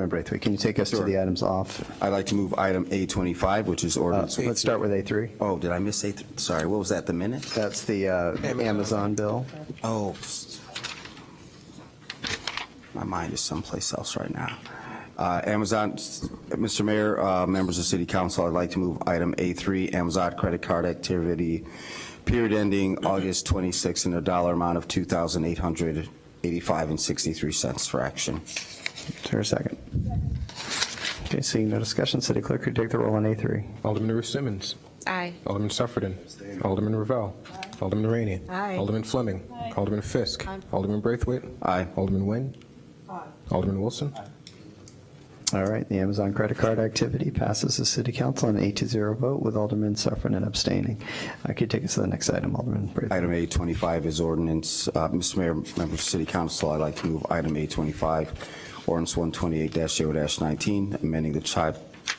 Braithwaite, can you take us to the items off? I'd like to move item A25, which is ordinance. Let's start with A3. Oh, did I miss A3? Sorry, what was that, the minute? That's the Amazon bill. Oh, my mind is someplace else right now. Amazon, Mr. Mayor, members of City Council, I'd like to move item A3, Amazon credit card activity, period ending August 26, in a dollar amount of $2,885.63 for action. Is there a second? Okay, seeing no discussion, City Clerk, could you take the roll on A3? Alderman Rusimmons. Aye. Alderman Sufferton. Alderman Ravel. Alderman Rainey. Aye. Alderman Fleming. Alderman Fisk. Alderman Braithwaite. Aye. Alderman Nguyen. Alderman Wilson. All right, the Amazon credit card activity passes the City Council on an 8-0 vote with Alderman Sufferton abstaining. Could you take us to the next item, Alderman Braithwaite? Item A25 is ordinance. Mr. Mayor, members of City Council, I'd like to move item A25, ordinance 128-0-19, amending the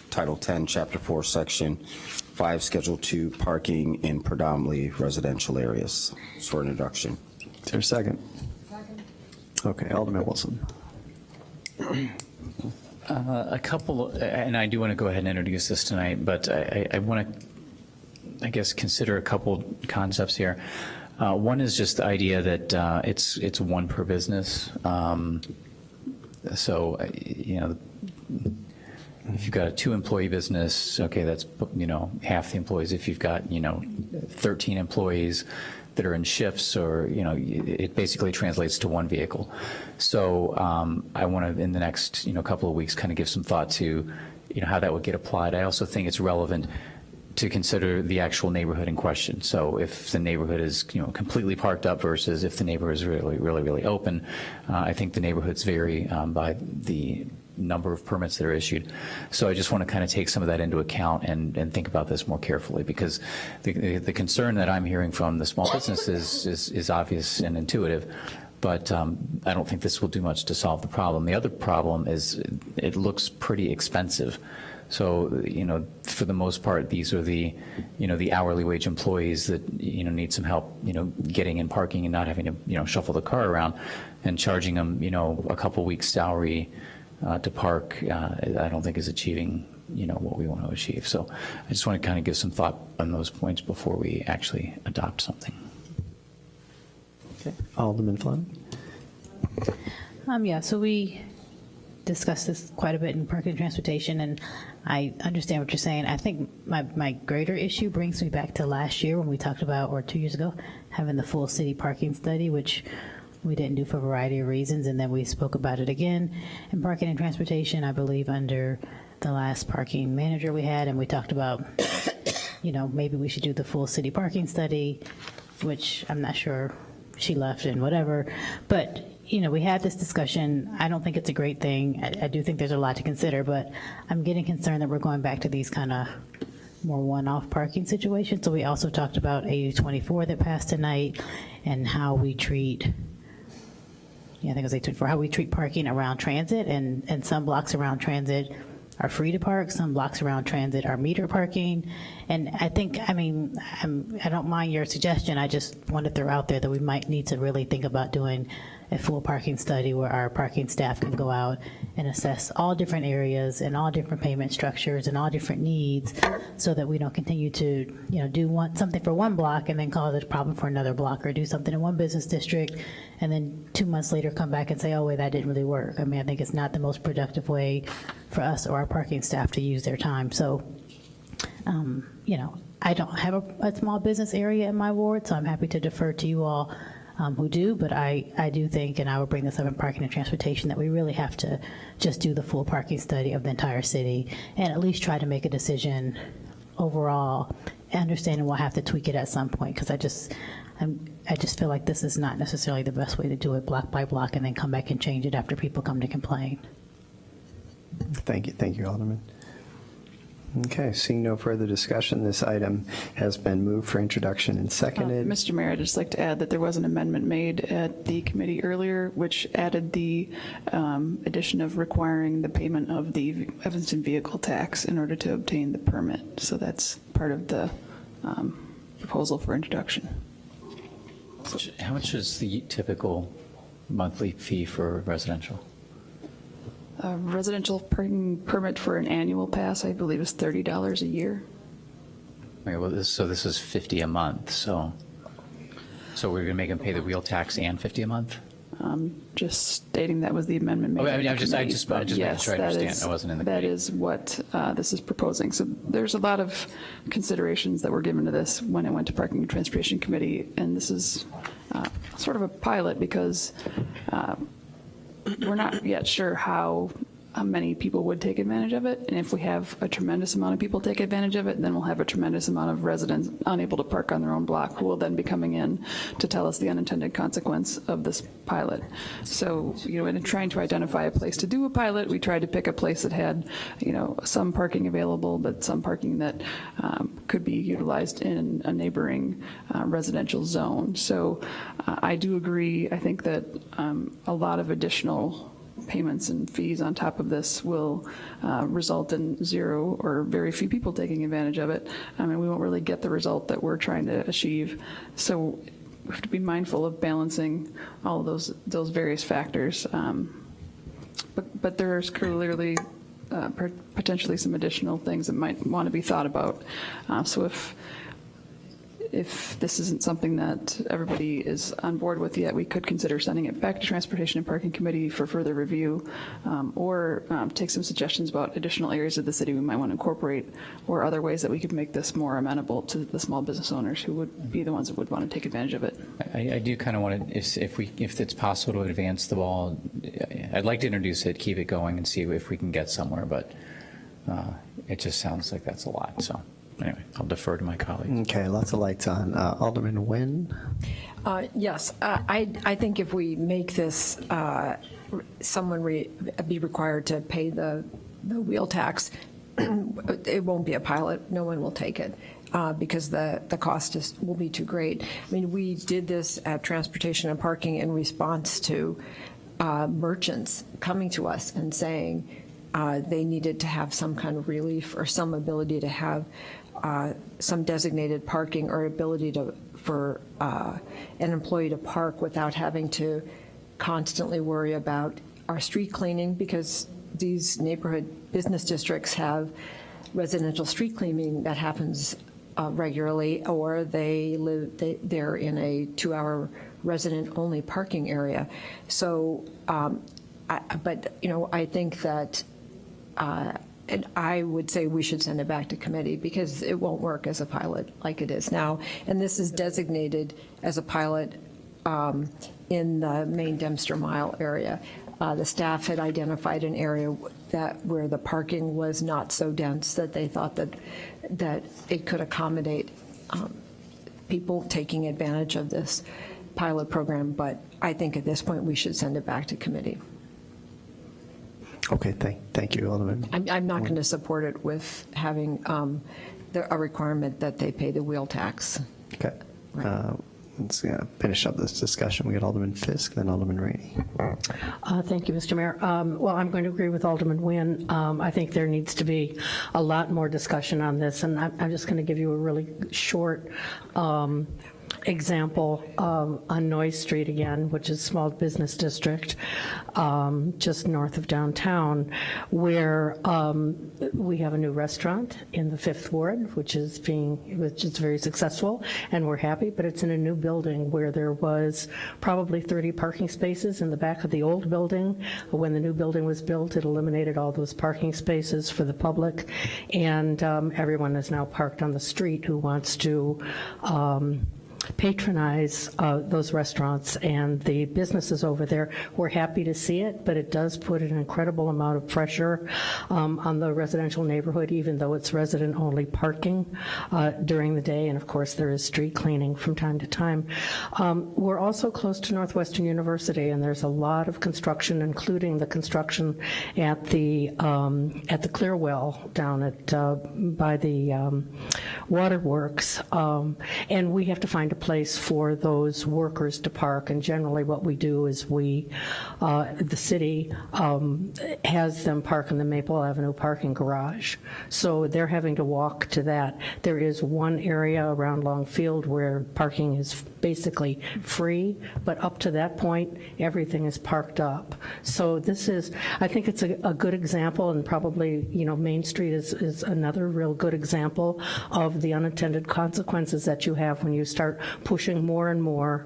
Title 10, Chapter 4, Section 5, Schedule 2, parking in predominantly residential areas. It's for introduction. Is there a second? Okay, Alderman Wilson. A couple, and I do want to go ahead and introduce this tonight, but I want to, I guess, consider a couple concepts here. One is just the idea that it's one per business. So, you know, if you've got a 2-employee business, okay, that's, you know, half the employees. If you've got, you know, 13 employees that are in shifts, or, you know, it basically translates to one vehicle. So I want to, in the next, you know, couple of weeks, kind of give some thought to, you know, how that would get applied. I also think it's relevant to consider the actual neighborhood in question. So if the neighborhood is, you know, completely parked up versus if the neighborhood is really open, I think the neighborhoods vary by the number of permits that are issued. So I just want to kind of take some of that into account and think about this more carefully, because the concern that I'm hearing from the small businesses is obvious and intuitive, but I don't think this will do much to solve the problem. The other problem is it looks pretty expensive. So, you know, for the most part, these are the, you know, the hourly wage employees that, you know, need some help, you know, getting in parking and not having to, you know, shuffle the car around, and charging them, you know, a couple weeks salary to park, I don't think is achieving, you know, what we want to achieve. So I just want to kind of give some thought on those points before we actually adopt something. Okay, Alderman Fleming. Yeah, so we discussed this quite a bit in parking and transportation, and I understand what you're saying. I think my greater issue brings me back to last year when we talked about, or 2 years ago, having the full city parking study, which we didn't do for a variety of reasons, and then we spoke about it again in parking and transportation, I believe, under the last parking manager we had, and we talked about, you know, maybe we should do the full city parking study, which I'm not sure, she left and whatever, but you know, we had this discussion. I don't think it's a great thing. I do think there's a lot to consider, but I'm getting concerned that we're going back to these kind of more one-off parking situations. So we also talked about 8024 that passed tonight, and how we treat, I think it was 824, how we treat parking around transit, and some blocks around transit are free to park, some blocks around transit are meter parking. And I think, I mean, I don't mind your suggestion. I just want to throw out there that we might need to really think about doing a full parking study where our parking staff can go out and assess all different areas and all different payment structures and all different needs, so that we don't continue to, you know, do something for one block and then cause a problem for another block, or do something in one business district and then 2 months later come back and say, oh, wait, that didn't really work. I mean, I think it's not the most productive way for us or our parking staff to use their time. So, you know, I don't have a small business area in my ward, so I'm happy to defer to you all who do, but I do think, and I will bring this up in parking and transportation, that we really have to just do the full parking study of the entire city and at least try to make a decision overall, understanding we'll have to tweak it at some point, because I just feel like this is not necessarily the best way to do it, block by block, and then come back and change it after people come to complain. Thank you, Alderman. Okay, seeing no further discussion, this item has been moved for introduction and seconded. Mr. Mayor, I'd just like to add that there was an amendment made at the committee earlier, which added the addition of requiring the payment of the Evanston vehicle tax in order to obtain the permit. So that's part of the proposal for introduction. How much is the typical monthly fee for residential? A residential parking permit for an annual pass, I believe, is $30 a year. Okay, well, this is $50 a month. So we're going to make them pay the wheel tax and $50 a month. Just stating that was the amendment made. I just making sure I understand. I wasn't in the That is what this is proposing. So there's a lot of considerations that were given to this when it went to Parking and Transportation Committee, and this is sort of a pilot, because we're not yet sure how many people would take advantage of it. And if we have a tremendous amount of people take advantage of it, then we'll have a tremendous amount of residents unable to park on their own block, who will then be coming in to tell us the unintended consequence of this pilot. So, you know, in trying to identify a place to do a pilot, we tried to pick a place that had, you know, some parking available, but some parking that could be utilized in a neighboring residential zone. So I do agree. I think that a lot of additional payments and fees on top of this will result in zero or very few people taking advantage of it. I mean, we won't really get the result that we're trying to achieve. So have to be mindful of balancing all of those various factors. But there's clearly potentially some additional things that might want to be thought about. So if this isn't something that everybody is on board with yet, we could consider sending it back to Transportation and Parking Committee for further review, or take some suggestions about additional areas of the city we might want to incorporate, or other ways that we could make this more amenable to the small business owners who would be the ones that would want to take advantage of it. I do kind of want to, if it's possible to advance the ball, I'd like to introduce it, keep it going, and see if we can get somewhere, but it just sounds like that's a lot, so. Anyway, I'll defer to my colleagues. Okay, lots of lights on. Alderman Nguyen? Yes, I think if we make this, someone be required to pay the wheel tax, it won't be a pilot. No one will take it because the cost will be too great. I mean, we did this at Transportation and Parking in response to merchants coming to us and saying they needed to have some kind of relief or some ability to have some designated parking or ability for an employee to park without having to constantly worry about our street cleaning, because these neighborhood business districts have residential street cleaning that happens regularly, or they're in a 2-hour resident-only parking area. So, but I think that. And I would say we should send it back to committee because it won't work as a pilot like it is now. And this is designated as a pilot in the main Dempster Mile area. The staff had identified an area where the parking was not so dense that they thought that it could accommodate people taking advantage of this pilot program. But I think at this point we should send it back to committee. Okay, thank you, Alderman. I'm not going to support it with having a requirement that they pay the wheel tax. Okay. Let's finish up this discussion. We got Alderman Fisk, then Alderman Rainey. Thank you, Mr. Mayor. Well, I'm going to agree with Alderman Nguyen. I think there needs to be a lot more discussion on this, and I'm just going to give you a really short example on Noyes Street again, which is a small business district just north of downtown, where we have a new restaurant in the 5th Ward, which is very successful, and we're happy, but it's in a new building where there was probably 30 parking spaces in the back of the old building. When the new building was built, it eliminated all those parking spaces for the public, and everyone is now parked on the street who wants to patronize those restaurants and the businesses over there. We're happy to see it, but it does put an incredible amount of pressure on the residential neighborhood, even though it's resident-only parking during the day, and of course there is street cleaning from time to time. We're also close to Northwestern University, and there's a lot of construction, including the construction at the Clearwell down at by the waterworks, and we have to find a place for those workers to park. And generally what we do is the city has them park in the Maple Avenue parking garage. So they're having to walk to that. There is one area around Longfield where parking is basically free, but up to that point, everything is parked up. So I think it's a good example, and probably, Main Street is another real good example of the unintended consequences that you have when you start pushing more and more,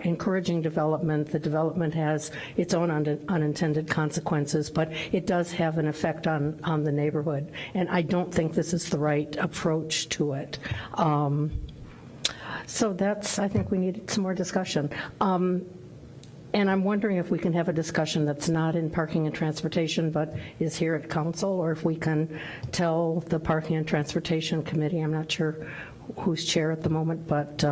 encouraging development. The development has its own unintended consequences, but it does have an effect on the neighborhood. And I don't think this is the right approach to it. So I think we need some more discussion. And I'm wondering if we can have a discussion that's not in Parking and Transportation, but is here at Council, or if we can tell the Parking and Transportation Committee, I'm not sure who's chair at the moment, but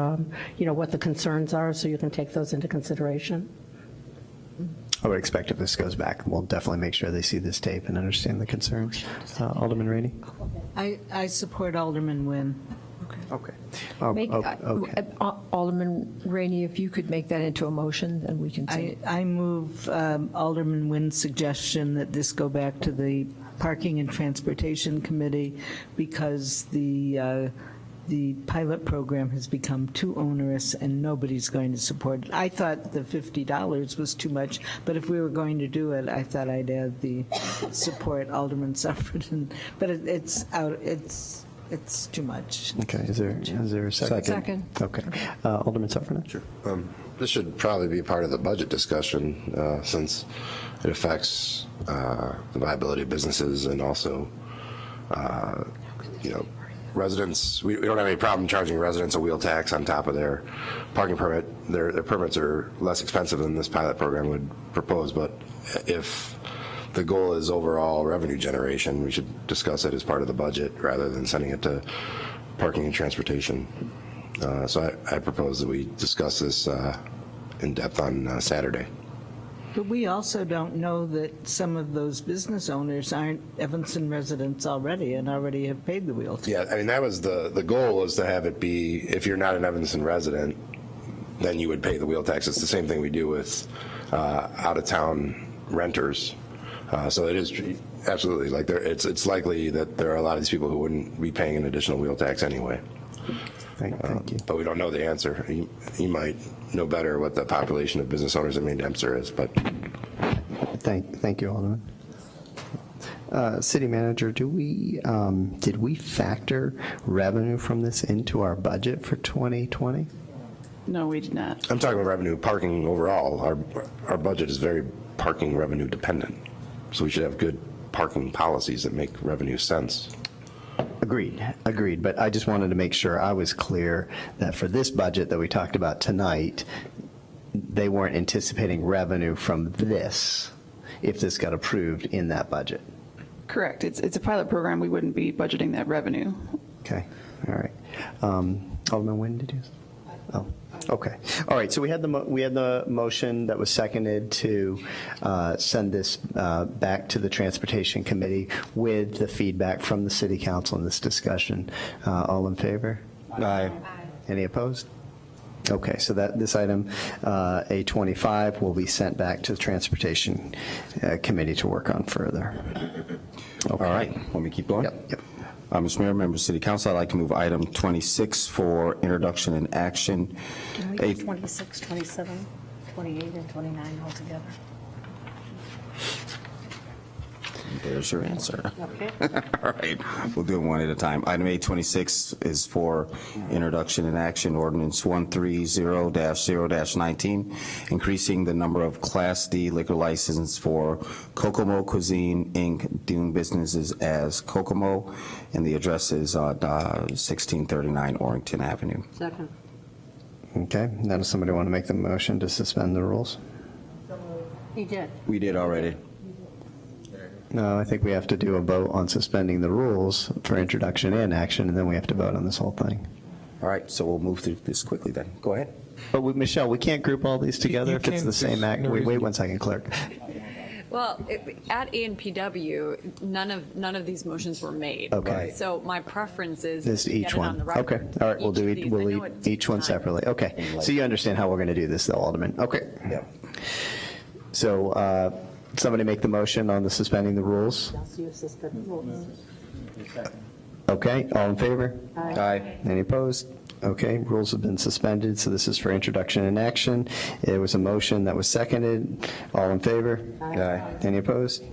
what the concerns are, so you can take those into consideration. I would expect if this goes back, we'll definitely make sure they see this tape and understand the concerns. Alderman Rainey? I support Alderman Nguyen. Okay. Alderman Rainey, if you could make that into a motion, then we can see it. I move Alderman Nguyen's suggestion that this go back to the Parking and Transportation Committee, because the the pilot program has become too onerous and nobody's going to support it. I thought the $50 was too much, but if we were going to do it, I thought I'd add the support Alderman Sufferton. But it's too much. Okay, is there a second? Second. Okay. Alderman Sufferton? Sure. This should probably be part of the budget discussion since it affects the viability of businesses and also, residents. We don't have any problem charging residents a wheel tax on top of their parking permit. Their permits are less expensive than this pilot program would propose, but if the goal is overall revenue generation, we should discuss it as part of the budget rather than sending it to parking and transportation. So I propose that we discuss this in depth on Saturday. But we also don't know that some of those business owners aren't Evanston residents already and already have paid the wheel tax. Yeah, I mean, that was the goal, was to have it be, if you're not an Evanston resident, then you would pay the wheel tax. It's the same thing we do with out-of-town renters. So it is absolutely, like, it's likely that there are a lot of these people who wouldn't be paying an additional wheel tax anyway. Thank you. But we don't know the answer. You might know better what the population of business owners in Maine Dempster is, but. Thank you, Alderman. City Manager, did we factor revenue from this into our budget for 2020? No, we did not. I'm talking about revenue, parking overall. Our budget is very parking revenue dependent. So we should have good parking policies that make revenue sense. Agreed. But I just wanted to make sure I was clear that for this budget that we talked about tonight, they weren't anticipating revenue from this if this got approved in that budget. Correct. It's a pilot program. We wouldn't be budgeting that revenue. Okay. All right. Alderman Nguyen, did you? Oh, okay. All right. So we had the motion that was seconded to send this back to the Transportation Committee with the feedback from the City Council in this discussion. All in favor? Aye. Any opposed? Okay, so this item, A25, will be sent back to the Transportation Committee to work on further. Okay. All right, want me to keep going? Yep. Mr. Mayor, members of City Council, I'd like to move item 26 for introduction and action. Can we do 26, 27, 28, and 29 altogether? There's your answer. Okay. All right, we'll do them one at a time. Item A26 is for introduction and action, ordinance 130-0-19, increasing the number of Class D liquor licenses for Kokomo Cuisine, Inc., doing businesses as Kokomo, and the address is 1639 Orrington Avenue. Second. Okay, now does somebody want to make the motion to suspend the rules? He did. We did already. No, I think we have to do a vote on suspending the rules for introduction and action, and then we have to vote on this whole thing. All right, so we'll move through this quickly then. Go ahead. But Michelle, we can't group all these together if it's the same act. Wait 1 second, clerk. Well, at ANPW, none of these motions were made. Okay. So my preference is This to get each it on one. the record. Okay. All right. We'll do each one separately. Okay. So you understand how we're going to do this, though, Alderman. Okay. Yep. So somebody make the motion on the suspending the rules. Okay. All in favor? Aye. Any opposed? Okay. Rules have been suspended. So this is for introduction and action. It was a motion that was seconded. All in favor? Aye. Any opposed?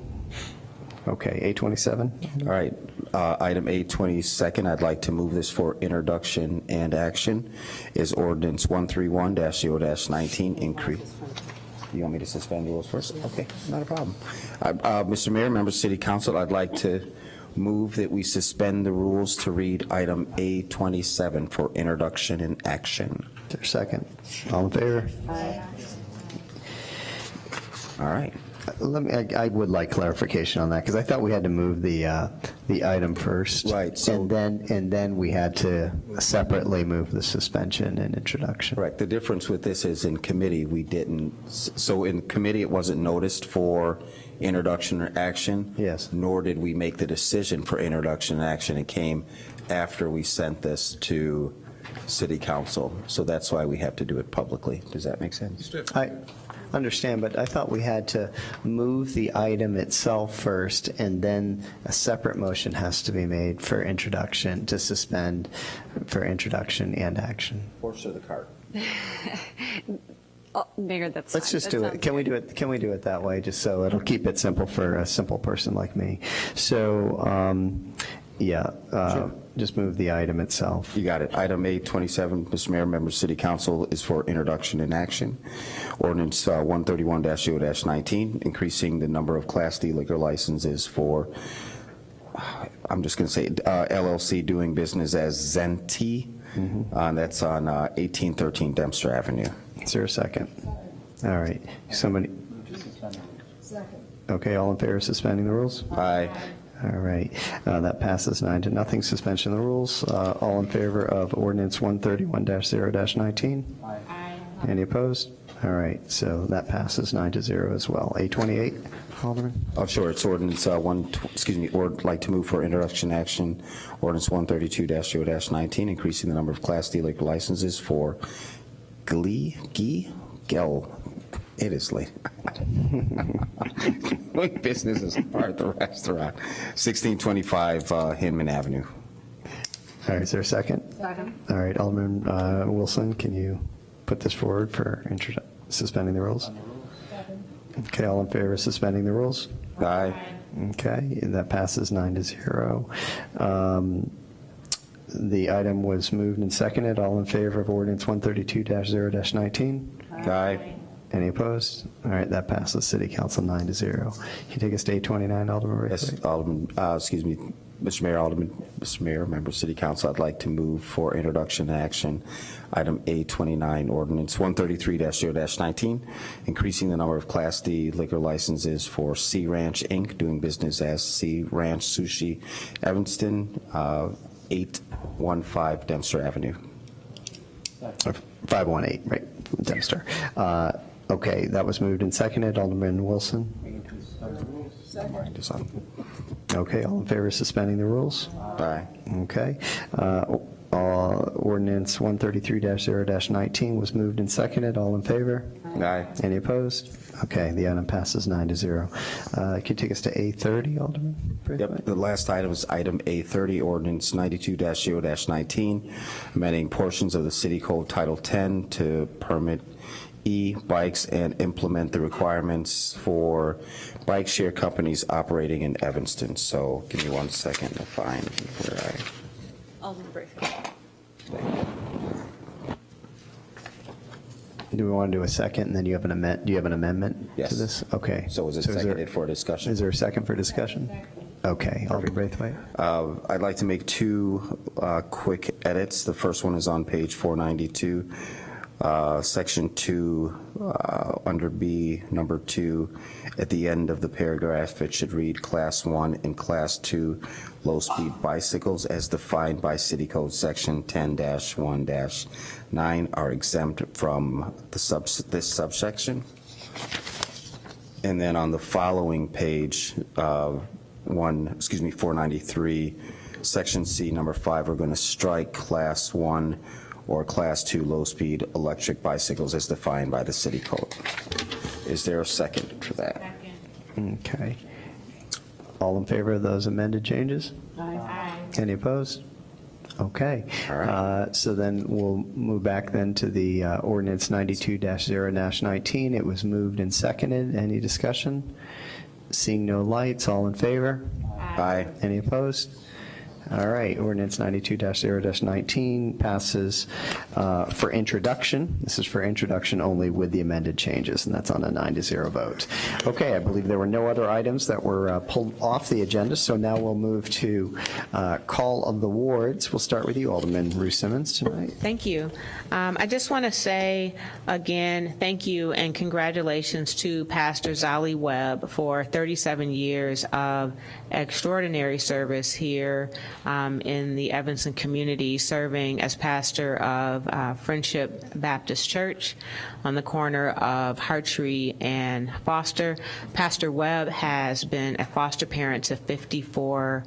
Okay. A27. All right, item A22, I'd like to move this for introduction and action, is ordinance 131-0-19, increase. You want me to suspend the rules first? Okay, not a problem. Mr. Mayor, members of City Council, I'd like to move that we suspend the rules to read item A27 for introduction and action. Is there a second? All in favor? Aye. All right. I would like clarification on that, because I thought we had to move the item first. Right. So, and then we had to separately move the suspension and introduction. Correct. The difference with this is in committee, we didn't, so in committee, it wasn't noticed for introduction or action. Yes. Nor did we make the decision for introduction and action. It came after we sent this to City Council. So that's why we have to do it publicly. Does that make sense? understand, but I thought we had to move the item itself first, and then a separate motion has to be made for introduction, to suspend for introduction and action. Horse or the cart? Mayor, that's Let's fine. just That do it. sounds Can we do it? Can we do it that way, just so it'll keep it simple for a simple person like me? So, just move the item itself. You got it. Item 827, Mr. Mayor, members of City Council, is for introduction and action. Ordinance 131-0-19, increasing the number of Class D liquor licenses for, I'm just going to say, LLC doing business as Zenti. That's on 1813 Dempster Avenue. Is there a second? All right. Somebody? Second. Okay, all in favor of suspending the rules? Aye. All right. That passes 9-0. Suspension of the rules. All in favor of ordinance 131-0-19? Aye. Any opposed? All right. So that passes 9-0 as well. 828, Alderman? Oh, sure. It's ordinance I'd like to move for introduction action. Ordinance 132-0-19, increasing the number of Class D liquor licenses for It is late. Doing business as part of the restaurant. 1625 Hinman Avenue. All right, is there a second? Second. All right, Alderman Wilson, can you put this forward for suspending the rules? Okay, all in favor of suspending the rules? Aye. Okay, that passes 9-0. The item was moved and seconded. All in favor of ordinance 132-0-19? Aye. Any opposed? All right, that passes City Council 9-0. Can you take us to 829, Alderman Braithwaite? Yes, Alderman, Mr. Mayor, members of City Council, I'd like to move for introduction and action. Item 829, ordinance 133-0-19, increasing the number of Class D liquor licenses for Sea Ranch Inc., doing business as Sea Ranch Sushi, Evanston, 815 Dempster Avenue. 518, right, Dempster. Okay, that was moved and seconded. Alderman Wilson? Okay, all in favor of suspending the rules? Aye. Okay. Ordinance 133-0-19 was moved and seconded. All in favor? Aye. Any opposed? Okay, the item passes 9-0. Can you take us to A30, Alderman Braithwaite? Yep, the last item is item A30, ordinance 92-0-19, amending portions of the City Code Title 10 to permit e-bikes and implement the requirements for bike share companies operating in Evanston. So give me 1 second to find where Alderman Braithwaite. Do we want to do a second, and then do you have an amendment Yes. to this? Okay. So is it seconded for discussion? Is there a second for discussion? Okay, Alderman Braithwaite. I'd like to make two quick edits. The first one is on page 492, section 2, under B, number 2. At the end of the paragraph, it should read Class 1 and Class 2 low-speed bicycles as defined by City Code Section 10-1-9 are exempt from this subsection. And then on the following page, 493, Section C, number 5, we're going to strike Class 1 or Class 2 low-speed electric bicycles as defined by the City Code. Is there a second for that? Okay. All in favor of those amended changes? Aye. Any opposed? Okay. All right. So then we'll move back then to the ordinance 92-0-19. It was moved and seconded. Any discussion? Seeing no lights, all in favor? Aye. Any opposed? All right, ordinance 92-0-19 passes for introduction. This is for introduction only with the amended changes, and that's on a 9-0 vote. Okay, I believe there were no other items that were pulled off the agenda, so now we'll move to call of the wards. We'll start with you, Alderman Ruth Simmons, tonight. Thank you. I just want to say again, thank you and congratulations to Pastor Zali Webb for 37 years of extraordinary service here in the Evanston community, serving as pastor of Friendship Baptist Church on the corner of Hartree and Foster. Pastor Webb has been a foster parent to 54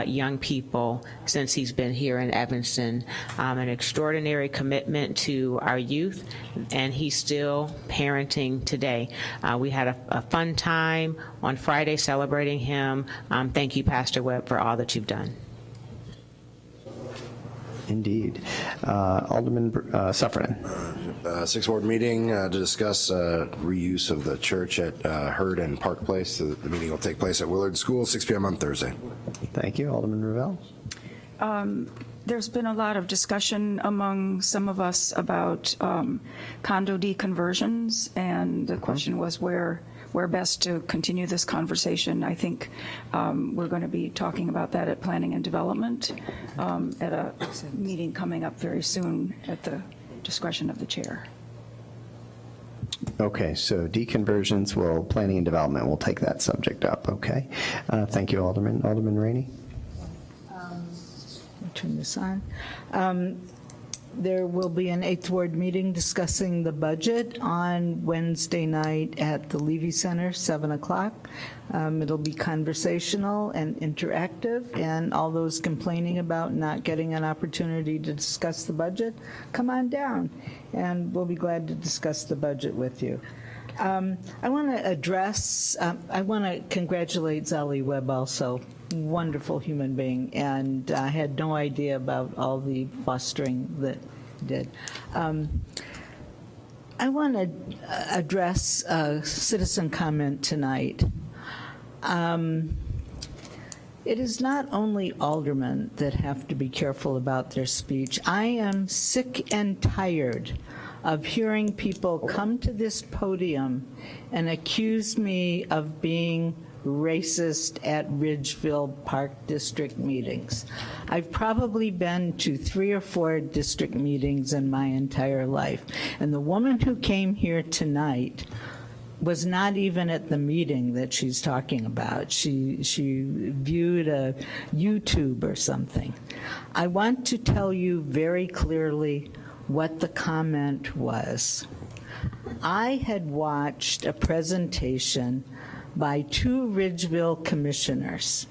young people since he's been here in Evanston. An extraordinary commitment to our youth, and he's still parenting today. We had a fun time on Friday celebrating him. Thank you, Pastor Webb, for all that you've done. Indeed. Alderman Sufferton. Sixth Ward meeting to discuss reuse of the church at Hurd and Park Place. The meeting will take place at Willard School, 6 p.m. on Thursday. Thank you. Alderman Ravel. There's been a lot of discussion among some of us about condo deconversions, and the question was where best to continue this conversation. I think we're going to be talking about that at Planning and Development at a meeting coming up very soon at the discretion of the chair. Okay, so deconversions, Planning and Development will take that subject up. Okay. Thank you, Alderman. Alderman Rainey. Turn this on. There will be an 8th Ward meeting discussing the budget on Wednesday night at the Levy Center, 7 o'clock. It'll be conversational and interactive, and all those complaining about not getting an opportunity to discuss the budget, come on down, and we'll be glad to discuss the budget with you. I want to congratulate Zali Webb also. Wonderful human being, and I had no idea about all the fostering that he did. I want to address a citizen comment tonight. It is not only aldermen that have to be careful about their speech. I am sick and tired of hearing people come to this podium and accuse me of being racist at Ridgeville Park District meetings. I've probably been to 3 or 4 district meetings in my entire life, and the woman who came here tonight was not even at the meeting that she's talking about. She viewed a YouTube or something. I want to tell you very clearly what the comment was. I had watched a presentation by 2 Ridgeville commissioners.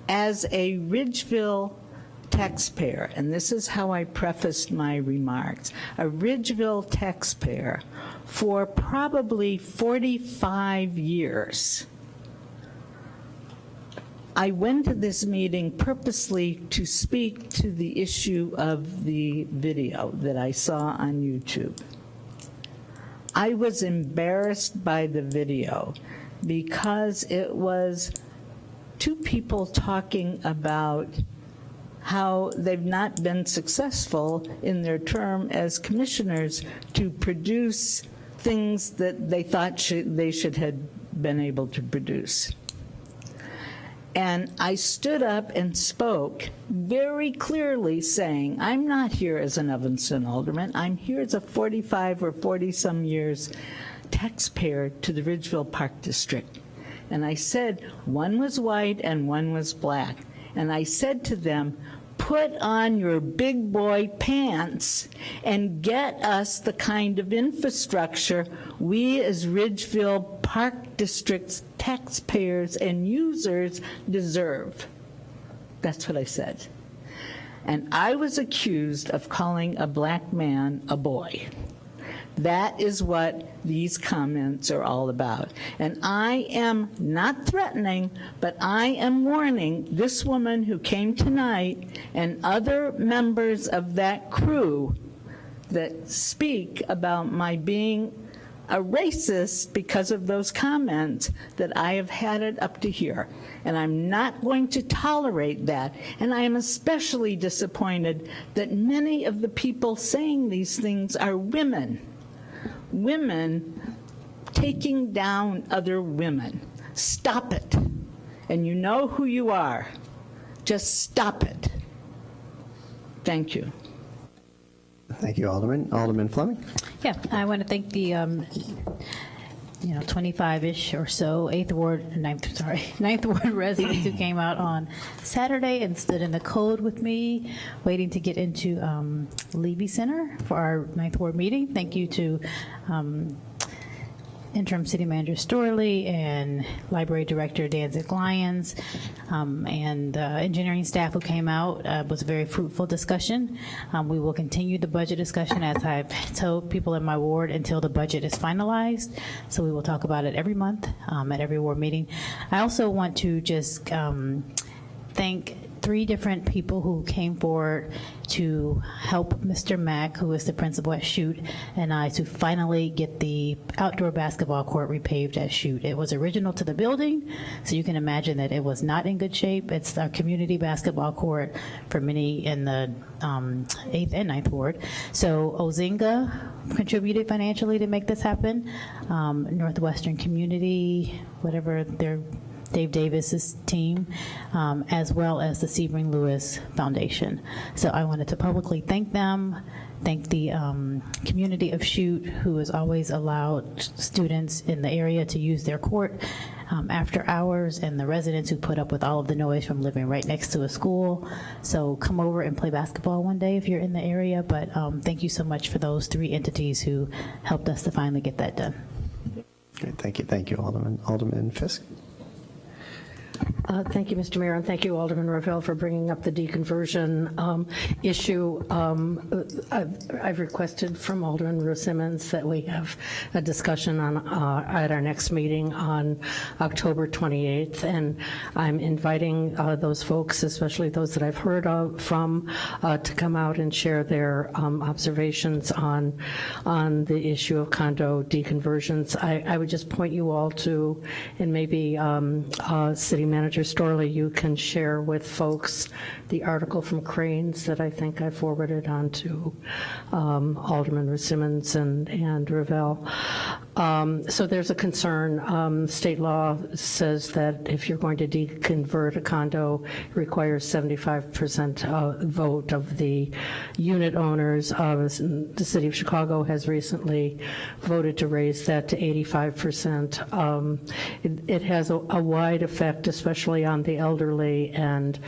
As a Ridgeville taxpayer, and this is how I prefaced my remarks, a Ridgeville taxpayer for probably 45 years, I went to this meeting purposely to speak to the issue of the video that I saw on YouTube. I was embarrassed by the video because it was 2 people talking about how they've not been successful in their term as commissioners to produce things that they thought they should have been able to produce. And I stood up and spoke very clearly saying, I'm not here as an Evanston alderman. I'm here as a 45 or 40-some years taxpayer to the Ridgeville Park District. And I said, one was white and one was black. And I said to them, put on your big boy pants and get us the kind of infrastructure we as Ridgeville Park District's taxpayers and users deserve. That's what I said. And I was accused of calling a black man a boy. That is what these comments are all about. And I am not threatening, but I am warning this woman who came tonight and other members of that crew that speak about my being a racist because of those comments, that I have had it up to here. And I'm not going to tolerate that. And I am especially disappointed that many of the people saying these things are women. Women taking down other women. Stop it. And you know who you are. Just stop it. Thank you. Thank you, Alderman. Alderman Fleming. Yeah, I want to thank 25-ish or so Ninth Ward residents who came out on Saturday and stood in the code with me, waiting to get into Levy Center for our Ninth Ward meeting. Thank you to Interim City Manager Storley and Library Director Danzig Lyons and engineering staff who came out. It was a very fruitful discussion. We will continue the budget discussion, as I've told people in my ward, until the budget is finalized. So we will talk about it every month at every ward meeting. I also want to just thank 3 different people who came forward to help Mr. Mack, who is the principal at Shute, and I to finally get the outdoor basketball court repaved at Shute. It was original to the building, so you can imagine that it was not in good shape. It's our community basketball court for many in the 8th and 9th Ward. So Ozinga contributed financially to make this happen. Northwestern Community, whatever their Dave Davis's team, as well as the Sebring Lewis Foundation. So I wanted to publicly thank them, thank the community of Shute, who has always allowed students in the area to use their court after hours, and the residents who put up with all of the noise from living right next to a school. So come over and play basketball one day if you're in the area, but thank you so much for those 3 entities who helped us to finally get that done. Great, thank you, Alderman Fisk. Thank you, Mr. Mayor, and thank you, Alderman Ravel, for bringing up the deconversion issue. I've requested from Alderman Ruth Simmons that we have a discussion on at our next meeting on October 28th, and I'm inviting those folks, especially those that I've heard of from, to come out and share their observations on the issue of condo deconversions. I would just point you all to, and maybe City Manager Storley, you can share with folks the article from Cranes that I think I forwarded on to Alderman Simmons and Ravel. So there's a concern. State law says that if you're going to deconvert a condo, it requires 75% vote of the unit owners. The City of Chicago has recently voted to raise that to 85%. It has a wide effect, especially on the elderly, and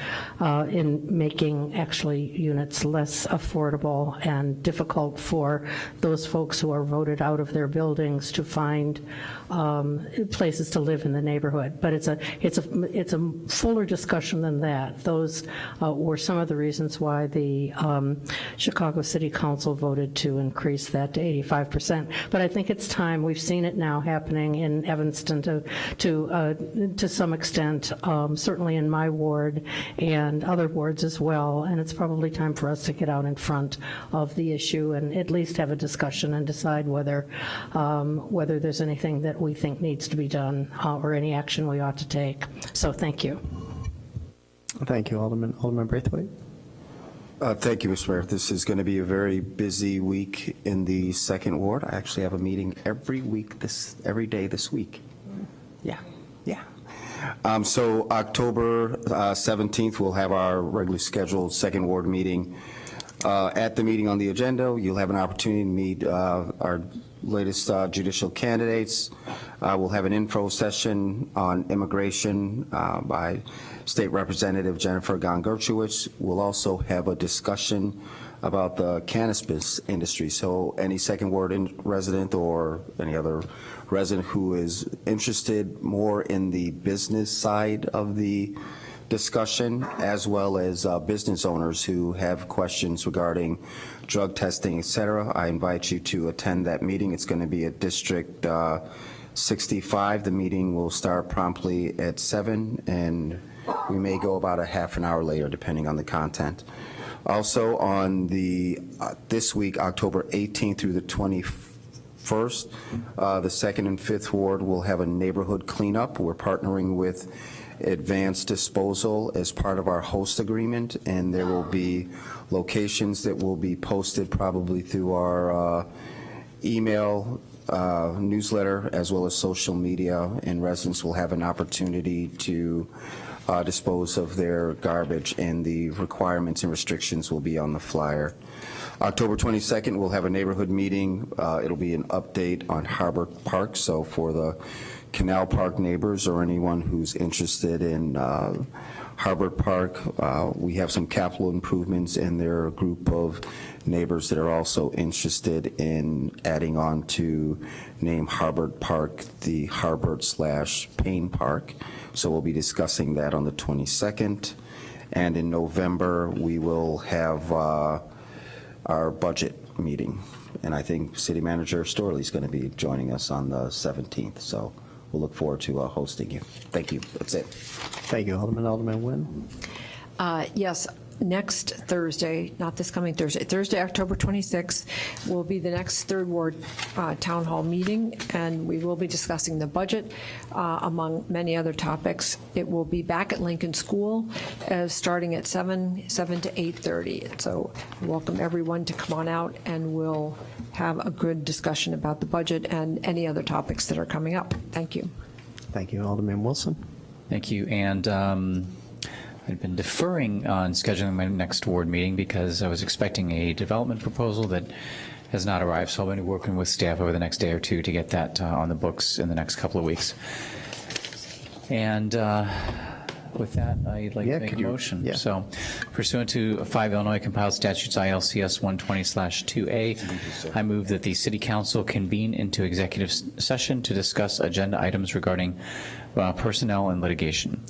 in making actually units less affordable and difficult for those folks who are voted out of their buildings to find places to live in the neighborhood. But it's a fuller discussion than that. Those were some of the reasons why the Chicago City Council voted to increase that to 85%. But I think it's time. We've seen it now happening in Evanston to some extent, certainly in my ward and other wards as well. And it's probably time for us to get out in front of the issue and at least have a discussion and decide whether there's anything that we think needs to be done or any action we ought to take. So thank you. Thank you, Alderman Braithwaite. Thank you, Mr. Mayor. This is going to be a very busy week in the 2nd Ward. I actually have a meeting every day this week. Yeah. So October 17th, we'll have our regularly scheduled 2nd Ward meeting. At the meeting on the agenda, you'll have an opportunity to meet our latest judicial candidates. We'll have an info session on immigration by State Representative Jennifer Gon-Gershowitz. We'll also have a discussion about the cannabis industry. So any 2nd Ward resident or any other resident who is interested more in the business side of the discussion, as well as business owners who have questions regarding drug testing, et cetera, I invite you to attend that meeting. It's going to be at District 65. The meeting will start promptly at 7, and we may go about a half an hour later, depending on the content. Also on this week, October 18th through the 21st, the 2nd and 5th Ward will have a neighborhood cleanup. We're partnering with Advanced Disposal as part of our host agreement, and there will be locations that will be posted probably through our email newsletter as well as social media, and residents will have an opportunity to dispose of their garbage, and the requirements and restrictions will be on the flyer. October 22nd, we'll have a neighborhood meeting. It'll be an update on Harbor Park, so for the Canal Park neighbors or anyone who's interested in Harbor Park, we have some capital improvements, and there are a group of neighbors that are also interested in adding on to name Harbor Park the Harbor/Payne Park. So we'll be discussing that on the 22nd. And in November, we will have our budget meeting. And I think City Manager Storley is going to be joining us on the 17th. So we'll look forward to hosting you. Thank you. That's it. Thank you, Alderman. Alderman Nguyen? Yes, next Thursday, not this coming Thursday, Thursday, October 26th, will be the next Third Ward Town Hall meeting, and we will be discussing the budget, among many other topics. It will be back at Lincoln School, starting at 7 to 8:30. So welcome everyone to come on out, and we'll have a good discussion about the budget and any other topics that are coming up. Thank you. Thank you, Alderman Wilson. Thank you. And I've been deferring on scheduling my next ward meeting because I was expecting a development proposal that has not arrived. So I'll be working with staff over the next day or two to get that on the books in the next couple of weeks. And with that, I'd like to make a motion. So pursuant to 5 Illinois compiled statutes ILCS 120/2A, I move that the City Council convene into executive session to discuss agenda items regarding personnel and litigation.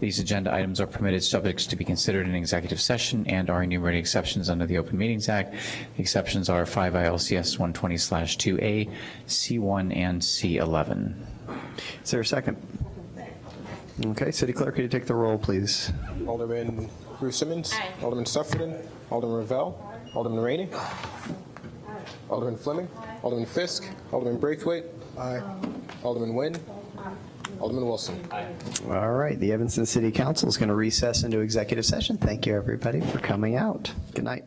These agenda items are permitted subjects to be considered in executive session and are enumerated exceptions under the Open Meetings Act. The exceptions are 5 ILCS 120/2A, C1, and C11. Is there a second? Okay, City Clerk, could you take the roll, please? Alderman Bruce Simmons. Aye. Alderman Sufferton. Alderman Ravel. Alderman Rainey. Alderman Fleming. Alderman Fisk. Alderman Braithwaite. Aye. Alderman Nguyen. Alderman Wilson. Aye. All right, the Evanston City Council is going to recess into executive session. Thank you, everybody, for coming out. Good night.